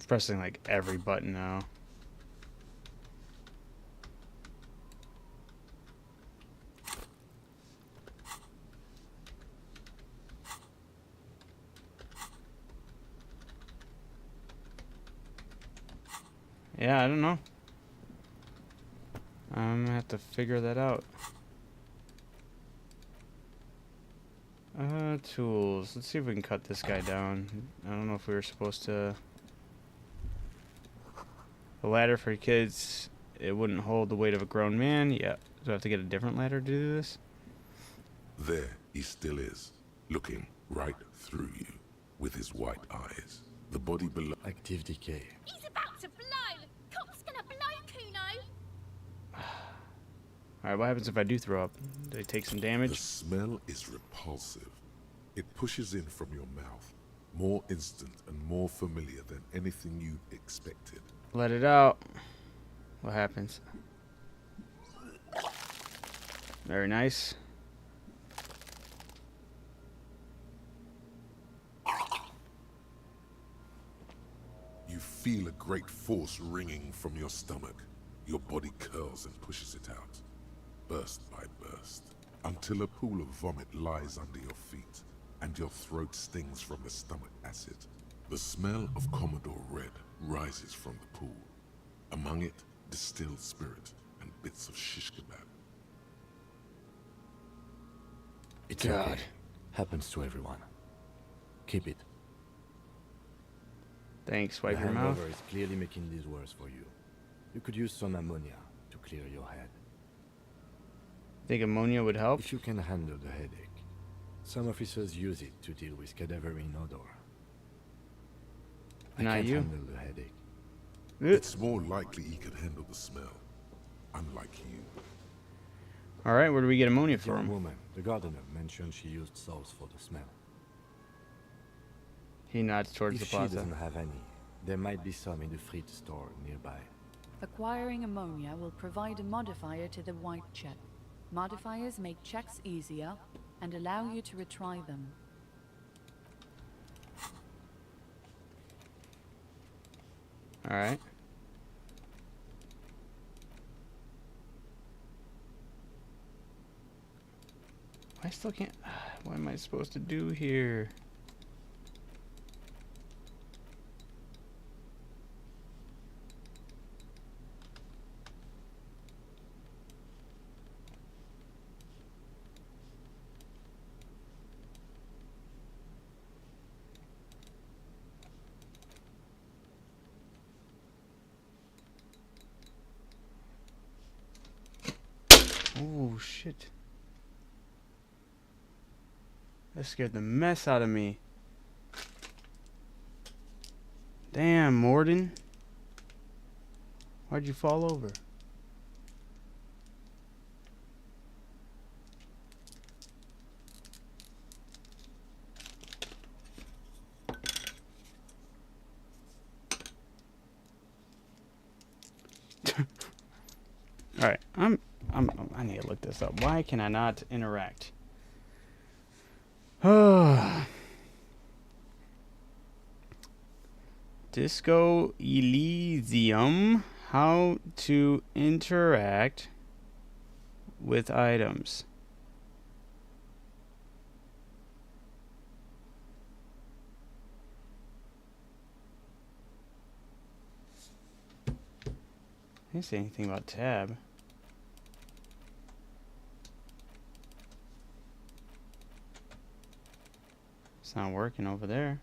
Pressing like every button now. Yeah, I don't know. I'm gonna have to figure that out. Tools. Let's see if we can cut this guy down. I don't know if we were supposed to. A ladder for kids, it wouldn't hold the weight of a grown man. Yeah. Do I have to get a different ladder to do this? There he still is, looking right through you with his white eyes. The body below. Active decay. He's about to blow! Cop's gonna blow, Kuno! Alright, what happens if I do throw up? Do I take some damage? The smell is repulsive. It pushes in from your mouth, more instant and more familiar than anything you expected. Let it out. What happens? Very nice. You feel a great force ringing from your stomach. Your body curls and pushes it out, burst by burst, until a pool of vomit lies under your feet, and your throat stings from the stomach acid. The smell of Commodore Red rises from the pool. Among it, distilled spirit and bits of shish kebab. It's okay. Happens to everyone. Keep it. Thanks, wipe the your mouth. hangover is clearly making this worse for you. You could use some ammonia to clear your head. Think ammonia would help? If you can handle the headache. Some officers use it to deal with cadaverine odor. I Not can't you. handle the headache. It's more likely he can handle the smell, unlike you. Alright, where do we get ammonia The young from? woman, the gardener, mentioned she used salts for the smell. He nods towards If the she plaza. doesn't have any, there might be some in the fleet store nearby. Acquiring ammonia will provide a modifier to the white check. Modifiers make checks easier and allow you to retry them. Alright. I still can't. What am I supposed to do here? Oh, shit. That scared the mess out of me. Damn, Morden. Why'd you fall over? All right, I need to look this up. Why can I not interact? Disco Elysium. How to interact with items. I didn't say anything about tab. It's not working over there.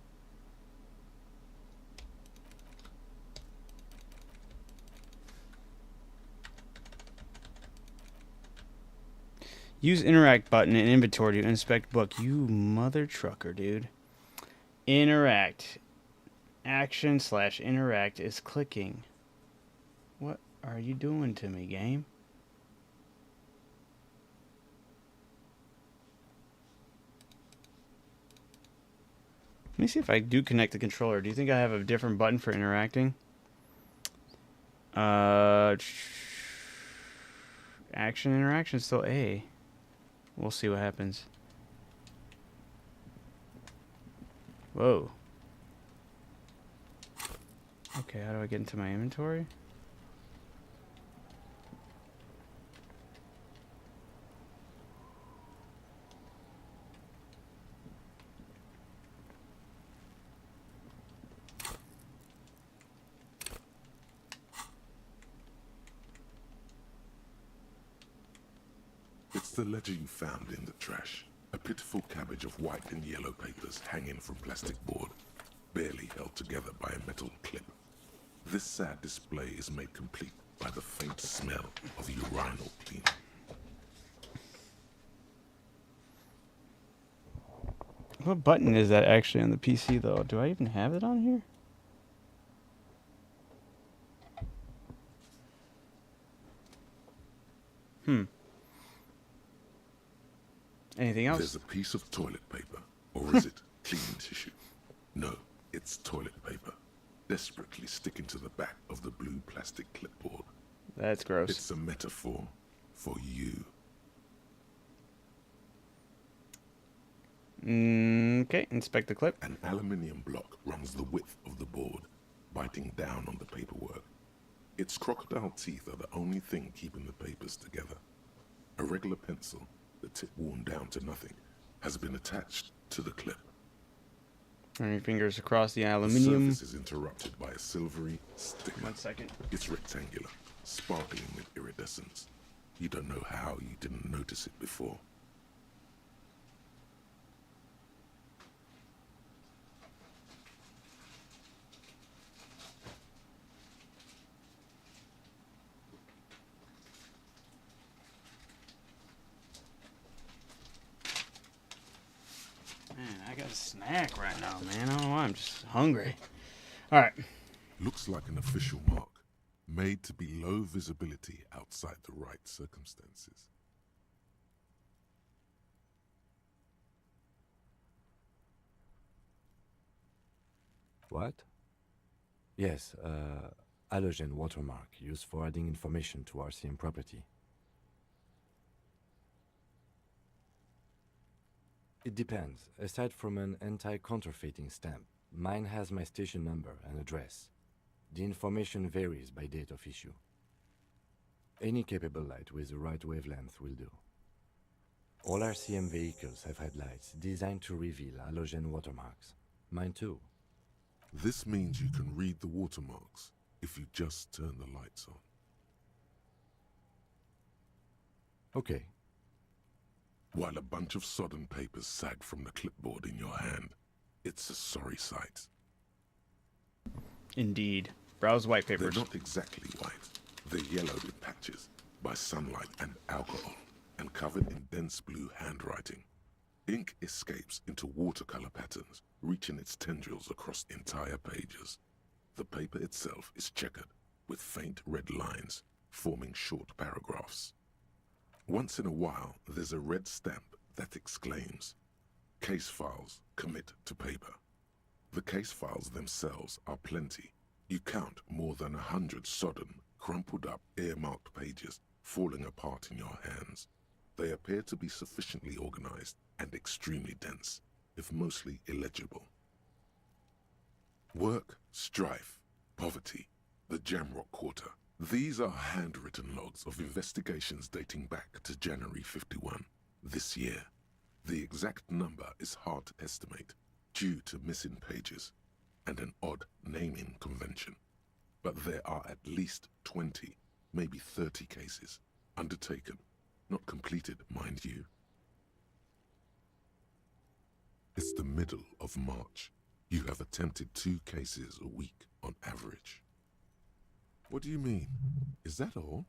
Use interact button in inventory to inspect book. You mother trucker, dude. Interact. Action / interact is clicking. What are you doing to me, game? Let me see if I do connect the controller. Do you think I have a different button for interacting? Action interaction is still A. We'll see what happens. Whoa. Okay, how do I get into my inventory? It's the ledger you found in the trash. A pitiful cabbage of white and yellow papers hanging from plastic board, barely held together by a metal clip. This sad display is made complete by the faint smell of urinal cleaner. What button is that actually on the PC, though? Do I even have it on here? Anything else? There's a piece of toilet paper. Or is it cleaning tissue? No, it's toilet paper. Desperately sticking to the back of the blue plastic clipboard. That's gross. It's a metaphor for you. Okay, inspect the clip. An aluminium block runs the width of the board, biting down on the paperwork. Its crocodile teeth are the only thing keeping the papers together. A regular pencil, the tip worn down to nothing, has been attached to the clip. Run your fingers across the aluminium. The surface is interrupted by a silvery sticker. 1 second. It's rectangular, sparkling with iridescence. You don't know how you didn't notice it before. Man, I got a snack right now, man. I don't know why. I'm just hungry. All right. Looks like an official mark, made to be low visibility outside the right circumstances. What? Yes, halogen watermark used for adding information to RCM property. It depends. Aside from an anti-counterfeiting stamp, mine has my station number and address. The information varies by date of issue. Any capable light with the right wavelength will do. All RCM vehicles have headlights designed to reveal halogen watermarks. Mine too. This means you can read the watermarks if you just turn the lights on. Okay. While a bunch of sodden papers sag from the clipboard in your hand, it's a sorry sight. Indeed. Browse white papers. They're not exactly white. They're yellowed with patches by sunlight and alcohol and covered in dense blue handwriting. Ink escapes into watercolor patterns, reaching its tendrils across entire pages. The paper itself is checkered, with faint red lines, forming short paragraphs. Once in a while, there's a red stamp that exclaims, "Case files, commit to paper." The case files themselves are plenty. You count more than 100 sodden, crumpled up, earmarked pages falling apart in your hands. They appear to be sufficiently organized and extremely dense, if mostly illegible. Work, strife, poverty, the Jamrock Quarter. These are handwritten logs of investigations dating back to January 51, this year. The exact number is hard to estimate, due to missing pages and an odd naming convention. But there are at least 20, maybe 30 cases, undertaken, not completed, mind you. It's the middle of March. You have attempted 2 cases a week on average. What do you mean? Is that all?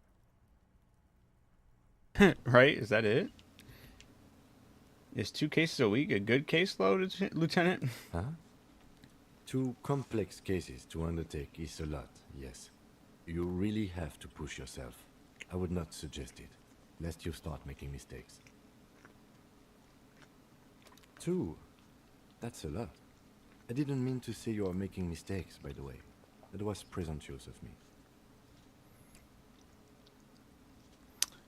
Right? Is that it? Is 2 cases a week a good caseload, Lieutenant? Huh? 2 complex cases to undertake is a lot, yes. You really have to push yourself. I would not suggest it, lest you start making mistakes. 2? That's a lot. I didn't mean to say you are making mistakes, by the way. That was presumptuous of me.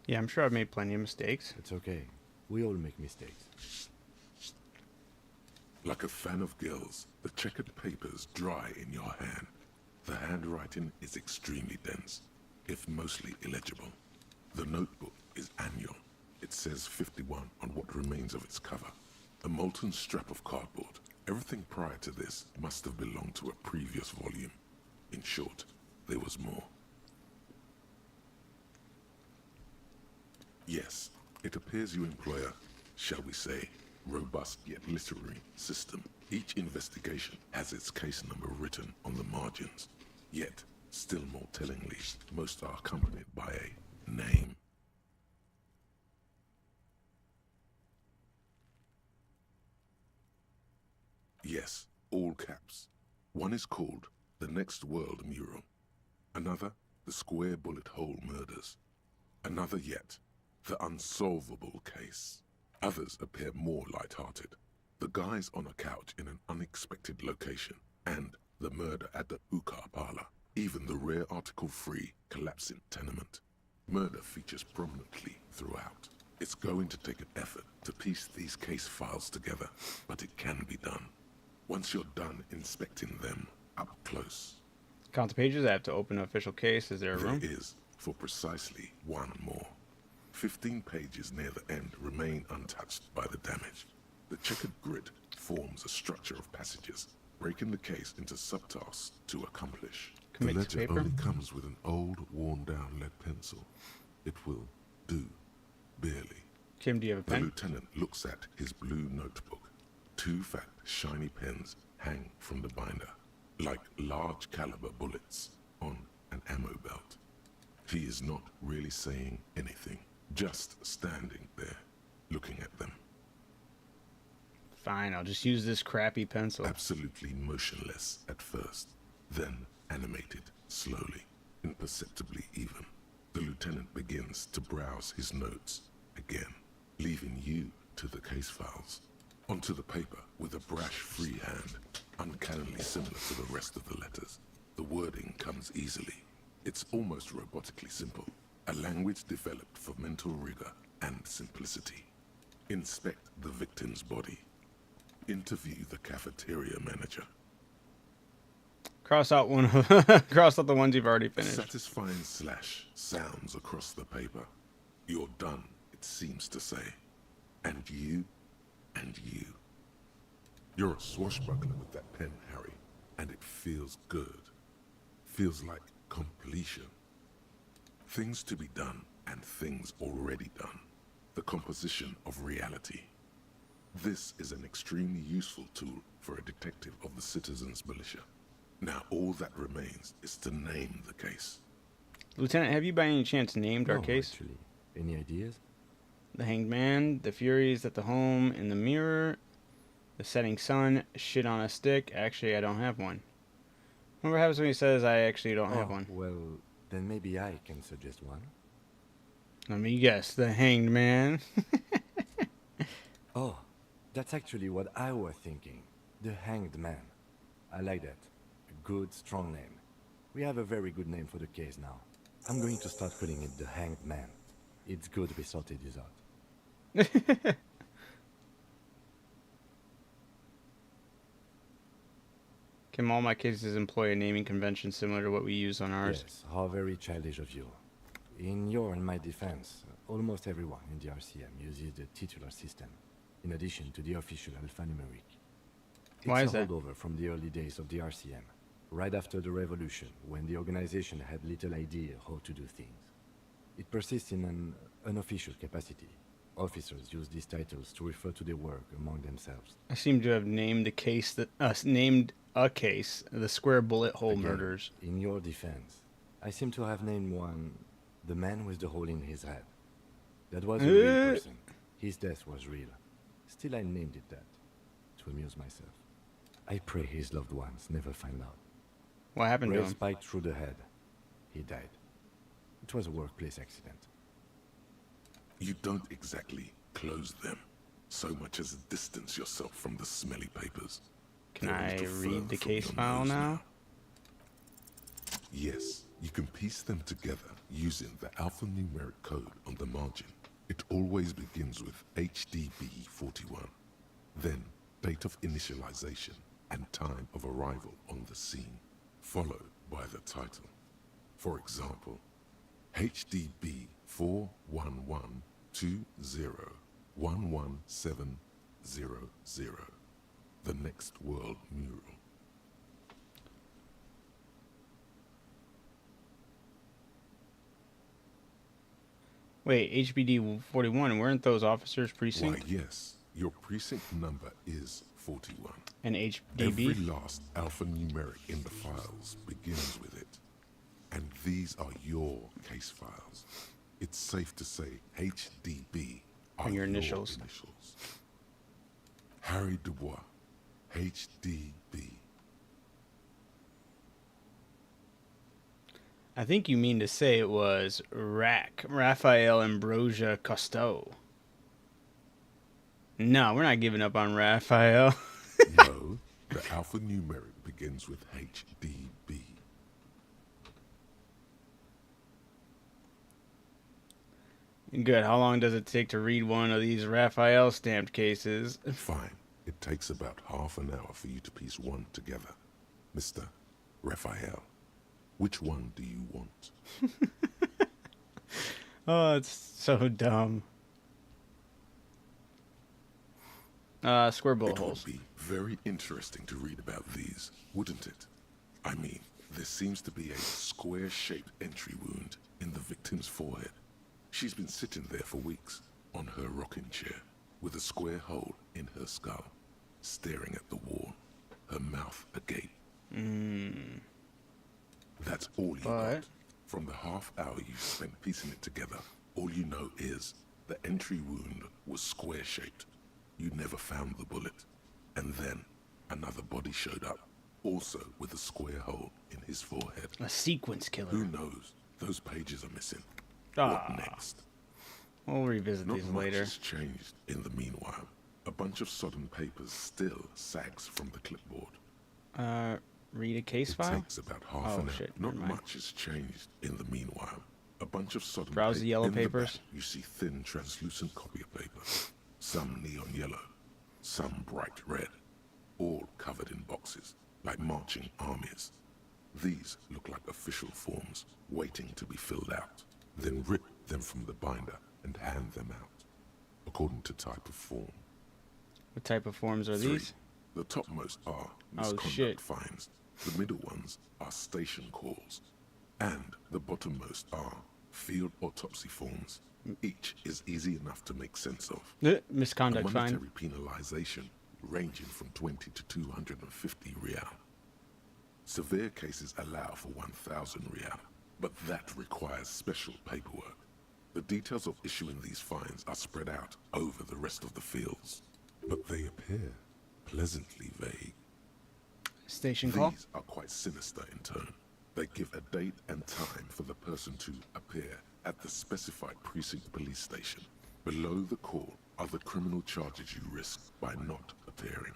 Yeah, I'm sure I've made plenty of mistakes. It's okay. We all make mistakes. Like a fan of gills, the checkered papers dry in your hand. The handwriting is extremely dense, if mostly illegible. The notebook is annual. It says 51 on what remains of its cover. A molten strap of cardboard. Everything prior to this must have belonged to a previous volume. In short, there was more. Yes, it appears you employ a, shall we say, robust yet literary system. Each investigation has its case number written on the margins. Yet, still more tellingly, most are accompanied by a name. Yes, all caps. One is called The Next World Mural. Another, The Square Bullet Hole Murders. Another yet, The Unsolvable Case. Others appear more light-hearted. The guys on a couch in an unexpected location, and the murder at the hookah parlor. Even the rare article-free collapsing tenement. Murder features prominently throughout. It's going to take an effort to piece these case files together, but it can be done. Once you're done inspecting them up close. Count the pages. I have to open an official case. Is there a room? There is, for precisely one more. 15 pages near the end remain untouched by the damage. The checkered grid forms a structure of passages, breaking the case into subtasks to accomplish. Commit the to letter paper? only comes with an old, worn-down lead pencil. It will do, barely. Tim, do you have a The pen? lieutenant looks at his blue notebook. 2 fat, shiny pens hang from the binder, like large caliber bullets on an ammo belt. He is not really saying anything, just standing there, looking at them. Fine, I'll just use this crappy pencil. Absolutely motionless at first, then animated slowly, imperceptibly even. The lieutenant begins to browse his notes again, leaving you to the case files. Onto the paper with a brash free hand, uncannily similar to the rest of the letters. The wording comes easily. It's almost robotically simple, a language developed for mental rigor and simplicity. Inspect the victim's body. Interview the cafeteria manager. Cross out one. Cross out the ones you've already finished. Satisfying slash sounds across the paper. You're done, it seems to say. And you, and you. You're a swashbuckler with that pen, Harry, and it feels good. Feels like completion. Things to be done and things already done. The composition of reality. This is an extremely useful tool for a detective of the citizens' militia. Now all that remains is to name the case. Lieutenant, have you by any chance named our case? Actually. Any ideas? The Hanged Man, the Furies at the Home in the Mirror, the Setting Sun, Shit on a Stick. Actually, I don't have one. What happens when he says I actually don't have one? Well, then maybe I can suggest one. Let me guess. The Hanged Man. Oh, that's actually what I was thinking. The Hanged Man. I like that. A good, strong name. We have a very good name for the case now. I'm going to start calling it the Hanged Man. It's good we sorted this out. Can all my cases employ a naming convention similar to what we use on ours? Yes, how very childish of you. In your and my defense, almost everyone in the RCM uses the titular system, in addition to the official alphanumeric. Why is It's a that? holdover from the early days of the RCM, right after the revolution, when the organization had little idea how to do things. It persists in an unofficial capacity. Officers use these titles to refer to their work among themselves. I seem to have named a case the Square Bullet Hole Again, Murders. In your defense, I seem to have named one the man with the hole in his head. That was a real person. His death was real. Still, I named it that, to amuse myself. I pray his loved ones never find out. What happened to Ray him? spiked through the head. He died. It was a workplace accident. You don't exactly close them, so much as distance yourself from the smelly papers. Can They're a I little read further the from case your file nose now? Yes, you can piece them together using the alphanumeric code on the margin. It always begins with HDB41, then date of initialization and time of arrival on the scene, followed by the title. For example, HDB 41120111700, the next world mural. Wait, HBD 41, weren't those officers Why, precinct? yes, your precinct number is 41. And HDB? Every last alphanumeric in the files begins with it. And these are your case files. It's safe to say HDB are And your initials. Harry Dubois, HDB. I think you mean to say it was Raphael Ambrosia Cousteau. No, we're not giving up on Raphael. No, the alphanumeric begins with HDB. Good. How long does it take to read one of these Raphael stamped cases? Fine. It takes about half an hour for you to piece one together. Mr. Raphael, which one do you want? Oh, it's so dumb. Square bullet It holes. would be very interesting to read about these, wouldn't it? I mean, there seems to be a square-shaped entry wound in the victim's forehead. She's been sitting there for weeks, on her rocking chair, with a square hole in her skull, staring at the wall, her mouth agape. That's all you know. From the half hour you spent piecing it together, all you know is the entry wound was square-shaped. You never found the bullet. And then another body showed up, also with a square hole in his forehead. A sequence killer. Who knows? Those pages are missing. Ah. What next? We'll revisit Not these much later. has changed in the meanwhile. A bunch of sodden papers still sags from the clipboard. Read a case It file? takes about half an hour. Not much has changed in the meanwhile. A bunch of sodden Browse the yellow in the papers. back, you see thin, translucent copy of paper. Some neon yellow, some bright red, all covered in boxes, like marching armies. These look like official forms, waiting to be filled out. Then rip them from the binder and hand them out, according to type of form. What type of forms are 3. these? The topmost are Oh, misconduct shit. fines. The middle ones are station calls. And the bottommost are field autopsy forms. Each is easy enough to make sense of. Misconduct a fine. monetary penalization ranging from 20 to 250 real. Severe cases allow for 1,000 real, but that requires special paperwork. The details of issuing these fines are spread out over the rest of the fields, but they appear pleasantly vague. Station call? These are quite sinister in tone. They give a date and time for the person to appear at the specified precinct police station. Below the call are the criminal charges you risk by not appearing.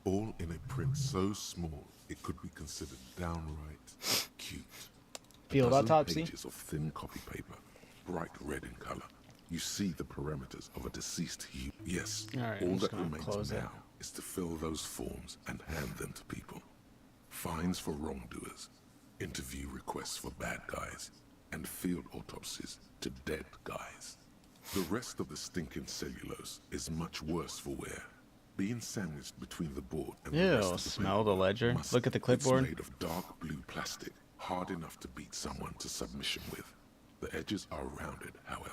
All in a print so small it could be considered downright cute. Field autopsy? Pages of thin copy paper, bright red in color. You see the parameters of a deceased human. Yes, all that remains now is to fill those forms and hand them to people. Fines for wrongdoers, interview requests for bad guys, and field autopsies to dead guys. The rest of the stinking cellulose is much worse for wear. Being sandwiched between the board and the rest Ew, of the smell the ledger. Look at the clipboard. It's made of dark blue plastic, hard enough to beat someone to submission with. The edges are rounded, however.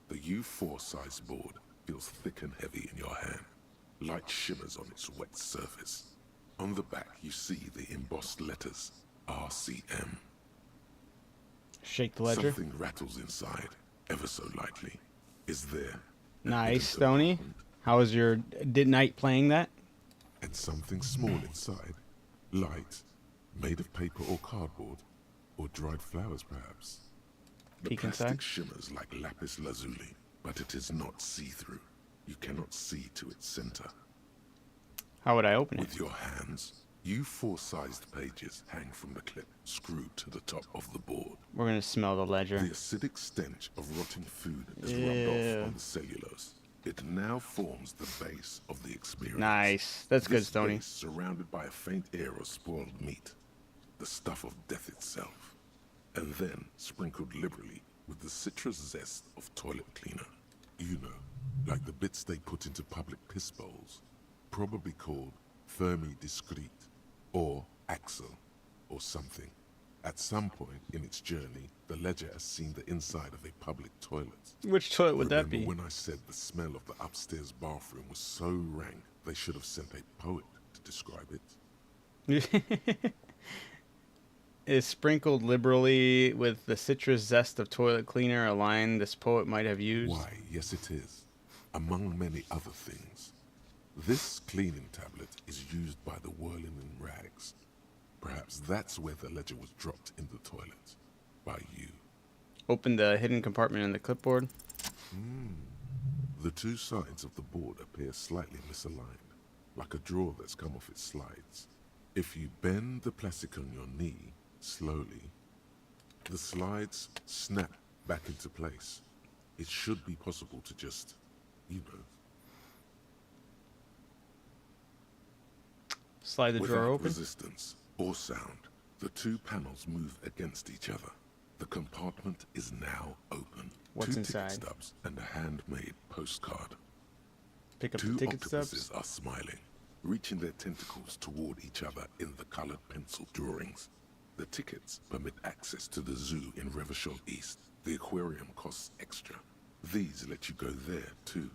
The U4 size board feels thick and heavy in your hand. Light shimmers on its wet surface. On the back, you see the embossed letters, RCM. Shake the ledger. Something rattles inside, ever so lightly. Is there? Nice, Stoney. How was your night playing that? And something small inside. Light, made of paper or cardboard, or dried flowers perhaps. The Peek plastic inside. shimmers like lapis lazuli, but it is not see-through. You cannot see to its center. How would I open it? With your hands, U4-sized pages hang from the clip screwed to the top of the board. We're gonna smell the ledger. The acidic stench of rotting food is rubbed off on the cellulose. It now forms the base of the experience. Nice. That's good, This Stoney. base surrounded by a faint air of spoiled meat, the stuff of death itself, and then sprinkled liberally with the citrus zest of toilet cleaner. You know, like the bits they put into public piss bowls, probably called Fermi Discrete, or Axel, or something. At some point in its journey, the ledger has seen the inside of a public toilet. Which toilet would that Remember be? when I said the smell of the upstairs bathroom was so rank, they should have sent a poet to describe it? Is sprinkled liberally with the citrus zest of toilet cleaner a line this poet might have used? Why, yes it is. Among many other things. This cleaning tablet is used by the whirling in rags. Perhaps that's where the ledger was dropped in the toilet. By you. Open the hidden compartment in the clipboard. The two sides of the board appear slightly misaligned, like a drawer that's come off its slides. If you bend the plastic on your knee, slowly, the slides snap back into place. It should be possible to just, you know. Slide the drawer Without open. resistance or sound, the two panels move against each other. The compartment is now open. What's two inside? ticket stubs and a handmade postcard. Pick up Two the ticket octopuses stubs. are smiling, reaching their tentacles toward each other in the colored pencil drawings. The tickets permit access to the zoo in Revachol East. The aquarium costs extra. These let you go there too.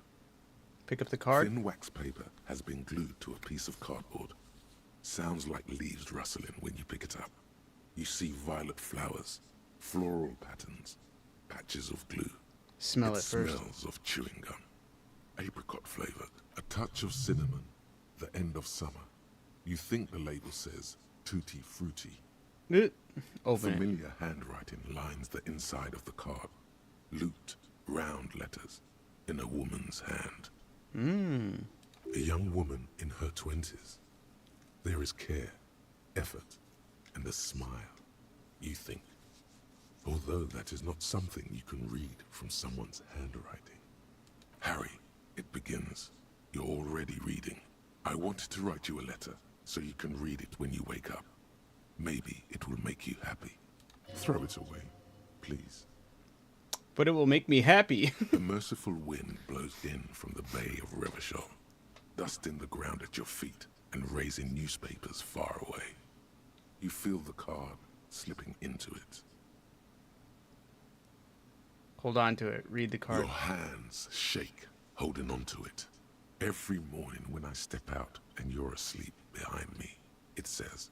Pick up the card. Thin wax paper has been glued to a piece of cardboard. Sounds like leaves rustling when you pick it up. You see violet flowers, floral patterns, patches of glue. Smell it first. Smells of chewing gum. Apricot flavored, a touch of cinnamon, the end of summer. You think the label says tutti frutti. Open it. Familiar handwriting lines the inside of the card. Looped, round letters in a woman's hand. A young woman in her 20s. There is care, effort, and a smile, you think. Although that is not something you can read from someone's handwriting. Harry, it begins. You're already reading. I wanted to write you a letter so you can read it when you wake up. Maybe it will make you happy. Throw it away, please. But it will make me happy. A merciful wind blows in from the bay of Revachol, dusting the ground at your feet and raising newspapers far away. You feel the card slipping into it. Hold on to it. Read the card. Your hands shake, holding onto it. Every morning when I step out and you're asleep behind me, it says,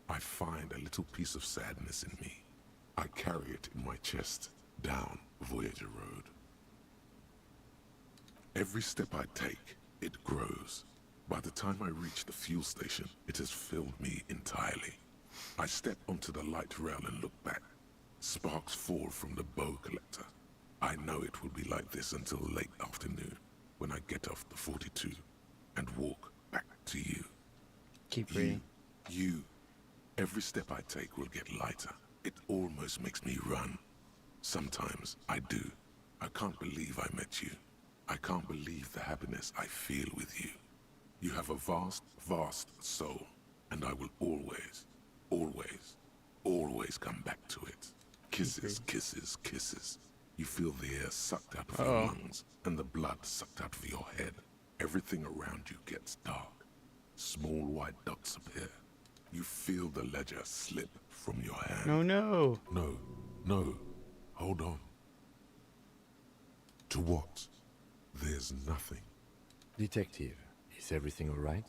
I find a little piece of sadness in me. I carry it in my chest, down Voyager Road. Every step I take, it grows. By the time I reach the fuel station, it has filled me entirely. I step onto the light rail and look back. Sparks fall from the bow collector. I know it will be like this until late afternoon, when I get off the 42 and walk back to you. Keep reading. You. Every step I take will get lighter. It almost makes me run. Sometimes I do. I can't believe I met you. I can't believe the happiness I feel with you. You have a vast, vast soul, and I will always, always, always come back to it. Kisses, kisses, kisses. You feel the air sucked out of your lungs, and the blood sucked out of your head. Everything around you gets dark. Small white dots appear. You feel the ledger slip from your hand. Oh no. No, no. Hold on. To what? There's nothing. Detective, is everything all right?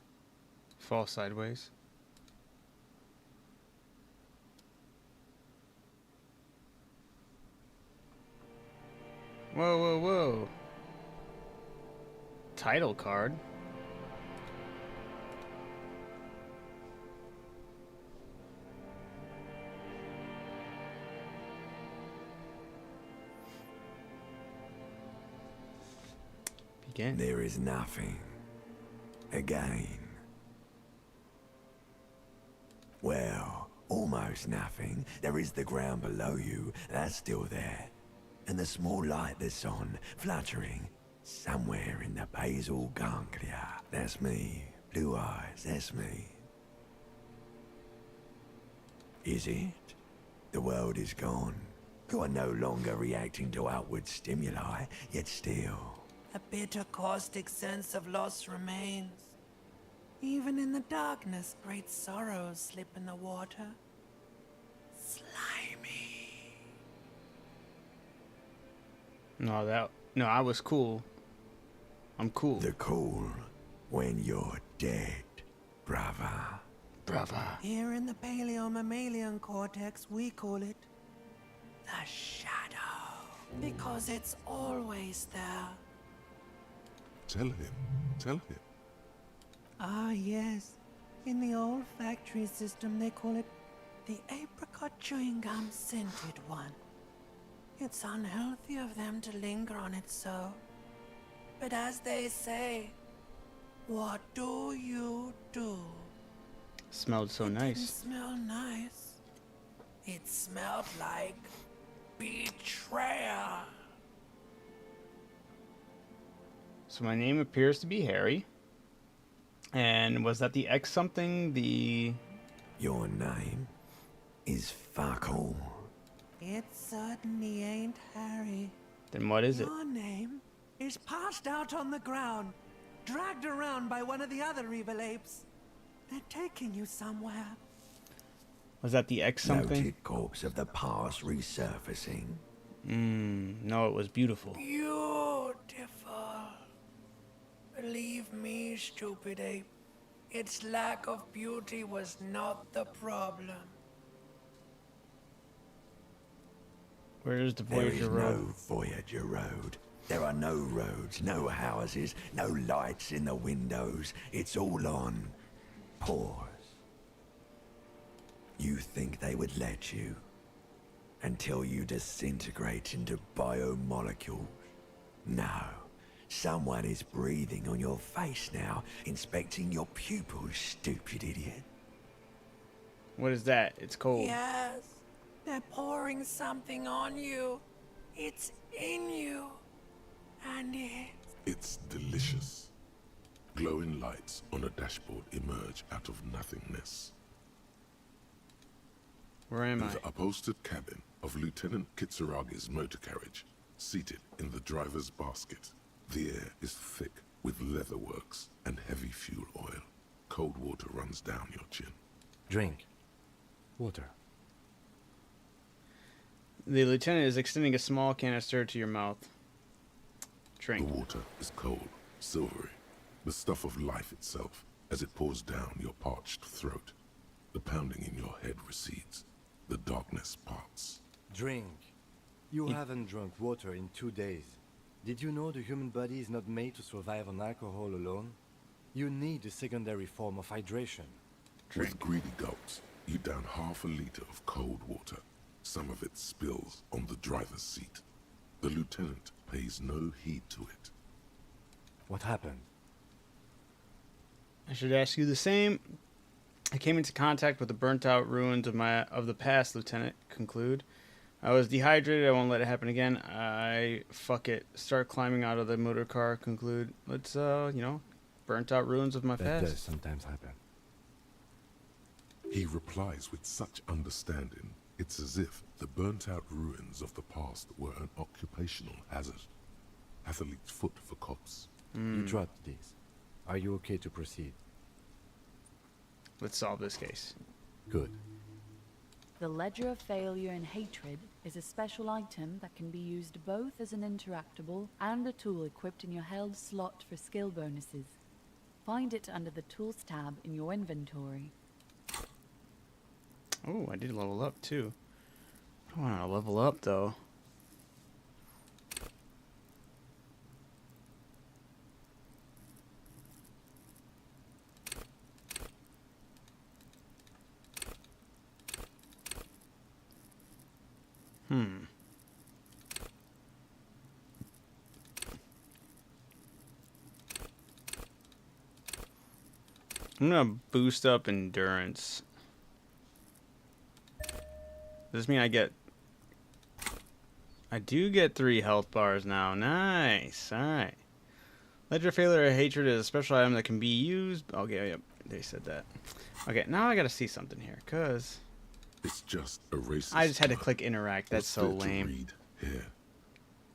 Fall sideways. Whoa, whoa, whoa. Title card. Begin. There is nothing. Again. Well, almost nothing. There is the ground below you. That's still there. And the small light that's on, fluttering, somewhere in the basal ganglia. That's me. Blue eyes, that's me. Is it? The world is gone. You are no longer reacting to outward stimuli, yet still. A bitter caustic sense of loss remains. Even in the darkness, great sorrows slip in the water. Slimy. No, I was cool. I'm cool. The cool when you're dead, brother. Brother. Here in the paleo-mammalian cortex, we call it the shadow. Because it's always there. Tell him. Tell him. Ah, yes. In the olfactory system, they call it the apricot chewing gum scented one. It's unhealthy of them to linger on it so. But as they say, what do you do? Smelled so It nice. didn't smell nice. It smelled like betrayal. So my name appears to be Harry. And was that the X something? The... Your name is fuck all. It certainly ain't Harry. Then what is it? Your name is passed out on the ground, dragged around by one of the other evil apes. They're taking you somewhere. Was that the X something? Noted corpse of the past resurfacing. No, it was beautiful. Beautiful. Believe me, stupid ape. Its lack of beauty was not the problem. Where is the There Voyager is Road? no Voyager Road. There are no roads, no houses, no lights in the windows. It's all on pause. You think they would let you until you disintegrate into biomolecules? No. Someone is breathing on your face now, inspecting your pupils, stupid idiot. What is that? It's cold. Yes, they're pouring something on you. It's in you. And It's delicious. Glowing lights on a dashboard emerge out of nothingness. Where am I? The upholstered cabin of Lieutenant Kitsuragi's motor carriage, seated in the driver's basket. The air is thick with leatherworks and heavy fuel oil. Cold water runs down your chin. Drink. Water. The lieutenant is extending a small canister to your mouth. Drink. The water is cold, silvery, the stuff of life itself as it pours down your parched throat. The pounding in your head recedes. The darkness parts. Drink. You haven't drunk water in 2 days. Did you know the human body is not made to survive on alcohol alone? You need a secondary form of hydration. With greedy gulps, you down half a liter of cold water. Some of it spills on the driver's seat. The lieutenant pays no heed to it. What happened? I should ask you the same. I came into contact with the burnt-out ruins of the past, Lieutenant. Conclude. I was dehydrated. I won't let it happen again. Fuck it. Start climbing out of the motor car. Conclude. Let's, burnt-out ruins of my past. That does sometimes happen. He replies with such understanding, it's as if the burnt-out ruins of the past were an occupational hazard. Athlete's foot for cops. You dropped this. Are you okay to proceed? Let's solve this case. Good. The Ledger of Failure and Hatred is a special item that can be used both as an interactable and a tool equipped in your held slot for skill bonuses. Find it under the Tools tab in your inventory. Oh, I did level up too. I don't want to level up though. I'm gonna boost up endurance. Does this mean I do get 3 health bars now. Nice. Alright. Ledger of Failure or Hatred is a special item that can be used. Okay, yep. They said that. Okay, now I gotta see something here, cause it's just a racist. I just had to click interact. That's so lame. Read here.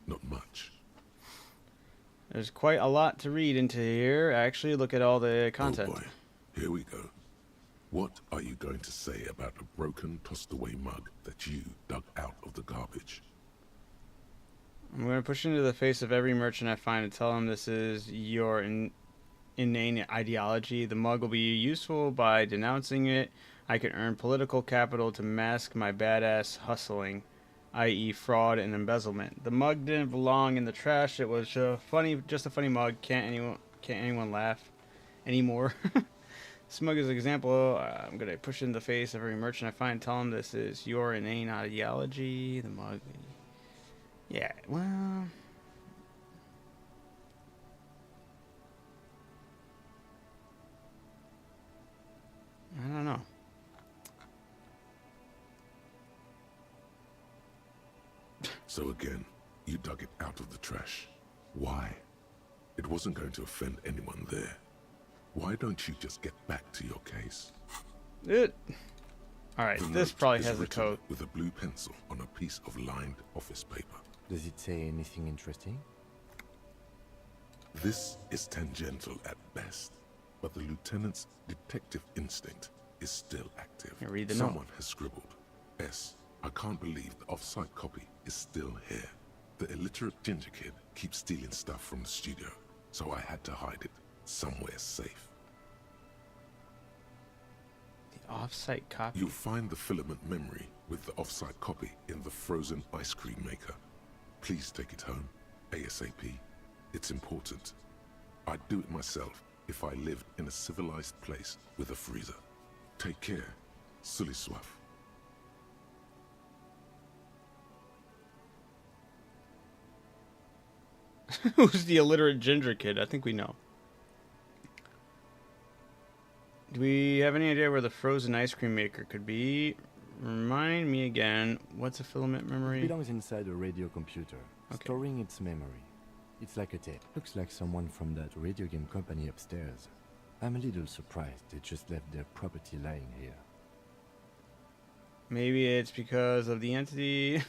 Not much. There's quite a lot to read into here. Actually, look at all the content. Oh boy. Here we go. What are you going to say about a broken, tossed-away mug that you dug out of the garbage? I'm going to push into the face of every merchant I find and tell them this is your inane ideology. The mug will be useful by denouncing it. I can earn political capital to mask my badass hustling, i.e. fraud and embezzlement. The mug didn't belong in the trash. It was just a funny mug. Can't anyone laugh anymore? This mug is an example. I'm going to push in the face of every merchant I find. Tell them this is your inane ideology. The mug. Yeah, well. I don't know. So again, you dug it out of the trash. Why? It wasn't going to offend anyone there. Why don't you just get back to your case? Alright, this probably has a code. With a blue pencil on a piece of lined office paper. Does it say anything interesting? This is tangential at best, but the lieutenant's detective instinct is still active. Read the Someone note. has scribbled. S. I can't believe the off-site copy is still here. The illiterate ginger kid keeps stealing stuff from the studio, so I had to hide it somewhere safe. The off-site copy? You'll find the filament memory with the off-site copy in the frozen ice cream maker. Please take it home, ASAP. It's important. I'd do it myself if I lived in a civilized place with a freezer. Take care, Sully Swaff. Who's the illiterate ginger kid? I think we know. Do we have any idea where the frozen ice cream maker could be? Remind me again, what's a filament memory? It belongs inside a radio computer, Okay. storing its memory. It's like a tape. Looks like someone from that radio game company upstairs. I'm a little surprised they just left their property lying here. Maybe it's because of the entity.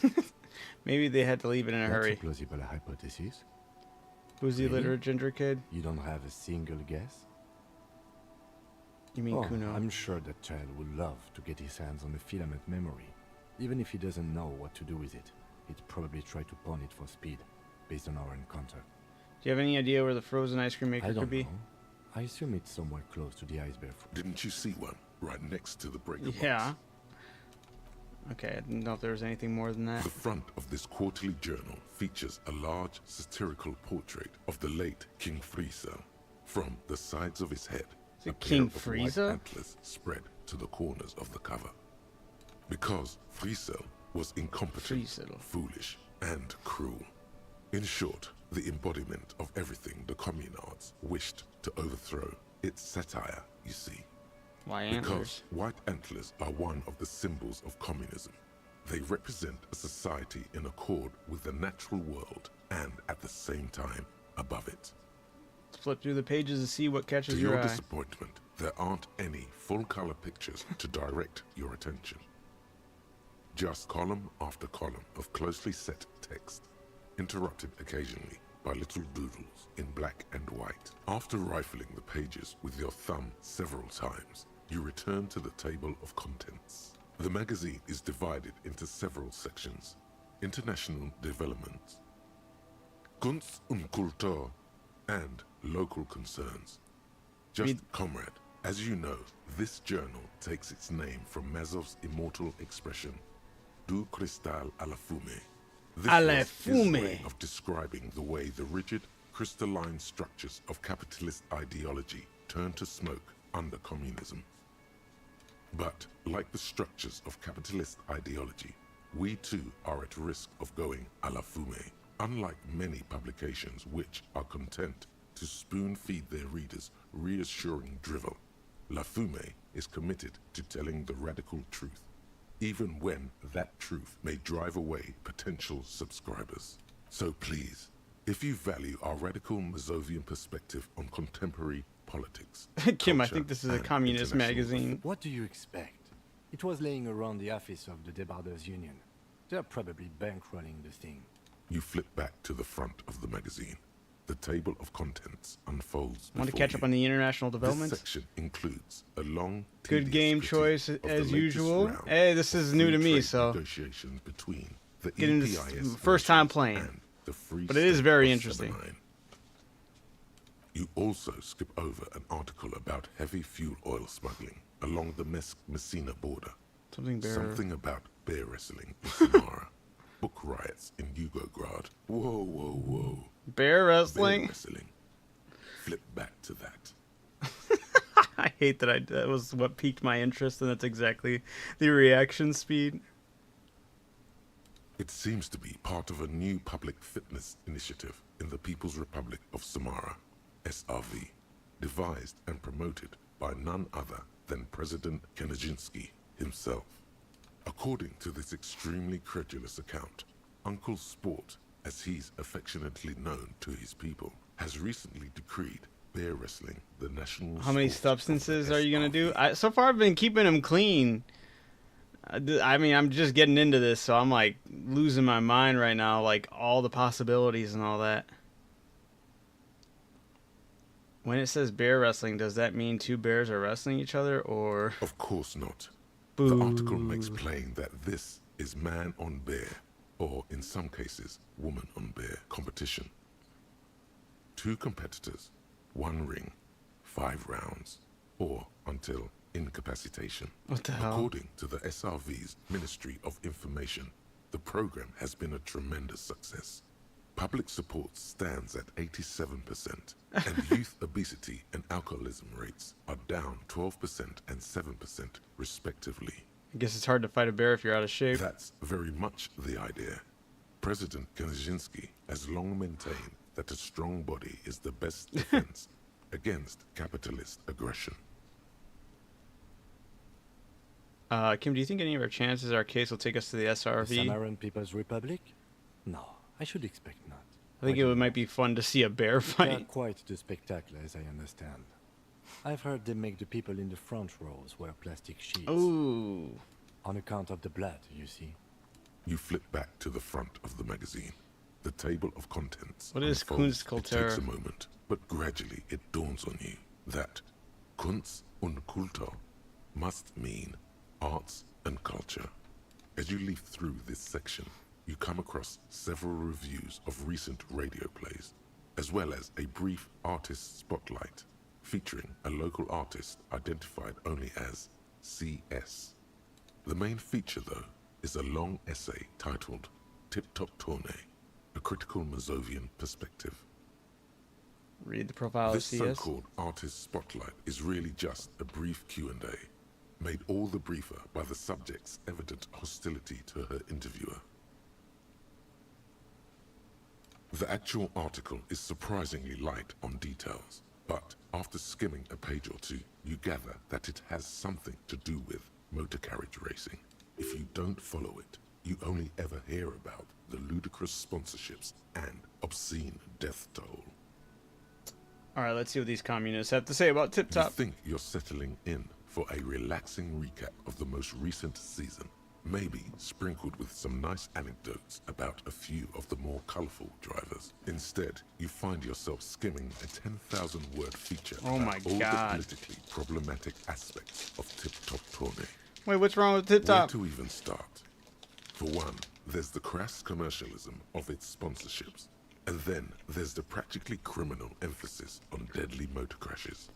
Maybe they had to leave it in a hurry. That's a plausible hypothesis. Who's the Really? illiterate ginger kid? You don't have a single guess? You mean Kuno? I'm sure that child would love to get his hands on the filament memory. Even if he doesn't know what to do with it, he'd probably try to pawn it for speed, based on our encounter. Do you have any idea where the frozen ice cream maker I don't could be? know. I assume it's somewhere close to the iceberg. Didn't you see one right next to the breaker box? Yeah. Okay, I didn't know if there was anything more than that. The front of this quarterly journal features a large satirical portrait of the late King Friesel. From the sides of his head, a pair of white antlers spread to the corners of the cover. Because Friesel was incompetent, foolish, and cruel. In short, the embodiment of everything the communards wished to overthrow. It's satire, you see. Why antlers? Because white antlers are one of the symbols of communism. They represent a society in accord with the natural world and at the same time above it. Let's flip through the pages to see what catches your eye. To your disappointment, there aren't any full-color pictures to direct your attention. Just column after column of closely set text, interrupted occasionally by little doodles in black and white. After rifling the pages with your thumb several times, you return to the table of contents. The magazine is divided into several sections. International developments, Kunst und Kultur, and local concerns. Just comrade, as you know, this journal takes its name from Mazov's immortal expression, Du cristal à la fumée. This was his way of describing the way the rigid, crystalline structures of capitalist ideology turn to smoke under communism. But, like the structures of capitalist ideology, we too are at risk of going à la fumée. Unlike many publications which are content to spoon-feed their readers reassuring drivel, La Fumée is committed to telling the radical truth, even when that truth may drive away potential subscribers. So please, if you value our radical Mazovian perspective on contemporary politics, Kim, I think this is a communist magazine. What do you expect? It was laying around the office of the Debarders Union. They're probably bankrolling the thing. You flip back to the front of the magazine. The table of contents unfolds. Want to catch up on the international developments? This section includes a long, good game choice as usual. Hey, this is new to me, so negotiations between the getting this first time playing, but it is very interesting. You also skip over an article about heavy fuel oil smuggling along the Messina border. Something about bear wrestling in Samara. Book riots in Yugograd. Whoa, whoa, whoa. Bear wrestling? Bear wrestling. Flip back to that. I hate that that was what piqued my interest, and that's exactly the reaction speed. It seems to be part of a new public fitness initiative in the People's Republic of Samara, SRV, devised and promoted by none other than President Kanajinsky himself. According to this extremely credulous account, Uncle Sport, as he's affectionately known to his people, has recently decreed bear wrestling the national. How many substances are you gonna do? So far, I've been keeping them clean. I mean, I'm just getting into this, so I'm like losing my mind right now, like all the possibilities and all that. When it says bear wrestling, does that mean two bears are wrestling each other, or? Of course not. Boo. The article makes plain that this is man on bear, or in some cases, woman on bear competition. 2 competitors, 1 ring, 5 rounds, or until incapacitation. What the hell? According to the SRV's Ministry of Information, the program has been a tremendous success. Public support stands at 87%, and youth obesity and alcoholism rates are down 12% and 7% respectively. I guess it's hard to fight a bear if you're out of shape. That's very much the idea. President Kaczynski has long maintained that a strong body is the best defense against capitalist aggression. Kim, do you think any of our chances our case will take us to the SRV? The Samaran People's Republic? No, I should expect not. I think might be fun to see a bear fight. They're quite the spectacle, as I understand. I've heard they make the people in the front rows wear plastic sheets. Ooh. On account of the blood, you see. You flip back to the front of the magazine. The table of contents. What is Kunstkultur? It takes a moment, but gradually it dawns on you that Kunst und Kultur must mean arts and culture. As you leaf through this section, you come across several reviews of recent radio plays, as well as a brief artist spotlight featuring a local artist identified only as CS. The main feature, though, is a long essay titled Tip Top Tournée, a critical Mazovian perspective. Read the profile This of CS. so-called artist spotlight is really just a brief Q&A, made all the briefer by the subject's evident hostility to her interviewer. The actual article is surprisingly light on details, but after skimming a page or two, you gather that it has something to do with motor carriage racing. If you don't follow it, you only ever hear about the ludicrous sponsorships and obscene death toll. Alright, let's see what these communists have to say about Tip Top. You think you're settling in for a relaxing recap of the most recent season, maybe sprinkled with some nice anecdotes about a few of the more colorful drivers. Instead, you find yourself skimming a 10,000-word feature about all the politically problematic aspects of Tip Top Tournée. Wait, what's wrong with Tip Top? Where to even start? For one, there's the crass commercialism of its sponsorships. And then there's the practically criminal emphasis on deadly motor crashes.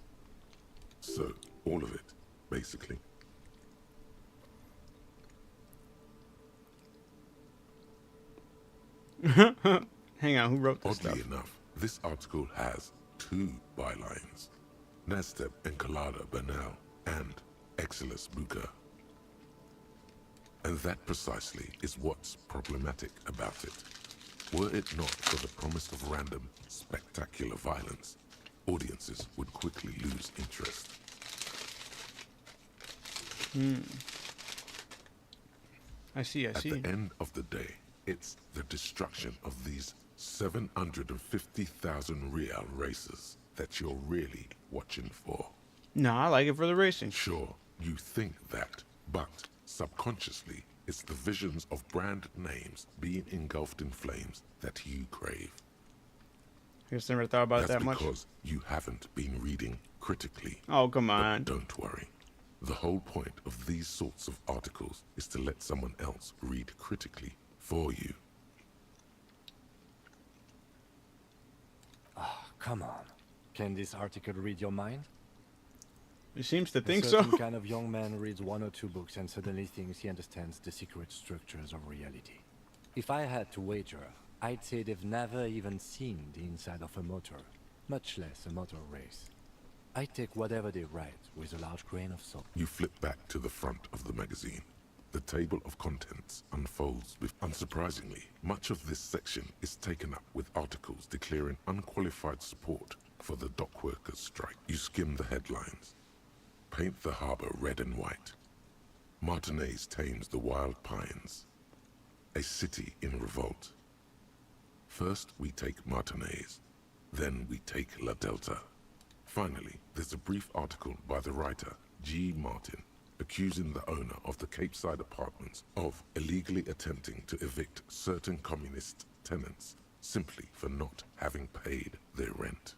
So, all of it, basically. Hang on, who wrote this Oddly stuff? enough, this article has 2 bylines. Nasteb Encolada Bernal and Exilus Buka. And that precisely is what's problematic about it. Were it not for the promise of random, spectacular violence, audiences would quickly lose interest. I see. At the end of the day, it's the destruction of these 750,000 real races that you're really watching for. No, I like it for the racing. Sure, you think that, but subconsciously, it's the visions of brand names being engulfed in flames that you crave. I guess I never thought about it that much. That's because you haven't been reading critically. Oh, come on. But don't worry. The whole point of these sorts of articles is to let someone else read critically for you. Ah, come on. Can this article read your mind? He seems to A think so. certain kind of young man reads 1 or 2 books and suddenly thinks he understands the secret structures of reality. If I had to wager, I'd say they've never even seen the inside of a motor, much less a motor race. I take whatever they write with a large grain of salt. You flip back to the front of the magazine. The table of contents unfolds with, unsurprisingly, much of this section is taken up with articles declaring unqualified support for the dock workers' strike. You skim the headlines. Paint the harbor red and white. Martinez tames the wild pines. A city in revolt. First we take Martinez, then we take La Delta. Finally, there's a brief article by the writer G. Martin, accusing the owner of the Capeside apartments of illegally attempting to evict certain communist tenants simply for not having paid their rent.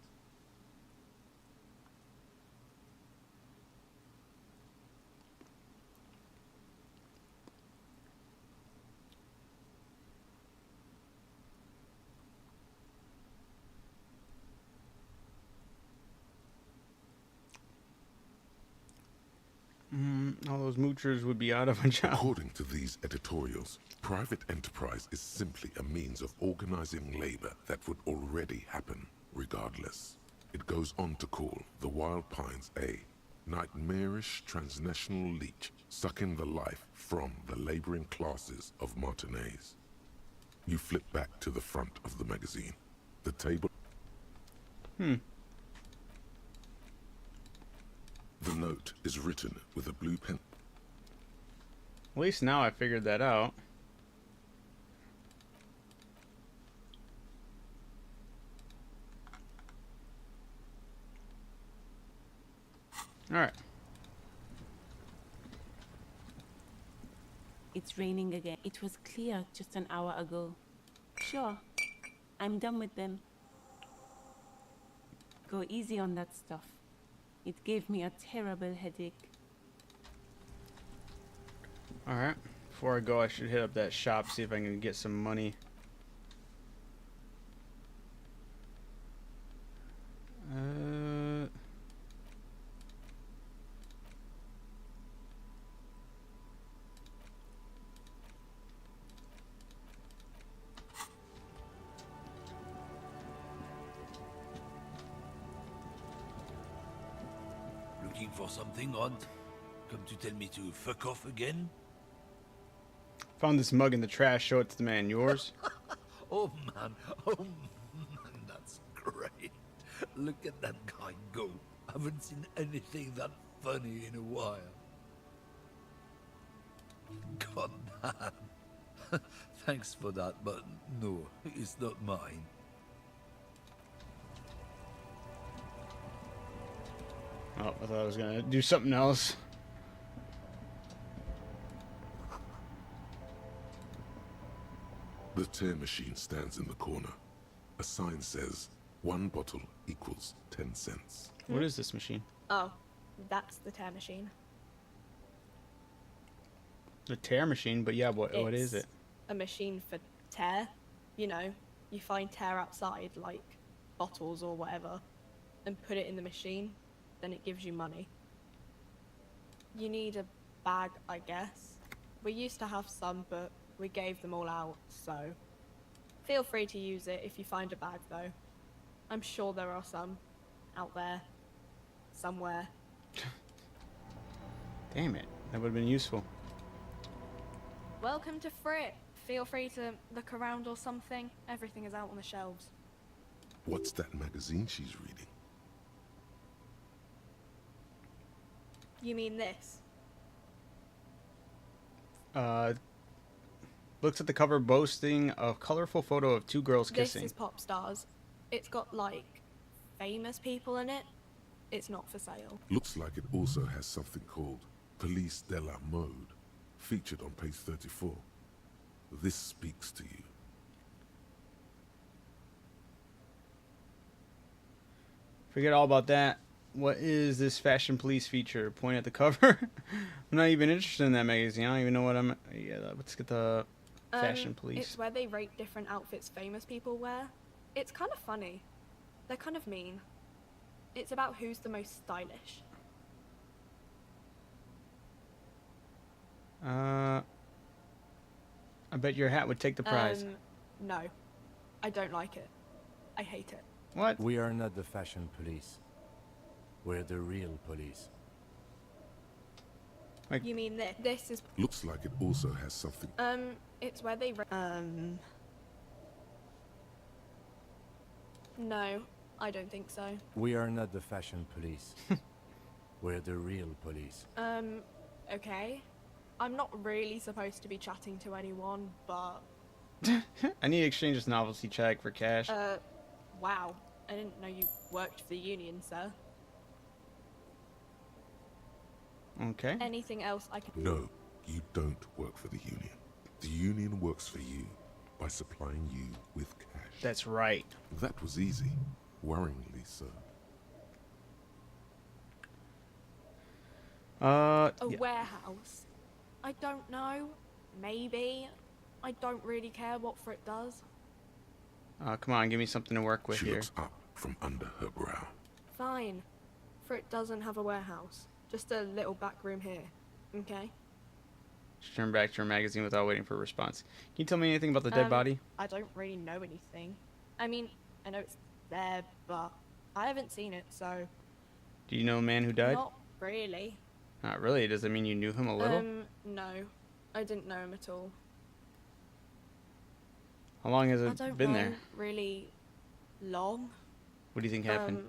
All those moochers would be out of a job. According to these editorials, private enterprise is simply a means of organizing labor that would already happen regardless. It goes on to call the Wild Pines a nightmarish transnational leech sucking the life from the laboring classes of Martinez. You flip back to the front of the magazine. The table... The note is written with a blue pen. At least now I figured that out. Alright. It's raining again. It was clear just an hour ago. Sure, I'm done with them. Go easy on that stuff. It gave me a terrible headache. Alright. Before I go, I should hit up that shop, see if I can get some money. for something odd? Come to tell me to fuck off again? Found this mug in the trash. Show it to the man. Yours? Oh man, that's great. Look at that guy go. Haven't seen anything that funny in a while. God damn. Thanks for that, but no, it's not mine. Oh, I thought I was gonna do something else. The tear machine stands in the corner. A sign says, 1 bottle equals 10 cents. What is this machine? Oh, that's the tear machine. The tear machine, but yeah, what is it? A machine for tear. You know, you find tear outside, like bottles or whatever, and put it in the machine, then it gives you money. You need a bag, I guess. We used to have some, but we gave them all out, so feel free to use it if you find a bag, though. I'm sure there are some out there, somewhere. Damn it, that would have been useful. Welcome to Frit. Feel free to look around or something. Everything is out on the shelves. What's that magazine she's reading? You mean this? Looks at the cover boasting a colorful photo of 2 girls kissing. This is Pop Stars. It's got, like, famous people in it. It's not for sale. Looks like it also has something called Police de la Mode, featured on page 34. This speaks to you. Forget all about that. What is this Fashion Police feature? Point at the cover. I'm not even interested in that magazine. I don't even know what I'm... Yeah, let's get the Fashion Police. It's where they rate different outfits famous people wear. It's kind of funny. They're kind of mean. It's about who's the most stylish. I bet your hat would take the prize. No. I don't like it. I hate it. What? We are not the fashion police. We're the real police. You mean this? This is... Looks like it also has something... It's where they... No, I don't think so. We are not the fashion police. We're the real police. Okay. I'm not really supposed to be chatting to anyone, but... I need to exchange this novelty check for cash. Wow. I didn't know you worked for the union, sir. Okay. Anything else I can... No, you don't work for the union. The union works for you by supplying you with cash. That's right. That was easy. Worryingly so. A warehouse? I don't know. Maybe. I don't really care what Frit does. Come on, give me something to work with She here. looks up from under her brow. Fine. Frit doesn't have a warehouse. Just a little back room here. Okay? She turned back to her magazine without waiting for a response. Can you tell me anything about the dead body? I don't really know anything. I mean, I know it's there, but I haven't seen it, so... Do you know a man who died? Not really. Not really. Does that mean you knew him a little? No. I didn't know him at all. How long has I it don't been know there? really long. What do you think happened?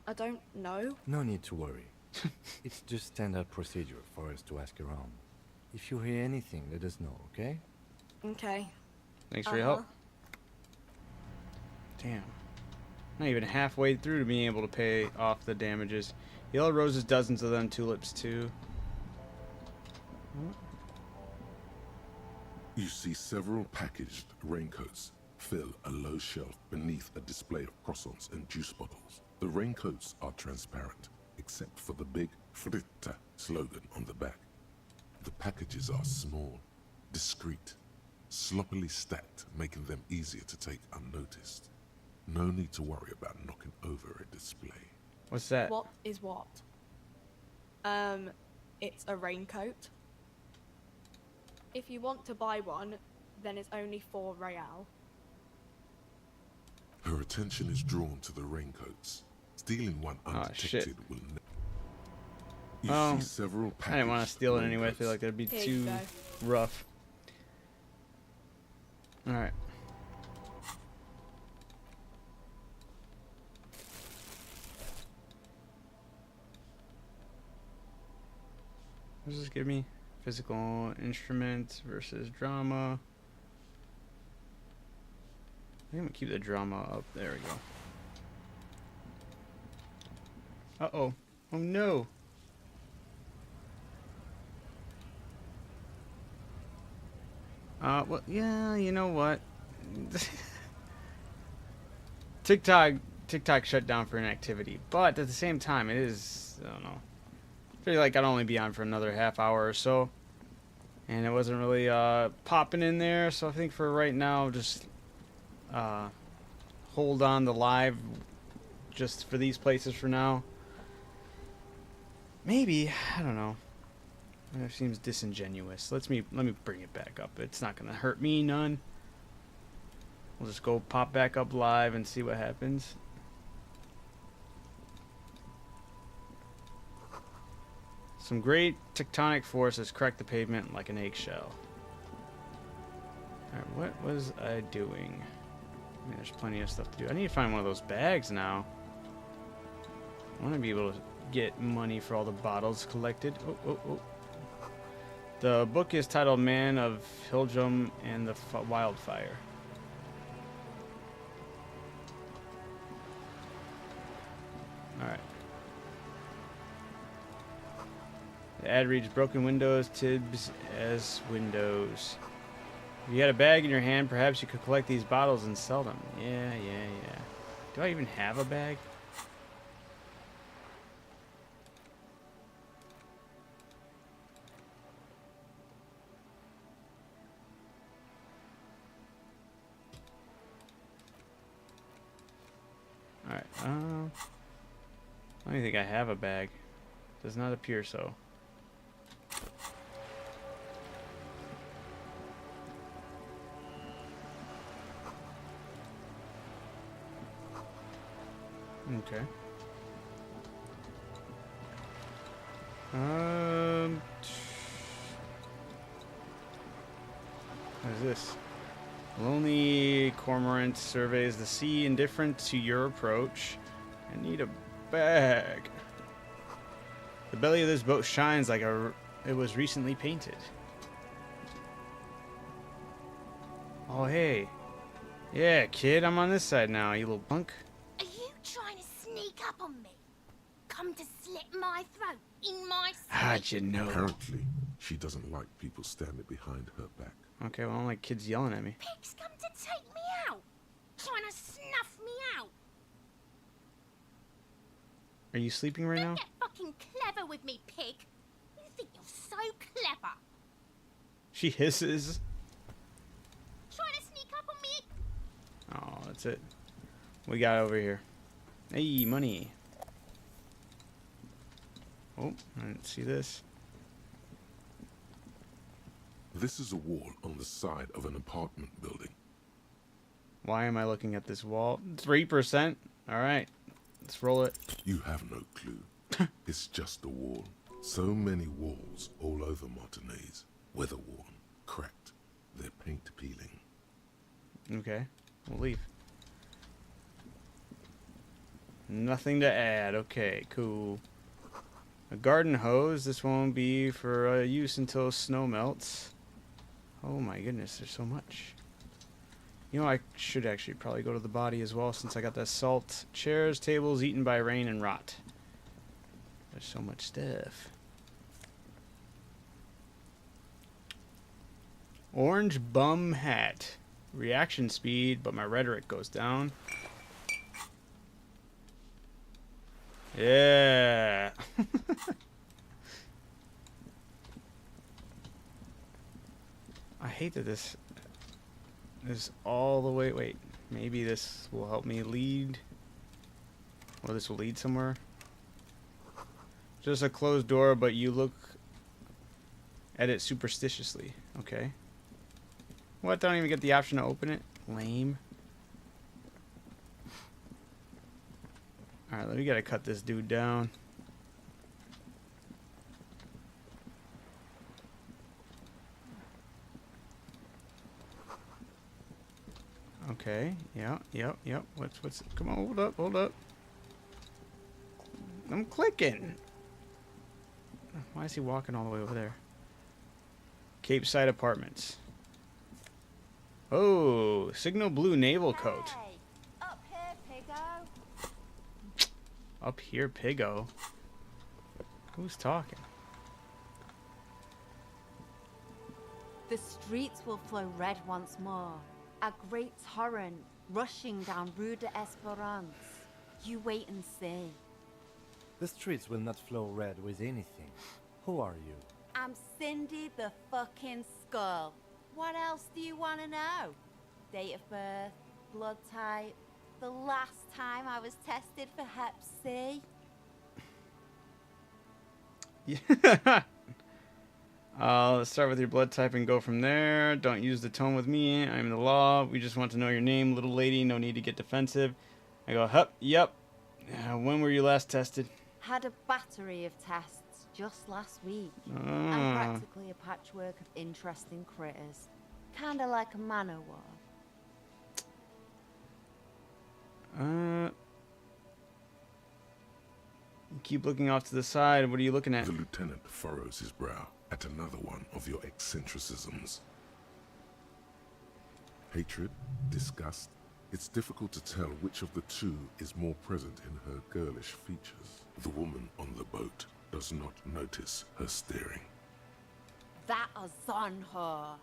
I don't know. No need to worry. It's just standard procedure for us to ask around. If you hear anything, let us know, okay? Okay. Thanks for your help. Damn. Not even halfway through to being able to pay off the damages. Yellow roses, dozens of them. Tulips, too. You see several packaged raincoats fill a low shelf beneath a display of croissants and juice bottles. The raincoats are transparent, except for the big Fritta slogan on the back. The packages are small, discreet, sloppily stacked, making them easier to take unnoticed. No need to worry about knocking over a display. What's that? What is what? It's a raincoat. If you want to buy one, then it's only 4 real. Her attention is drawn to the raincoats. Stealing one undetected will You Oh, see several I didn't want to packaged steal it anyway. I raincoats. feel like that'd be Here you too go. rough. Alright. What does this give me? Physical instruments versus drama. I think I'm gonna keep the drama up. There we go. Uh-oh. Oh no. Well, yeah, you know what? TikTok shut down for inactivity, but at the same time, it is, I don't know. I feel like I'd only be on for another half hour or so, and it wasn't really popping in there. So I think for right now, just hold on the live just for these places for now. Maybe, I don't know. It seems disingenuous. Let me bring it back up. It's not gonna hurt me none. We'll just go pop back up live and see what happens. Some great tectonic forces crack the pavement like an eggshell. Alright, what was I doing? I mean, there's plenty of stuff to do. I need to find one of those bags now. I want to be able to get money for all the bottles collected. Oh. The book is titled Man of Hildrum and the Wildfire. Alright. The ad reads, broken windows, Tibbs as windows. If you had a bag in your hand, perhaps you could collect these bottles and sell them. Yeah. Do I even have a bag? Alright, I don't think I have a bag. Does not appear so. Okay. What is this? Lonely cormorant surveys the sea, indifferent to your approach. I need a bag. The belly of this boat shines like it was recently painted. Oh, hey. Yeah, kid, I'm on this side now, you little punk. Are you trying to sneak up on me? Come to slit my throat in my sleep? How'd you know? Apparently, she doesn't like people standing behind her back. Okay, well, I don't like kids yelling at me. Pig's come to take me out. Trying to snuff me out. Are you sleeping right now? Get fucking clever with me, pig. You think you're so clever. She hisses. Trying to sneak up on me? Oh, that's it. We got over here. Hey, money. Oh, I didn't see this. This is a wall on the side of an apartment building. Why am I looking at this wall? 3%? Alright. Let's roll it. You have no clue. It's just a wall. So many walls all over Martinez. Weather-worn, cracked. Their paint peeling. Okay. We'll leave. Nothing to add. Okay, cool. A garden hose. This won't be for use until snow melts. Oh my goodness, there's so much. You know, I should actually probably go to the body as well since I got that salt. Chairs, tables, eaten by rain and rot. There's so much stuff. Orange bum hat. Reaction speed, but my rhetoric goes down. Yeah. I hate that this is all the way. Wait, maybe this will help me lead. Or this will lead somewhere. Just a closed door, but you look at it superstitiously. Okay. What? Don't even get the option to open it? Lame. Alright, we gotta cut this dude down. Okay. Yeah. Yep. What's? Come on. Hold up. I'm clicking. Why is he walking all the way over there? Cape Side Apartments. Oh, signal blue naval coat. Hey, up here, Piggo. Up here, Piggo. Who's talking? The streets will flow red once more. A great torrent rushing down Rue de Esperance. You wait and see. The streets will not flow red with anything. Who are you? I'm Cindy the fucking Skull. What else do you want to know? Date of birth, blood type, the last time I was tested for Hep C. Yeah. Let's start with your blood type and go from there. Don't use the tone with me. I'm the law. We just want to know your name, little lady. No need to get defensive. I go, hup, yep. When were you last tested? Had a battery of tests just last week. I'm practically a patchwork of interesting critters. Kinda like a man-o'-war. You keep looking off to the side. What are you looking at? The lieutenant furrows his brow at another one of your eccentricisms. Hatred, disgust. It's difficult to tell which of the two is more present in her girlish features. The woman on the boat does not notice her staring. That is on her.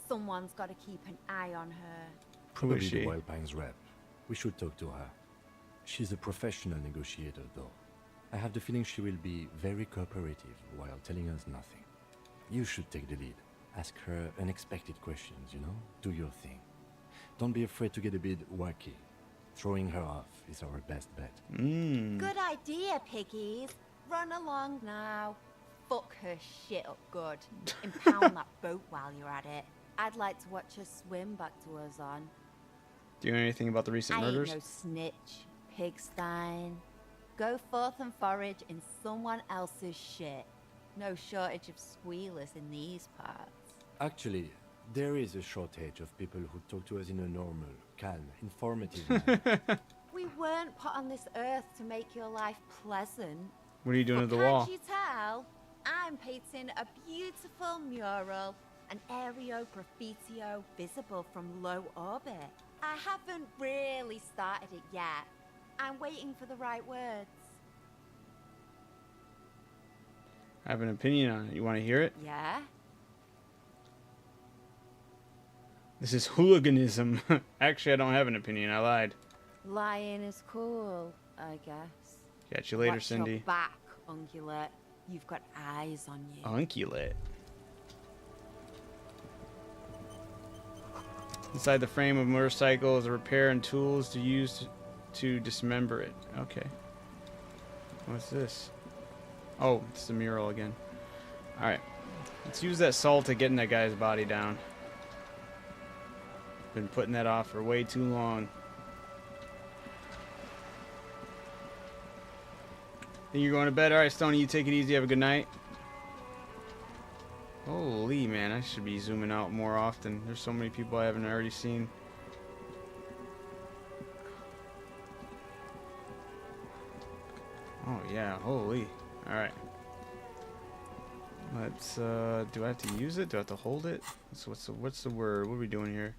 Someone's got to keep an eye on her. Probably the Wild Pines rep. We should talk to her. She's a professional negotiator, though. I have the feeling she will be very cooperative while telling us nothing. You should take the lead. Ask her unexpected questions, you know? Do your thing. Don't be afraid to get a bit wacky. Throwing her off is our best bet. Good idea, piggies. Run along now. Fuck her shit up good. Impound that boat while you're at it. I'd like to watch her swim back to her zone. Do you know anything about the recent murders? I ain't no snitch, pigstein. Go forth and forage in someone else's shit. No shortage of squealers in these parts. Actually, there is a shortage of people who talk to us in a normal, calm, informative manner. We weren't put on this earth to make your life pleasant. What are you doing But to the wall? Can't you tell? I'm painting a beautiful mural, an aereo graffitio visible from low orbit. I haven't really started it yet. I'm waiting for the right words. I have an opinion on it. You want to hear it? Yeah? This is hooliganism. Actually, I don't have an opinion. I lied. Lying is cool, I guess. Catch you later, Watch Cindy. your back, ungulate. You've got eyes on you. Ungulate. Inside the frame of a motorcycle is a repair and tools to use to dismember it. Okay. What's this? Oh, it's the mural again. Alright. Let's use that salt to getting that guy's body down. Been putting that off for way too long. Think you're going to bed? Alright, Stoney, you take it easy. Have a good night. Holy man, I should be zooming out more often. There's so many people I haven't already seen. Oh yeah, holy. Alright. Let's do I have to use it? Do I have to hold it? So what's the word? What are we doing here?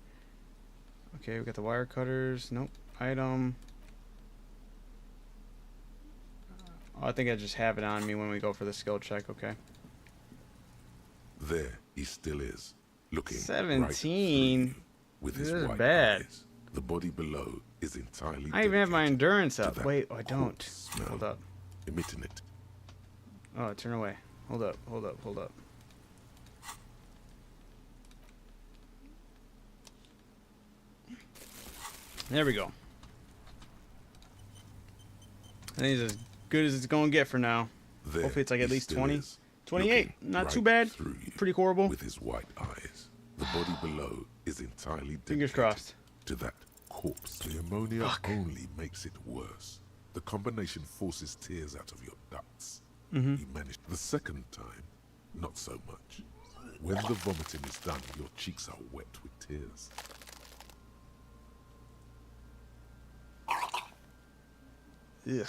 Okay, we got the wire cutters. Nope. Item. Oh, I think I just have it on me when we go for the skill check, okay. There he still is, looking 17 right through you with his This is white bad. eyes. The body below is entirely I even have my endurance to up. that Wait, I don't. hot smell, Hold up. emitting it. Oh, turn away. Hold up, hold up, hold up. There we go. I think it's as good as it's going to get for now. There Hopefully it's like at he least still 20. is, 28. looking Not right too bad. through you Pretty horrible. With his white eyes. The body below is entirely Fingers dedicated crossed. to that corpse. The ammonia only makes it worse. The combination forces tears out of your ducts. Mhm. You managed the second time, not so much. When the vomiting is done, your cheeks are wet with tears. Ugh.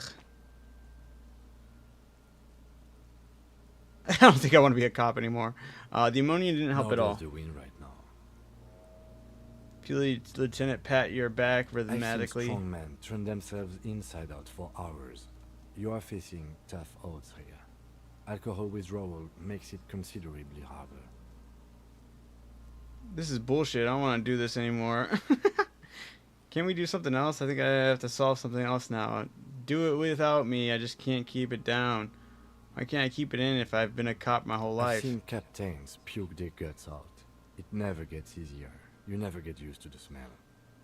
I don't think I want to be a cop anymore. The ammonia didn't help at all. The wind right now. Lieutenant pat your back rhythmically. I've seen strong men turn themselves inside out for hours. You are facing tough odds here. Alcohol withdrawal makes it considerably harder. This is bullshit. I don't want to do this anymore. Can we do something else? I think I have to solve something else now. Do it without me. I just can't keep it down. Why can't I keep it in if I've been a cop my whole life? I've seen captains puke their guts out. It never gets easier. You never get used to the smell.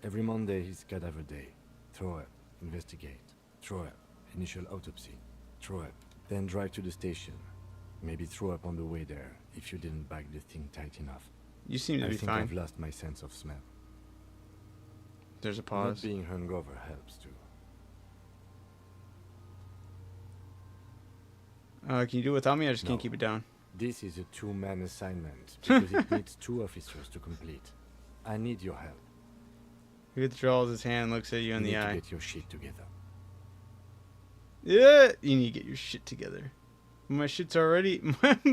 Every Monday is cadaver day. Throw up, investigate. Throw up, initial autopsy. Throw up, then drive to the station. Maybe throw up on the way there if you didn't bag the thing tight enough. You seem to be fine. I think I've lost my sense of smell. There's a pause. Not being hungover helps too. Can you do it without me? I just can't keep it down. This is a two-man assignment because it needs 2 officers to complete. I need your help. He withdraws his hand and looks at you in the eye. You need to get your shit together. Yeah, you need to get your shit together. My shit's already...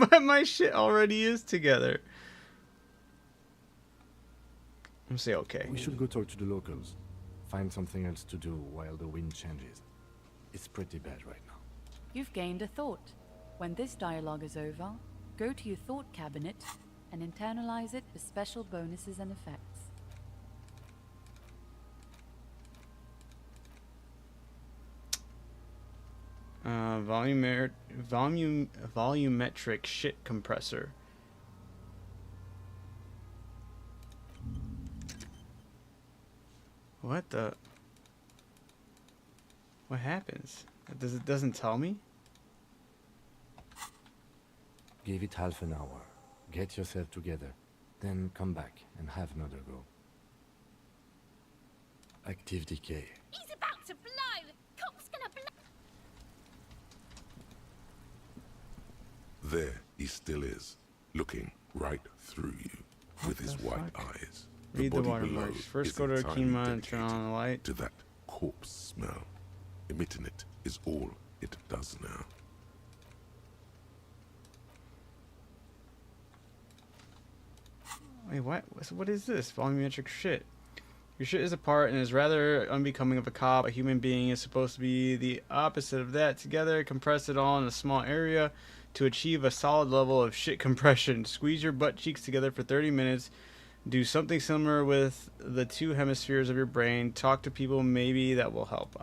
my shit already is together. I'm gonna say okay. We should go talk to the locals. Find something else to do while the wind changes. It's pretty bad right now. You've gained a thought. When this dialogue is over, go to your thought cabinet and internalize it for special bonuses and effects. Volumetric shit compressor. What the? What happens? It doesn't tell me? Give it half an hour. Get yourself together. Then come back and have another go. Active decay. He's about to blow! Cop's gonna blow! There he still is, looking right through you with his white eyes. Read the body below watermarks. First is go to entirely Kima and turn dedicated on the light. to that corpse smell. Emitting it is all it does now. Wait, what? What is this? Volumetric shit. Your shit is apart and is rather unbecoming of a cop. A human being is supposed to be the opposite of that. Together, compress it all in a small area to achieve a solid level of shit compression. Squeeze your butt cheeks together for 30 minutes. Do something similar with the 2 hemispheres of your brain. Talk to people, maybe that will help.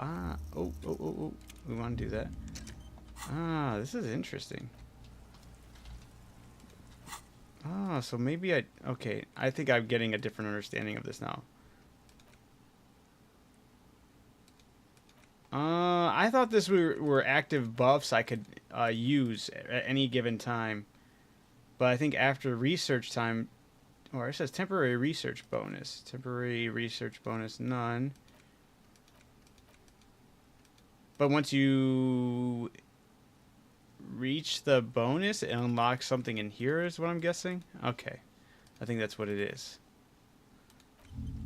Oh. We want to do that. This is interesting. So maybe okay, I think I'm getting a different understanding of this now. I thought this were active buffs I could use at any given time. But I think after research time, or it says temporary research bonus. Temporary research bonus, none. But once you reach the bonus, it unlocks something in here is what I'm guessing. Okay. I think that's what it is.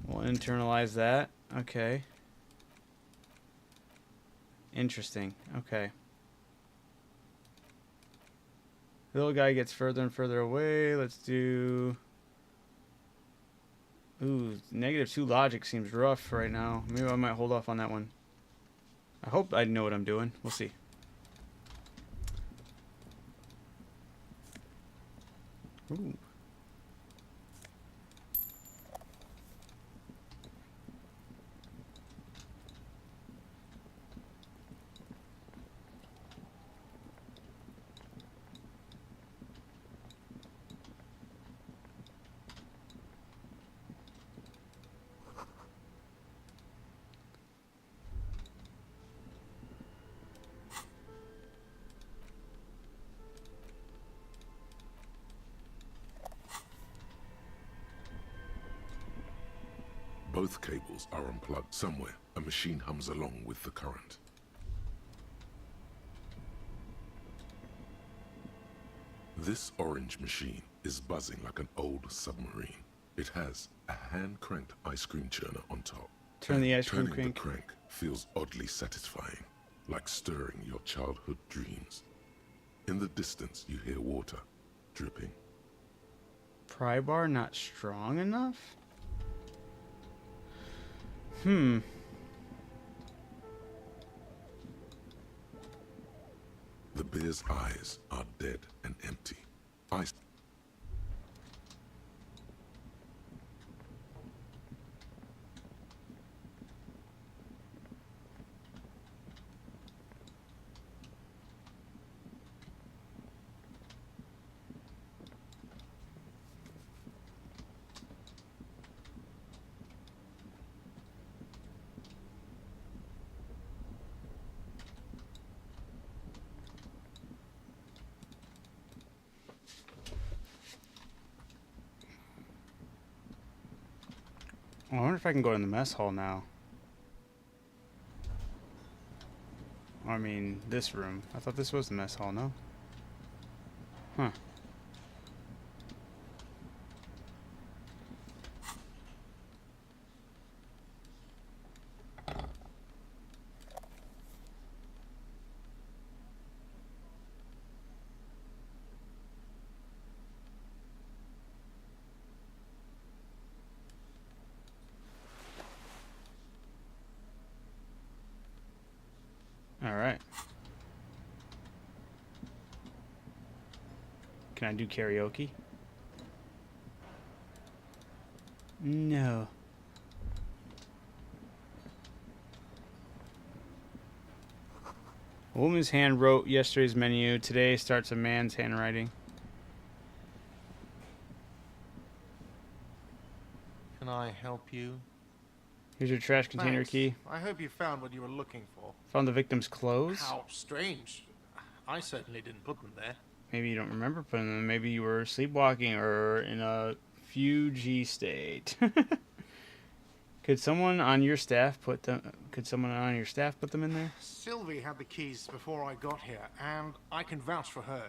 We'll internalize that. Okay. Interesting. Okay. The little guy gets further and further away. Let's do... Ooh, -2 logic seems rough right now. Maybe I might hold off on that one. I hope I know what I'm doing. We'll see. Ooh. Both cables are unplugged. Somewhere, a machine hums along with the current. This orange machine is buzzing like an old submarine. It has a hand-cranked ice cream churner on top. Turn the ice cream Turning crank. the crank feels oddly satisfying. like stirring your childhood dreams. In the distance, you hear water dripping. Pry bar not strong enough? The bear's eyes are dead and empty. Ice. I wonder if I can go in the mess hall now. I mean, this room. I thought this was the mess hall, no? Huh. All right. Can I do karaoke? No. A woman's hand wrote yesterday's menu. Today starts a man's handwriting. Can I help you? Here's your trash container Thanks. key. I hope you found what you were looking for. Found the victim's clothes. How strange. I certainly didn't put them there. Maybe you don't remember putting them. Maybe you were sleepwalking or in a fugy state. Could someone on your staff put them? Could someone on your staff put them in there? Sylvie had the keys before I got here, and I can vouch for her.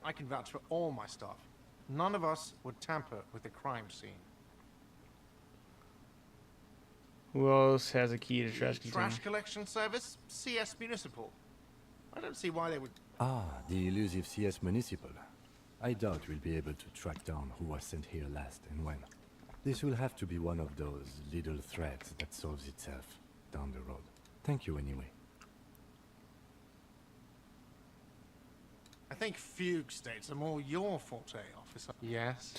I can vouch for all my staff. None of us would tamper with the crime scene. Who else has a key to trash container? Trash collection service, CS Municipal. I don't see why they would. Ah, the elusive CS Municipal. I doubt we'll be able to track down who was sent here last and when. This will have to be one of those little threats that solves itself down the road. Thank you anyway. I think fugue states are more your forte, officer. Yes.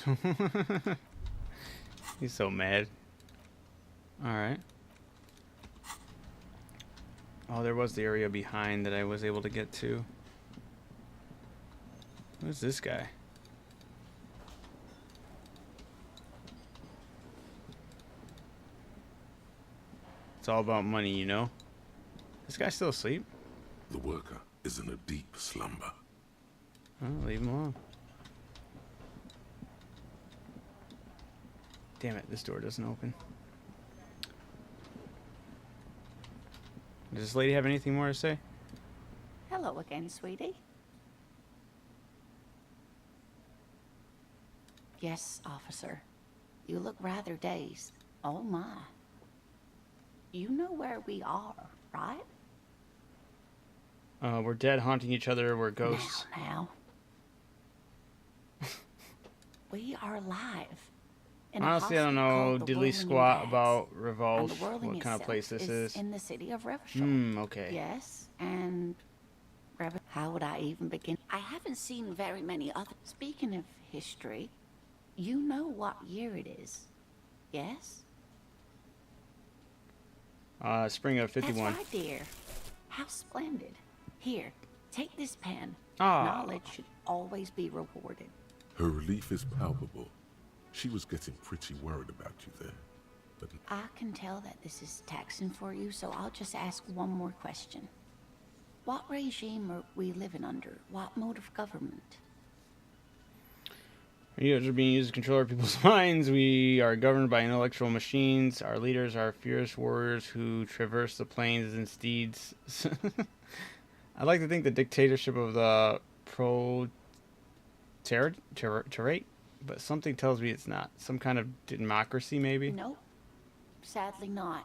He's so mad. Alright. Oh, there was the area behind that I was able to get to. Who's this guy? It's all about money, you know? This guy's still asleep? The worker is in a deep slumber. Oh, leave him alone. Damn it, this door doesn't open. Does this lady have anything more to say? Hello again, sweetie. Yes, officer. You look rather dazed. Oh my. You know where we are, right? We're dead haunting each other. We're ghosts. Now. We are alive. In a Honestly, I don't hospital know called the diddly Whirling squat Rags. about And Revolve. the Whirling What kind of itself place this is. in the city of Revachol. Okay. Yes, and how would I even begin? I haven't seen very many other. Speaking of history, you know what year it is, yes? Spring of 51. That's right, dear. How splendid. Here, take this pen. Ah. Knowledge should always be rewarded. Her relief is palpable. She was getting pretty worried about you there. But I can tell that this is taxing for you, so I'll just ask one more question. What regime are we living under? What mode of government? You guys are being used to control our people's minds. We are governed by intellectual machines. Our leaders are fierce warriors who traverse the plains and steeds. I like to think the dictatorship of the proletariat, but something tells me it's not. Some kind of democracy, maybe? Nope. Sadly not.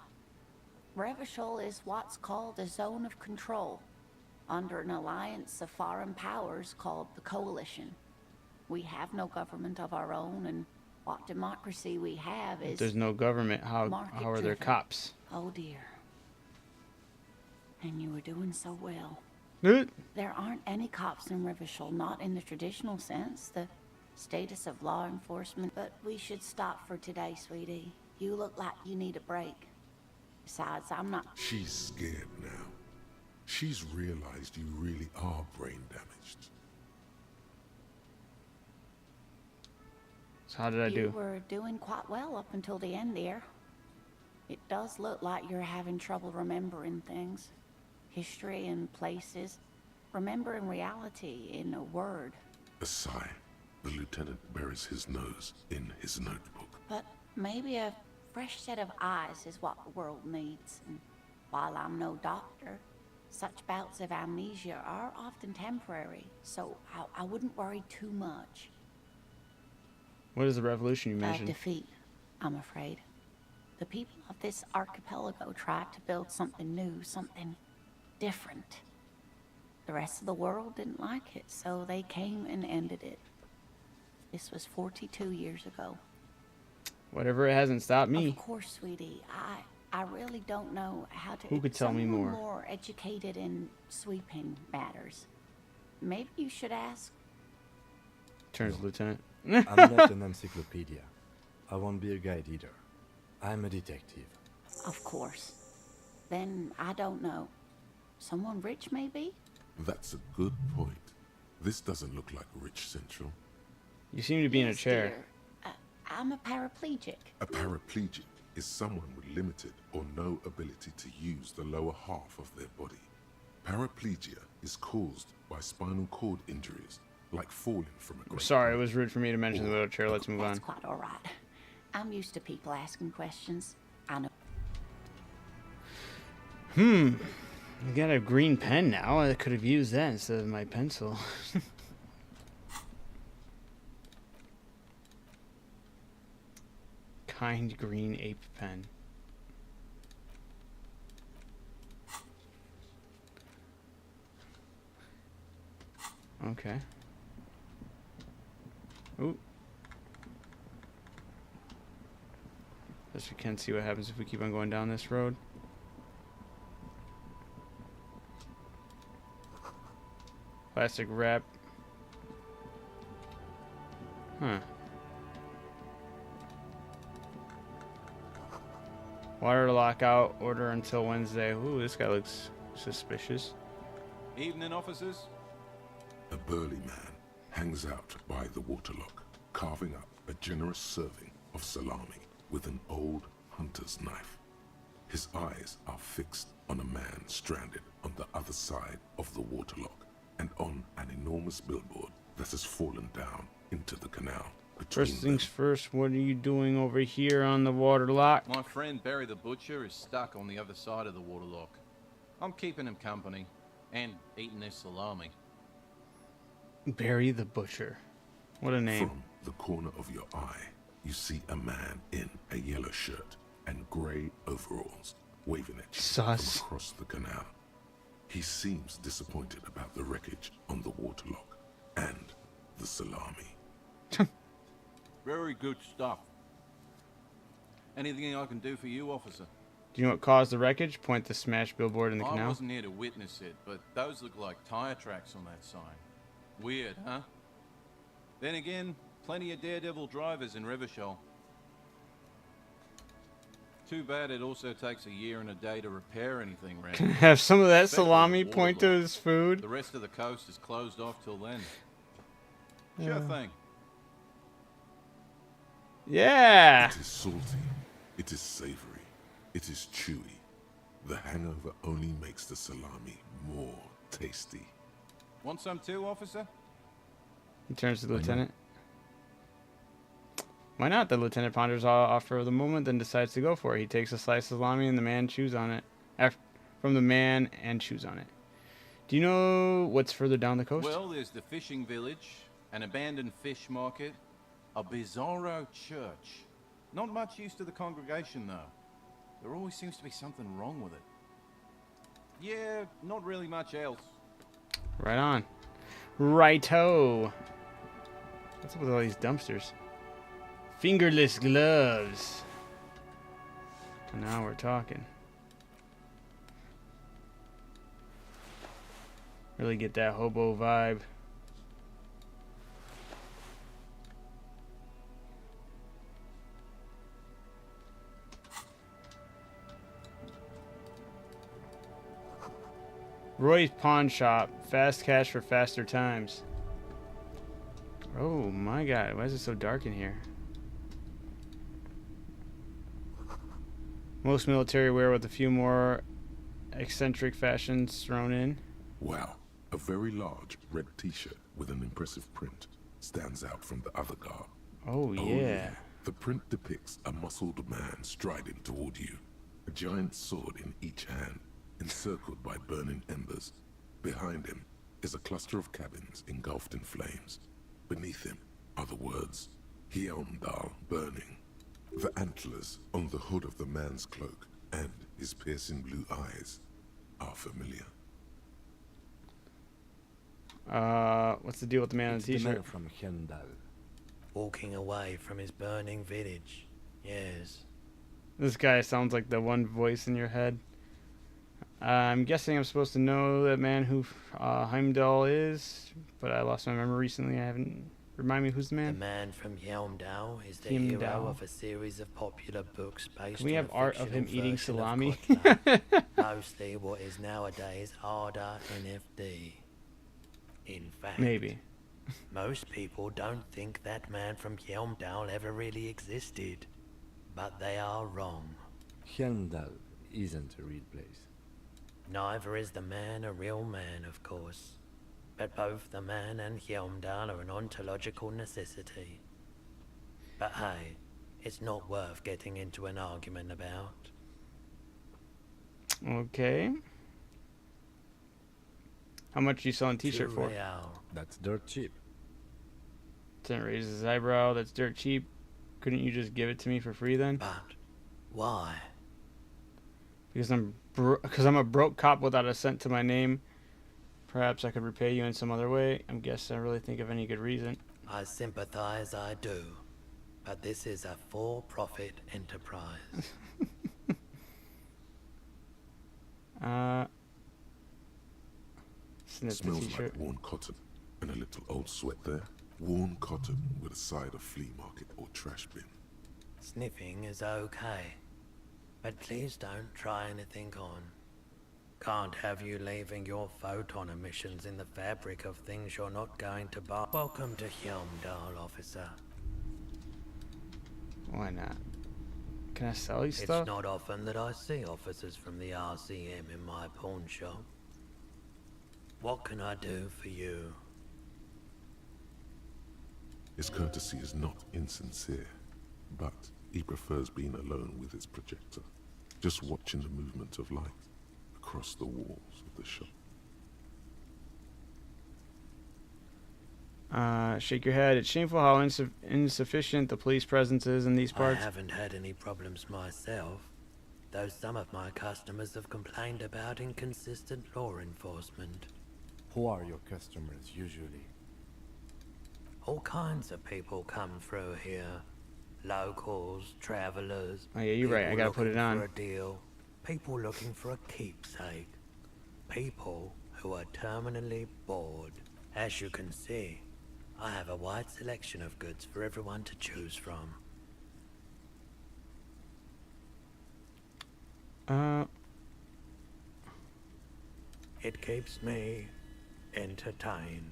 Revachol is what's called a zone of control, under an alliance of foreign powers called the Coalition. We have no government of our own, and what democracy we have If is there's no government, how are there market-driven. cops? Oh dear. And you were doing so well. Good. There aren't any cops in Revachol, not in the traditional sense, the status of law enforcement. But we should stop for today, sweetie. You look like you need a break. Besides, I'm not... She's scared now. She's realized you really are brain damaged. So how did I do? You were doing quite well up until the end there. It does look like you're having trouble remembering things. History and places. Remembering reality in a word. A sigh. The lieutenant buries his nose in his notebook. But maybe a fresh set of eyes is what the world needs. And while I'm no doctor, such bouts of amnesia are often temporary, so I wouldn't worry too much. What is the revolution you mentioned? Defeat, I'm afraid. The people of this archipelago tried to build something new, something different. The rest of the world didn't like it, so they came and ended it. This was 42 years ago. Whatever, it hasn't stopped me. Of course, sweetie. I really don't know how to... Who could tell me Someone more? more educated in sweeping matters. Maybe you should ask... Turns to Lieutenant. I'm not an encyclopedia. I won't be a guide either. I'm a detective. Of course. Then I don't know. Someone rich, maybe? That's a good point. This doesn't look like Rich Central. You seem to be in a Yes, chair. dear. I'm a paraplegic. A paraplegic is someone with limited or no ability to use the lower half of their body. Paraplegia is caused by spinal cord injuries, like falling from a great Sorry, it was rude for me to mention the wheelchair. Let's move on. That's quite all right. I'm used to people asking questions. I know. I got a green pen now. I could have used that instead of my pencil. Kind green ape pen. Okay. Ooh. Guess we can see what happens if we keep on going down this road. Plastic wrap. Huh. Water lockout. Order until Wednesday. Ooh, this guy looks suspicious. Evening, officers. A burly man hangs out by the waterlock, carving up a generous serving of salami with an old hunter's knife. His eyes are fixed on a man stranded on the other side of the waterlock and on an enormous billboard that has fallen down into the canal. First things first, what are you doing over here on the water lock? My friend Barry the Butcher is stuck on the other side of the waterlock. I'm keeping him company and eating his salami. Barry the Butcher. What a name. From the corner of your eye, you see a man in a yellow shirt and grey overalls waving at you Sus. from across the canal. He seems disappointed about the wreckage on the waterlock and the salami. Very good stuff. Anything I can do for you, officer? Do you know what caused the wreckage? Point the smashed billboard in the I canal. wasn't here to witness it, but those look like tire tracks on that sign. Weird, huh? Then again, plenty of daredevil drivers in Revachol. Too bad it also takes a year and a day to repair anything around Can I here. have some of that Especially salami the point to waterlock. his food? The rest of the coast is closed off till then. Sure thing. Yeah. It is salty. It is savory. It is chewy. The hangover only makes the salami more tasty. Want some too, officer? He turns to the lieutenant. Why not? The lieutenant ponders off for the moment, then decides to go for it. He takes a slice of salami and the man chews on it. From the man and chews on it. Do you know what's further down the coast? Well, there's the fishing village, an abandoned fish market, a bizarro church. Not much use to the congregation, though. There always seems to be something wrong with it. Yeah, not really much else. Right on. Righto. What's up with all these dumpsters? Fingerless gloves. Now we're talking. Really get that hobo vibe. Roy's Pawn Shop. Fast cash for faster times. Oh my god, why is it so dark in here? Most military wear with a few more eccentric fashions thrown in. Wow, a very large red t-shirt with an impressive print stands out from the other garb. Oh yeah. The print depicts a muscled man striding toward you, a giant sword in each hand, encircled by burning embers. Behind him is a cluster of cabins engulfed in flames. Beneath him are the words, Heimdall burning. The antlers on the hood of the man's cloak and his piercing blue eyes are familiar. What's the deal with the man on the The man t-shirt? from Heimdall. Walking away from his burning village. Yes. This guy sounds like the one voice in your head. I'm guessing I'm supposed to know that man who Heimdall is, but I lost my memory recently. I haven't. Remind me who's the The man? man from Heimdall is the Heimdall. hero of a series of popular books based Can we on have a art of him fictional eating version of salami? Gotland, mostly what is nowadays harder NFD. In fact, Maybe. most people don't think that man from Heimdall ever really existed, but they are wrong. Heimdall isn't a real place. Neither is the man a real man, of course. But both the man and Heimdall are an ontological necessity. But hey, it's not worth getting into an argument about. Okay. How much are you selling t-shirt for? That's dirt cheap. Didn't raise his eyebrow. That's dirt cheap. Couldn't you just give it to me for free then? But why? Because I'm a broke cop without a cent to my name. Perhaps I could repay you in some other way. I guess I don't really think of any good reason. I sympathize, I do. But this is a for-profit enterprise. Snip the Smells t-shirt. like worn cotton and a little old sweat there. Worn cotton with a side of flea market or trash bin. Sniffing is okay. But please don't try anything on. Can't have you leaving your photon emissions in the fabric of things you're not going to buy. Welcome to Heimdall, officer. Why not? Can I sell you stuff? It's not often that I see officers from the RCM in my pawn shop. What can I do for you? His courtesy is not insincere, but he prefers being alone with his projector, just watching the movement of light across the walls of the shop. Shake your head. It's shameful how insufficient the police presence is in these parts. I haven't had any problems myself, though some of my customers have complained about inconsistent law enforcement. Who are your customers usually? All kinds of people come through here. Locals, travelers. Oh yeah, you're right. I gotta put it on. For a deal. People looking for a keepsake. People who are terminally bored. As you can see, I have a wide selection of goods for everyone to choose from. It keeps me entertained.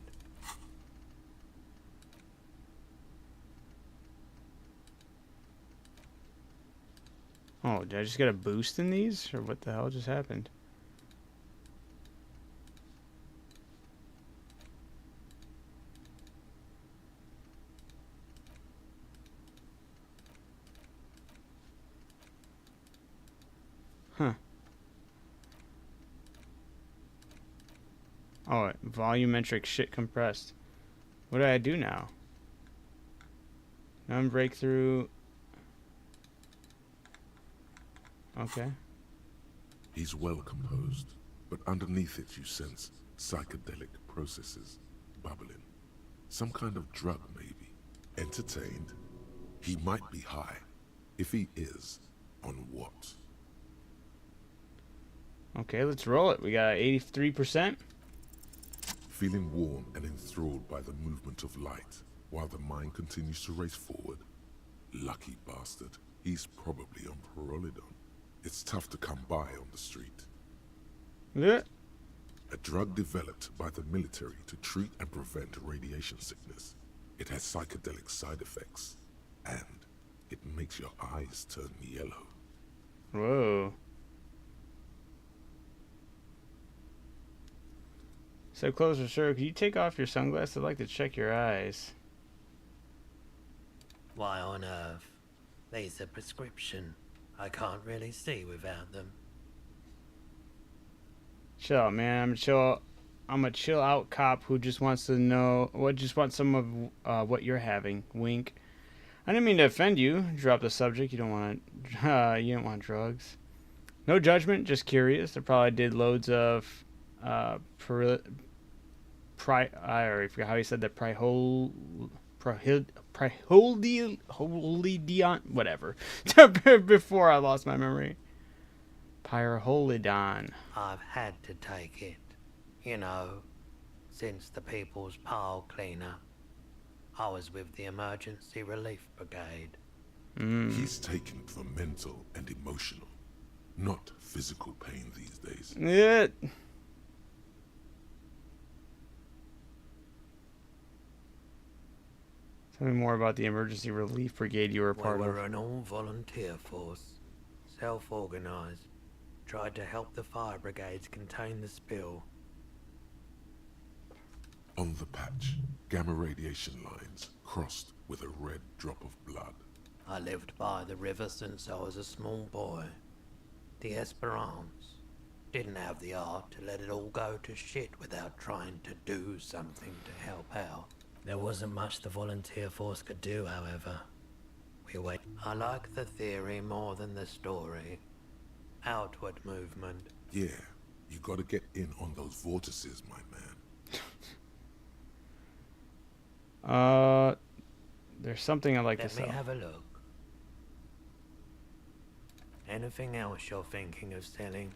Oh, did I just get a boost in these? Or what the hell just happened? Huh. Oh, volumetric shit compressed. What do I do now? Non-breakthrough. Okay. He's well composed, but underneath it you sense psychedelic processes bubbling. Some kind of drug, maybe. Entertained? He might be high. If he is, on what? Okay, let's roll it. We got 83%. Feeling warm and enthralled by the movement of light, while the mind continues to race forward. Lucky bastard. He's probably on Parolidon. It's tough to come by on the street. Yeah. A drug developed by the military to treat and prevent radiation sickness. It has psychedelic side effects, and it makes your eyes turn yellow. Whoa. So closer, sir. Could you take off your sunglasses? I'd like to check your eyes. Why on earth? These are prescription. I can't really see without them. Chill out, man. I'm a chill out cop who just wants to know just wants some of what you're having. Wink. I didn't mean to offend you. Drop the subject. You don't want you don't want drugs. No judgment, just curious. I probably did loads of I already forgot how he said that. Pyrrolidon, whatever. Before I lost my memory. Pyrrolidon. I've had to take it. You know, since the People's Pile cleanup. I was with the Emergency Relief Brigade. He's taken it for mental and emotional, not physical pain these days. Yeah. Tell me more about the Emergency Relief Brigade you were a part We of. were an all-volunteer force, self-organized. Tried to help the fire brigades contain the spill. On the patch, gamma radiation lines crossed with a red drop of blood. I lived by the river since I was a small boy. The Esperance didn't have the art to let it all go to shit without trying to do something to help out. There wasn't much the volunteer force could do, however. I like the theory more than the story. Outward movement. Yeah, you gotta get in on those vortices, my man. There's something I'd like to Let me sell. have a look. Anything else you're thinking of selling?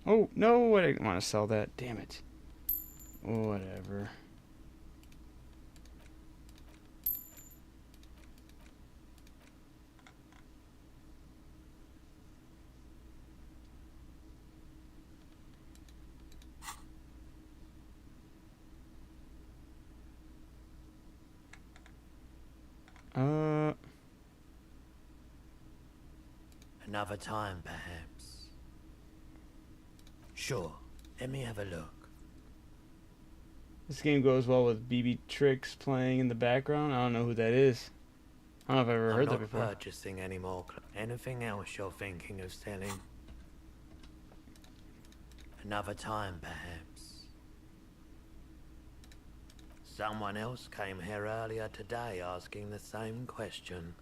Oh, no, I didn't want to sell that. Damn it. Whatever. Another time, perhaps. Sure, let me have a look. This game goes well with BB Tricks playing in the background. I don't know who that is. I don't know if I've ever heard that before. I'm not purchasing any more. Anything else you're thinking of selling? Another time, perhaps. Someone else came here earlier today asking the same question.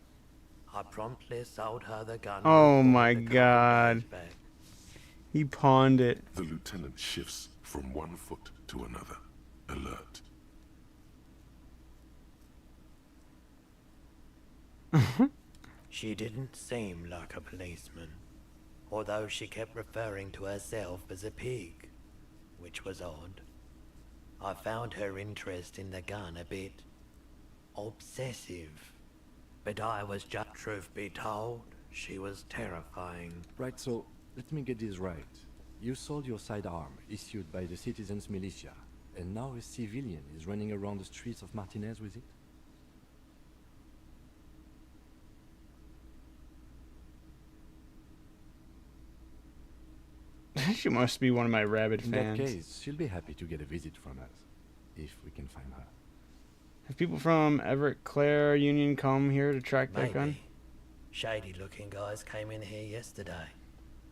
I promptly sold her the gun. Oh my god. He pawned it. The lieutenant shifts from one foot to another, alert. She didn't seem like a policeman, although she kept referring to herself as a pig, which was odd. I found her interest in the gun a bit obsessive, but I was just, truth be told, she was terrifying. Right, so let me get this right. You sold your sidearm, issued by the citizens' militia, and now a civilian is running around the streets of Martinez with it? She must be one of my rabid In fans. that case, she'll be happy to get a visit from us, if we can find her. Have people from Everett Clare Union come here to track that gun? Maybe. Shady looking guys came in here yesterday,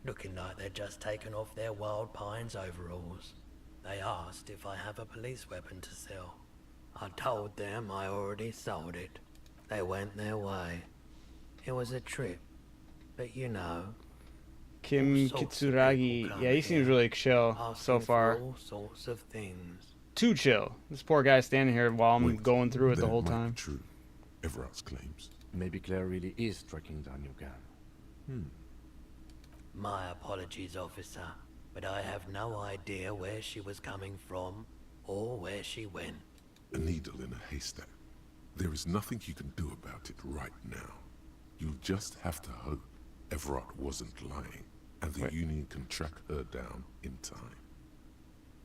looking like they'd just taken off their Wild Pines overalls. They asked if I have a police weapon to sell. I told them I already sold it. They went their way. It was a trip, but you know. Kim all sorts of Kitsuragi. people come Yeah, he seems here, really chill so asking for far. all sorts of things. Too chill. This poor guy standing here while I'm going through it the whole time. True. Everard's claims. Maybe Claire really is tracking down your gun. My apologies, officer, but I have no idea where she was coming from or where she went. A needle in a haystack. There is nothing you can do about it right now. You just have to hope Everard wasn't lying, and the Union can track her down in time.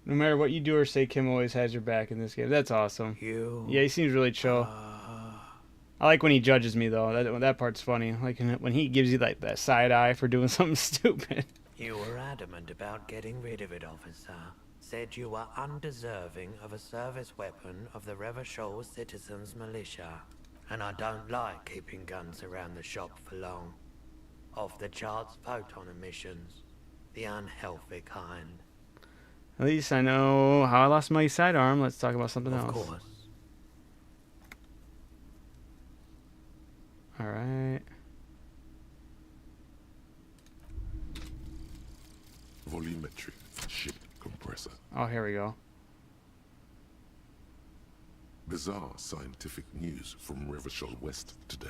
No matter what you do or say, Kim always has your back in this game. That's awesome. Yeah, he seems really chill. I like when he judges me, though. That part's funny. Like when he gives you like that side eye for doing something stupid. You were adamant about getting rid of it, officer. Said you were undeserving of a service weapon of the Revachol Citizens Militia. And I don't like keeping guns around the shop for long. Off the charts photon emissions. The unhealthy kind. At least I know how I lost my sidearm. Let's talk about something else. Of course. Alright. Volumetric ship compressor. Oh, here we go. Bizarre scientific news from Revachol West today.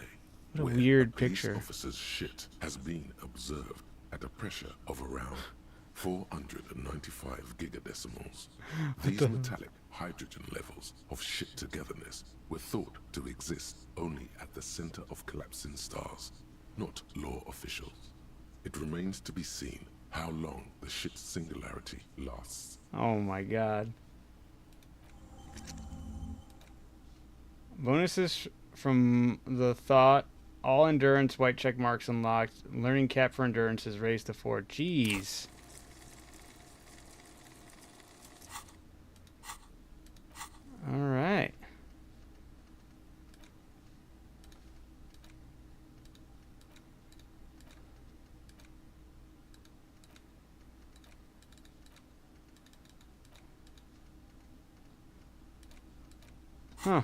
What a where weird police picture. officer's shit has been observed at a pressure of around 495 gigadecimals. These metallic hydrogen levels of shit togetherness were thought to exist only at the center of collapsing stars, not law officials. It remains to be seen how long the shit singularity lasts. Oh my god. Bonuses from the thought. All endurance white check marks unlocked. Learning cap for endurance is raised to 4. Jeez. Alright. Huh.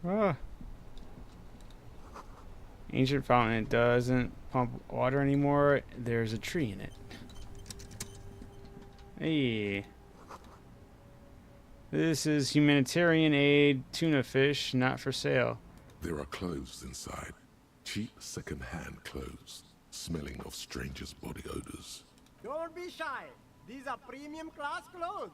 Ah. Ancient fountain. It doesn't pump water anymore. There's a tree in it. Hey. This is humanitarian aid tuna fish, not for sale. There are clothes inside. Cheap second-hand clothes, smelling of strangers' body odors. Don't be shy. These are premium class clothes.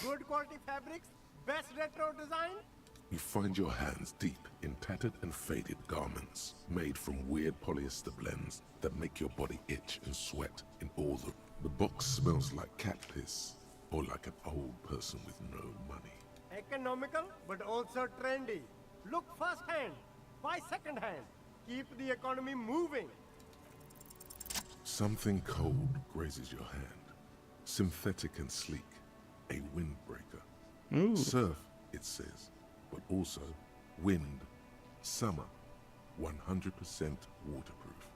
Good quality fabrics, best retro design. You find your hands deep in tattered and faded garments made from weird polyester blends that make your body itch and sweat in all the... The box smells like cat piss, or like an old person with no money. Economical, but also trendy. Look first-hand, buy second-hand. Keep the economy moving. Something cold grazes your hand. Synthetic and sleek. A windbreaker. Ooh. Surf, it says, but also wind, summer, 100% waterproof,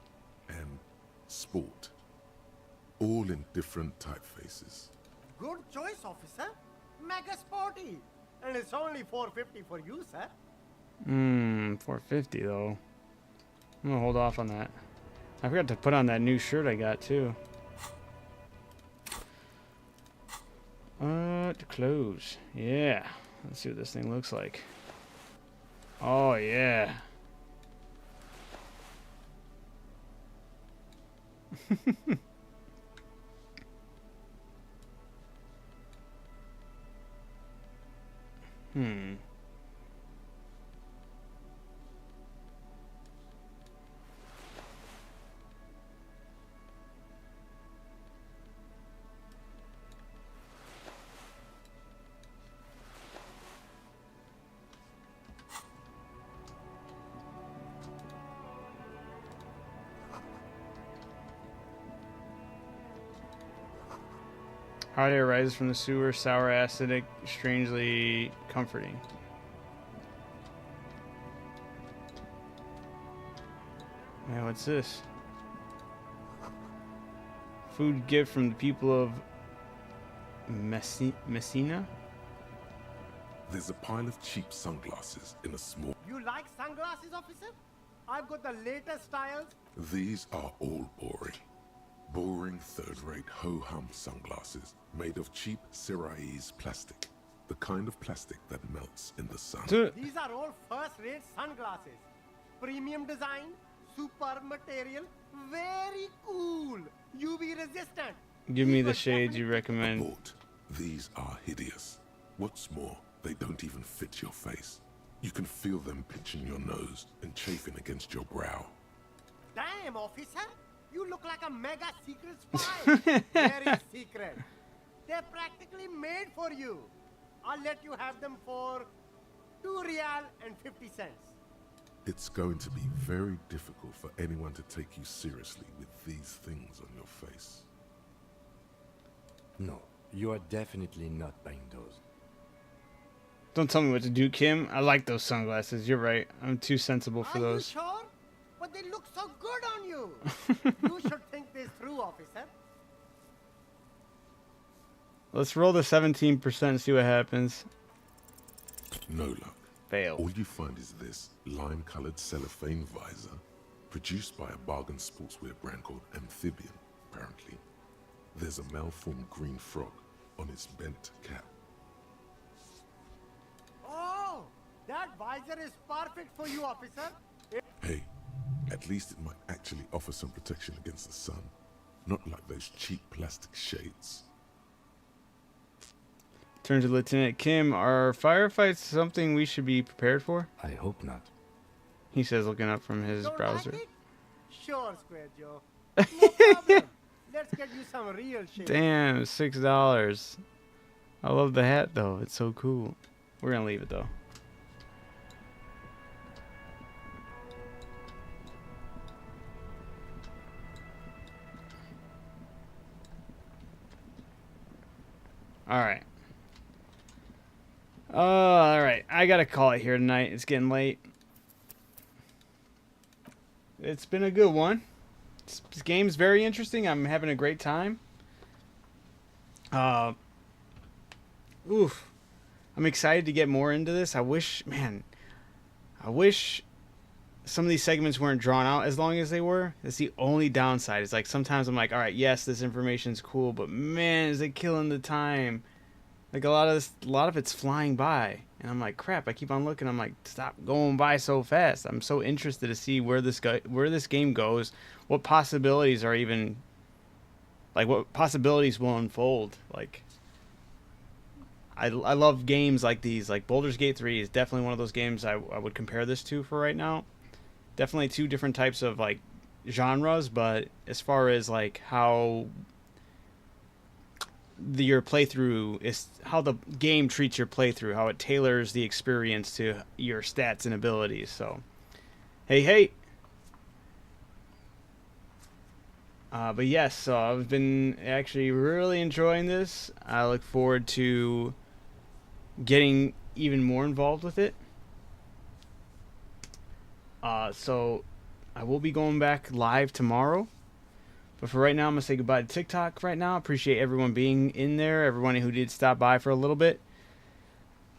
and sport. All in different typefaces. Good choice, officer. Mega sporty. And it's only $4.50 for you, sir. $4.50 though. I'm gonna hold off on that. I forgot to put on that new shirt I got too. Clothes. Yeah. Let's see what this thing looks like. Oh yeah. Hot air rises from the sewer, sour, acidic, strangely comforting. Man, what's this? Food gift from the people of Messina? There's a pile of cheap sunglasses in a small... You like sunglasses, officer? I've got the latest styles. These are all boring. Boring, third-rate, ho-hum sunglasses made of cheap Syrahese plastic. The kind of plastic that melts in the sun. These are all first-rate sunglasses. Premium design, super material, very cool. UV resistant. Give me the shades you recommend. Abort. These are hideous. What's more, they don't even fit your face. You can feel them pinching your nose and chafing against your brow. Damn, officer. You look like a mega secret spy. Very secret. They're practically made for you. I'll let you have them for 2 real and 50 cents. It's going to be very difficult for anyone to take you seriously with these things on your face. No, you are definitely not buying those. Don't tell me what to do, Kim. I like those sunglasses. You're right. I'm too sensible for those. Are you sure? But they look so good on you. You should think this through, officer. Let's roll the 17% and see what happens. No luck. Fail. All you find is this lime-colored cellophane visor, produced by a bargain sportswear brand called Amphibian, apparently. There's a malformed green frog on its bent cap. Oh, that visor is perfect for you, officer. Hey, at least it might actually offer some protection against the sun. Not like those cheap plastic shades. Turn to Lieutenant Kim. Are firefights something we should be prepared for? I hope not. He says, looking up from his browser. Like it? Sure, Square Joe. No problem. Let's get you some real shit. Damn, $6. I love the hat, though. It's so cool. We're going to leave it, though. Alright. Alright. I gotta call it here tonight. It's getting late. It's been a good one. This game's very interesting. I'm having a great time. Oof. I'm excited to get more into this. I wish some of these segments weren't drawn out as long as they were. That's the only downside. It's like sometimes I'm like, all right, yes, this information's cool, but man, is it killing the time? Like a lot of it's flying by, and I'm like, crap. I keep on looking. I'm like, stop going by so fast. I'm so interested to see where this game goes, what possibilities are even, like, what possibilities will unfold. Like, I love games like these. Like Baldur's Gate 3 is definitely one of those games I would compare this to for right now. Definitely two different types of like genres, but as far as like how your playthrough is, how the game treats your playthrough, how it tailors the experience to your stats and abilities. So, hey. But yes, so I've been actually really enjoying this. I look forward to getting even more involved with it. So I will be going back live tomorrow. But for right now, I'm going to say goodbye to TikTok right now. Appreciate everyone being in there, everyone who did stop by for a little bit.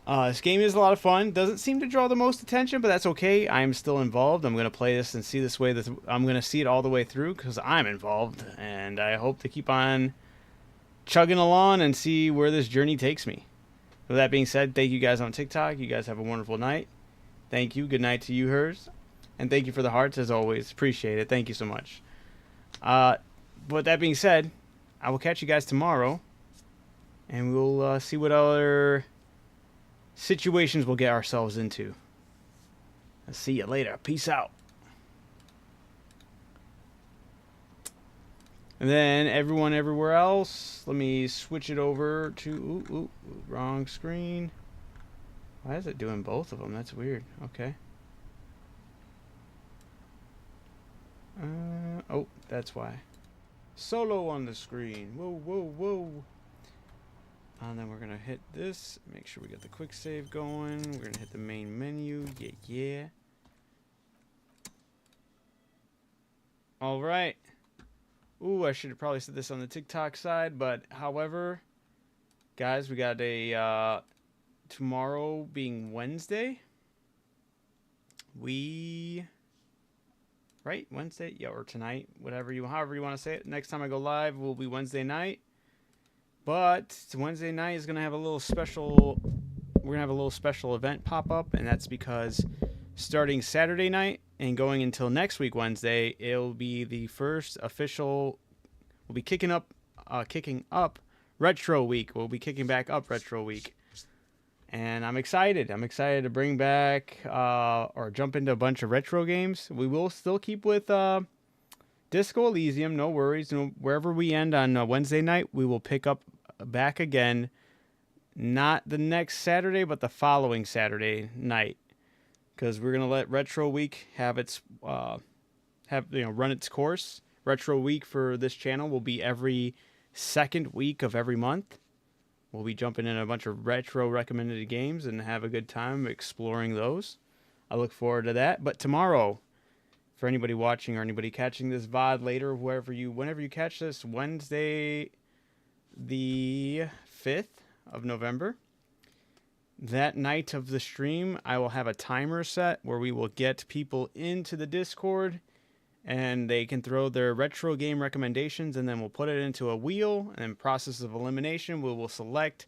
This game is a lot of fun. Doesn't seem to draw the most attention, but that's okay. I'm still involved. I'm going to play this and see this way. I'm going to see it all the way through because I'm involved. And I hope to keep on chugging along and see where this journey takes me. With that being said, thank you guys on TikTok. You guys have a wonderful night. Thank you. Good night to you, hers. And thank you for the hearts, as always. Appreciate it. Thank you so much. But that being said, I will catch you guys tomorrow. And we'll see what other situations we'll get ourselves into. I'll see you later. Peace out. And then everyone everywhere else, let me switch it over to... wrong screen. Why is it doing both of them? That's weird. Okay. Oh, that's why. Solo on the screen. Whoa. And then we're going to hit this. Make sure we get the quick save going. We're going to hit the main menu. Yeah, yeah. All right. Ooh, I should have probably said this on the TikTok side, but however, guys, we got a tomorrow being Wednesday. Right? Wednesday? Yeah, or tonight, however you want to say it. Next time I go live will be Wednesday night. But Wednesday night is going to have a little special, we're going to have a little special event pop up, and that's because starting Saturday night and going until next week Wednesday, it'll be the first official, we'll be kicking up Retro Week. We'll be kicking back up Retro Week. And I'm excited. I'm excited to bring back or jump into a bunch of retro games. We will still keep with Disco Elysium, no worries. Wherever we end on Wednesday night, we will pick up back again. Not the next Saturday, but the following Saturday night, because we're gonna let Retro Week have its run its course. Retro Week for this channel will be every second week of every month. We'll be jumping in a bunch of retro recommended games and have a good time exploring those. I look forward to that. But tomorrow, for anybody watching or anybody catching this VOD later, whenever you catch this, Wednesday the 5th of November, that night of the stream, I will have a timer set where we will get people into the Discord and they can throw their retro game recommendations, and then we'll put it into a wheel, and in process of elimination, we will select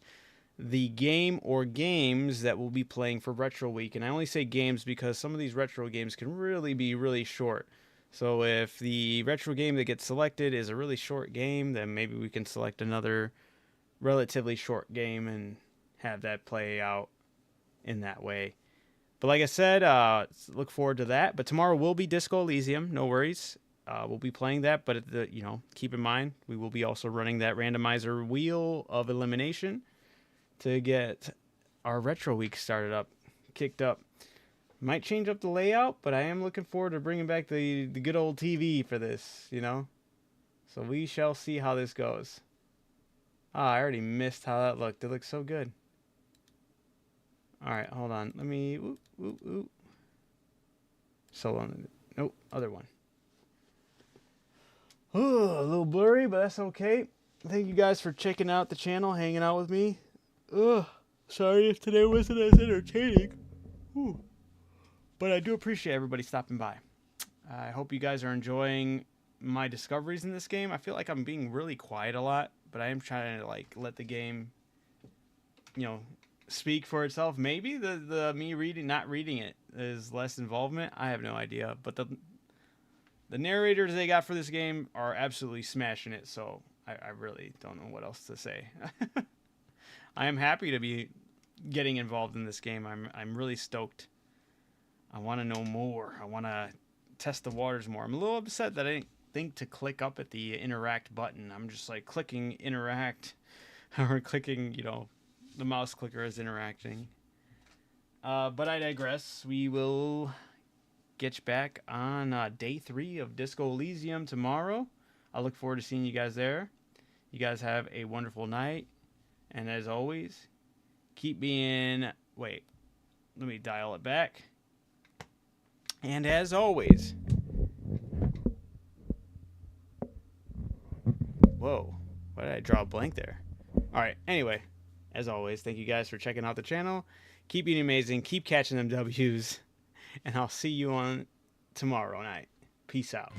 the game or games that we'll be playing for Retro Week. And I only say games because some of these retro games can really be really short. So if the retro game that gets selected is a really short game, then maybe we can select another relatively short game and have that play out in that way. But like I said, look forward to that. But tomorrow will be Disco Elysium, no worries. We'll be playing that, but keep in mind, we will be also running that randomizer wheel of elimination to get our Retro Week started up, kicked up. Might change up the layout, but I am looking forward to bringing back the good old TV for this, So we shall see how this goes. I already missed how that looked. It looks so good. All right, hold on. Let me... Solo. Nope, other one. Ooh, a little blurry, but that's okay. Thank you guys for checking out the channel, hanging out with me. Sorry if today wasn't as entertaining. Ooh. But I do appreciate everybody stopping by. I hope you guys are enjoying my discoveries in this game. I feel like I'm being really quiet a lot, but I am trying to let the game, speak for itself. Maybe the me not reading it is less involvement. I have no idea. But the narrators they got for this game are absolutely smashing it. So I really don't know what else to say. I am happy to be getting involved in this game. I'm really stoked. I want to know more. I want to test the waters more. I'm a little upset that I didn't think to click up at the interact button. I'm just clicking interact or clicking, the mouse clicker is interacting. But I digress. We will get you back on day 3 of Disco Elysium tomorrow. I look forward to seeing you guys there. You guys have a wonderful night. And as always, keep being... Wait. Let me dial it back. And as always... Whoa. Why did I draw a blank there? Alright, anyway. As always, thank you guys for checking out the channel. Keep being amazing. Keep catching them W's. And I'll see you on tomorrow night. Peace out.